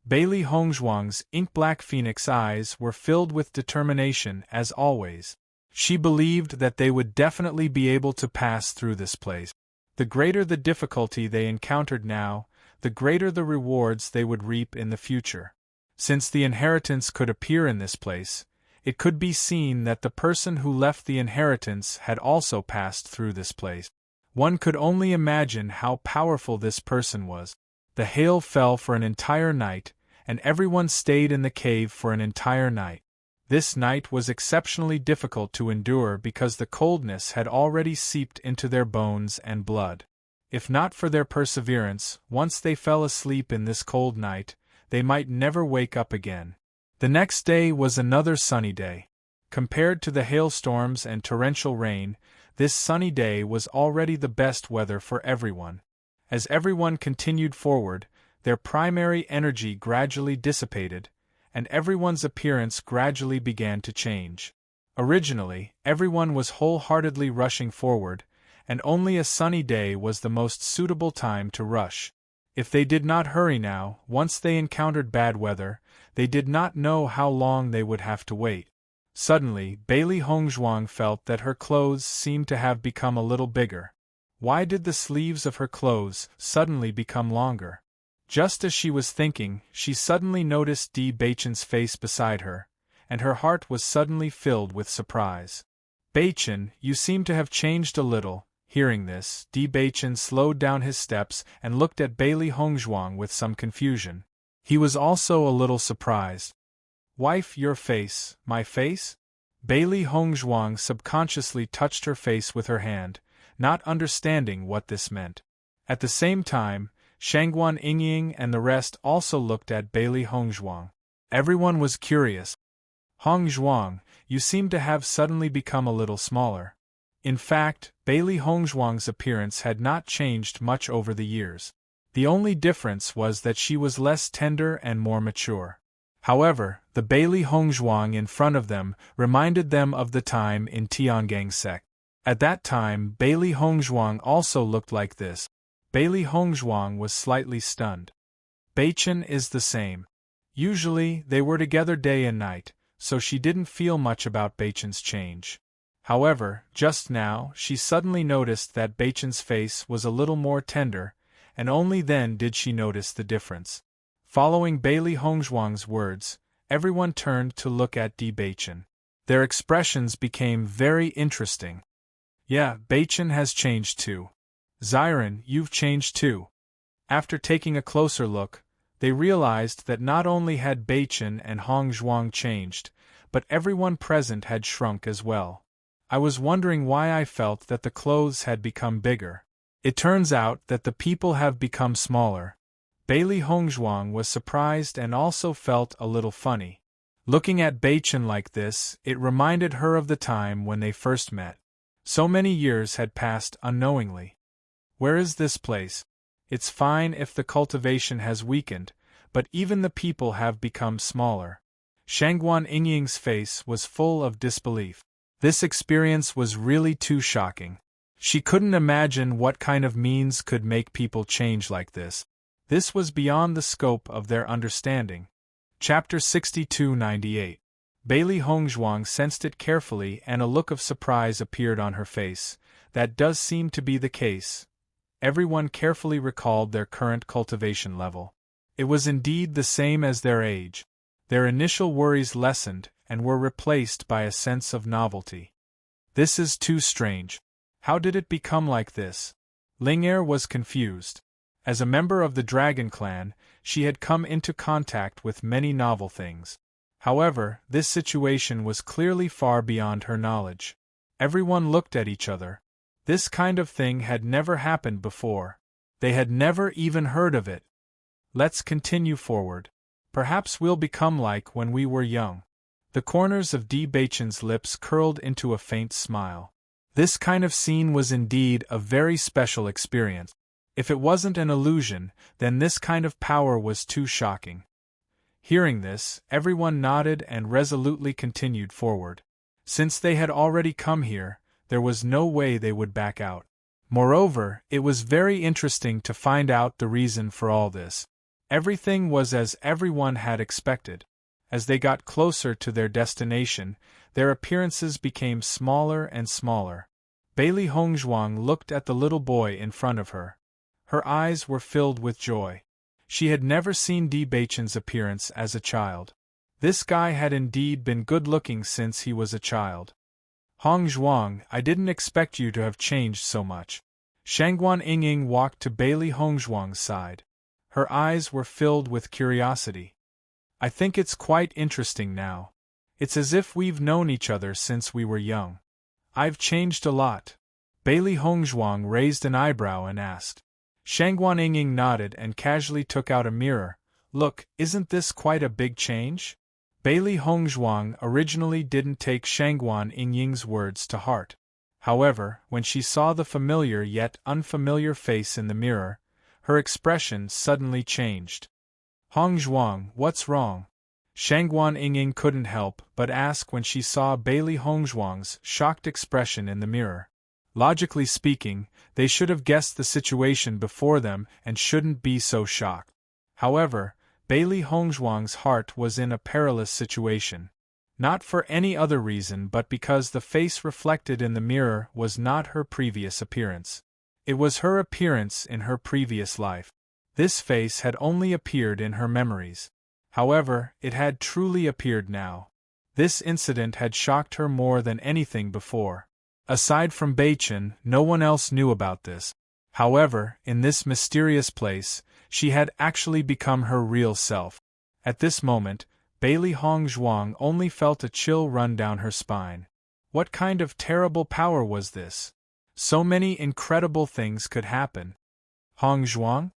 Bailey Hongzhuang's ink-black phoenix eyes were filled with determination as always. She believed that they would definitely be able to pass through this place. The greater the difficulty they encountered now, the greater the rewards they would reap in the future. Since the inheritance could appear in this place, it could be seen that the person who left the inheritance had also passed through this place. One could only imagine how powerful this person was. The hail fell for an entire night, and everyone stayed in the cave for an entire night. This night was exceptionally difficult to endure because the coldness had already seeped into their bones and blood. If not for their perseverance, once they fell asleep in this cold night, they might never wake up again. The next day was another sunny day. Compared to the hailstorms and torrential rain, this sunny day was already the best weather for everyone. As everyone continued forward, their primary energy gradually dissipated, and everyone's appearance gradually began to change. Originally, everyone was wholeheartedly rushing forward, and only a sunny day was the most suitable time to rush. If they did not hurry now, once they encountered bad weather, they did not know how long they would have to wait. Suddenly, Bailey Hongzhuang felt that her clothes seemed to have become a little bigger. Why did the sleeves of her clothes suddenly become longer? Just as she was thinking, she suddenly noticed Di Baichen's face beside her, and her heart was suddenly filled with surprise. Baichen, you seem to have changed a little. Hearing this, Di Baichen slowed down his steps and looked at Bailey Hongzhuang with some confusion. He was also a little surprised. Wife, your face, my face? Bailey Hongzhuang subconsciously touched her face with her hand, not understanding what this meant. At the same time, Shangguan Yingying and the rest also looked at Bailey Hongzhuang. Everyone was curious. Hongzhuang, you seem to have suddenly become a little smaller. In fact, Bailey Hongzhuang's appearance had not changed much over the years. The only difference was that she was less tender and more mature. However, the Bailey Hongzhuang in front of them reminded them of the time in Tiangang sect. At that time, Bailey Hongzhuang also looked like this. Bailey Hongzhuang was slightly stunned. Baichen is the same. Usually, they were together day and night, so she didn't feel much about Baichen's change. However, just now, she suddenly noticed that Baichen's face was a little more tender, and only then did she notice the difference. Following Bailey Hongzhuang's words, everyone turned to look at Di Baichen. Their expressions became very interesting. Yeah, Baichen has changed too. Ziren, you've changed too. After taking a closer look, they realized that not only had Beichen and Hong Zhuang changed, but everyone present had shrunk as well. I was wondering why I felt that the clothes had become bigger. It turns out that the people have become smaller. Bailey Hongzhuang was surprised and also felt a little funny. Looking at Beichen like this, it reminded her of the time when they first met. So many years had passed unknowingly. Where is this place? It's fine if the cultivation has weakened, but even the people have become smaller. Shangguan Yingying's face was full of disbelief. This experience was really too shocking. She couldn't imagine what kind of means could make people change like this. This was beyond the scope of their understanding. Chapter 62-98. Bailey Hongzhuang sensed it carefully and a look of surprise appeared on her face. That does seem to be the case. Everyone carefully recalled their current cultivation level. It was indeed the same as their age. Their initial worries lessened and were replaced by a sense of novelty. This is too strange. How did it become like this? Ling'er was confused. As a member of the Dragon Clan, she had come into contact with many novel things. However, this situation was clearly far beyond her knowledge. Everyone looked at each other. This kind of thing had never happened before. They had never even heard of it. Let's continue forward. Perhaps we'll become like when we were young. The corners of Di Beichen's lips curled into a faint smile. This kind of scene was indeed a very special experience. If it wasn't an illusion, then this kind of power was too shocking. Hearing this, everyone nodded and resolutely continued forward. Since they had already come here, there was no way they would back out. Moreover, it was very interesting to find out the reason for all this. Everything was as everyone had expected. As they got closer to their destination, their appearances became smaller and smaller. Bailey Hongzhuang looked at the little boy in front of her. Her eyes were filled with joy. She had never seen Di Beichen's appearance as a child. This guy had indeed been good-looking since he was a child. Hongzhuang, I didn't expect you to have changed so much. Shangguan Yingying walked to Bailey Hongzhuang's side. Her eyes were filled with curiosity. I think it's quite interesting now. It's as if we've known each other since we were young. I've changed a lot. Bailey Hongzhuang raised an eyebrow and asked. Shangguan Yingying nodded and casually took out a mirror. Look, isn't this quite a big change? Bailey Hongzhuang originally didn't take Shangguan Yingying's words to heart. However, when she saw the familiar yet unfamiliar face in the mirror, her expression suddenly changed. Hongzhuang, what's wrong? Shangguan Yingying couldn't help but ask when she saw Bailey Hongzhuang's shocked expression in the mirror. Logically speaking, they should have guessed the situation before them and shouldn't be so shocked. However, Bailey Hongzhuang's heart was in a perilous situation. Not for any other reason but because the face reflected in the mirror was not her previous appearance. It was her appearance in her previous life. This face had only appeared in her memories. However, it had truly appeared now. This incident had shocked her more than anything before. Aside from Beichen, no one else knew about this. However, in this mysterious place, she had actually become her real self. At this moment, Bailey Hongzhuang only felt a chill run down her spine. What kind of terrible power was this? So many incredible things could happen. Hongzhuang?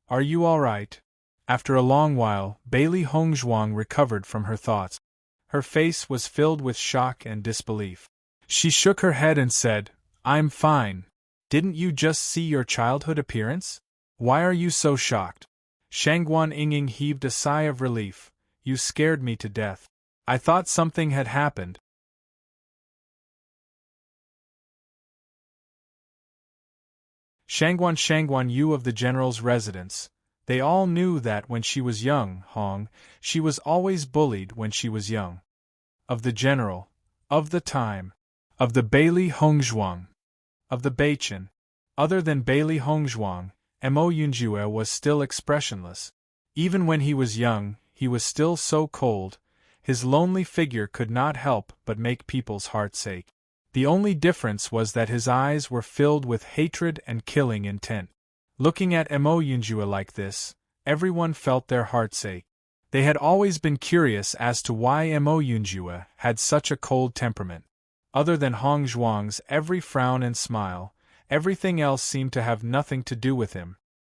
Are you all right? After a long while, Bailey Hongzhuang recovered from her thoughts. Her face was filled with shock and disbelief. She shook her head and said, I'm fine. Didn't you just see your childhood appearance? Why are you so shocked? Shangguan Yingying heaved a sigh of relief. You scared me to death. I thought something had happened. Shangguan Yu of the general's residence. They all knew that when she was young, she was always bullied when she was young. Of the general. Of the time. Of the Bailey Hongzhuang. Of the Beichen. Other than Bailey Hongzhuang, Mo Yunjue was still expressionless. Even when he was young, he was still so cold. His lonely figure could not help but make people's hearts ache. The only difference was that his eyes were filled with hatred and killing intent. Looking at Mo Yunjua like this, everyone felt their hearts ache. They had always been curious as to why Mo Yunjua had such a cold temperament. Other than Hong Zhuang's every frown and smile, everything else seemed to have nothing to do with him,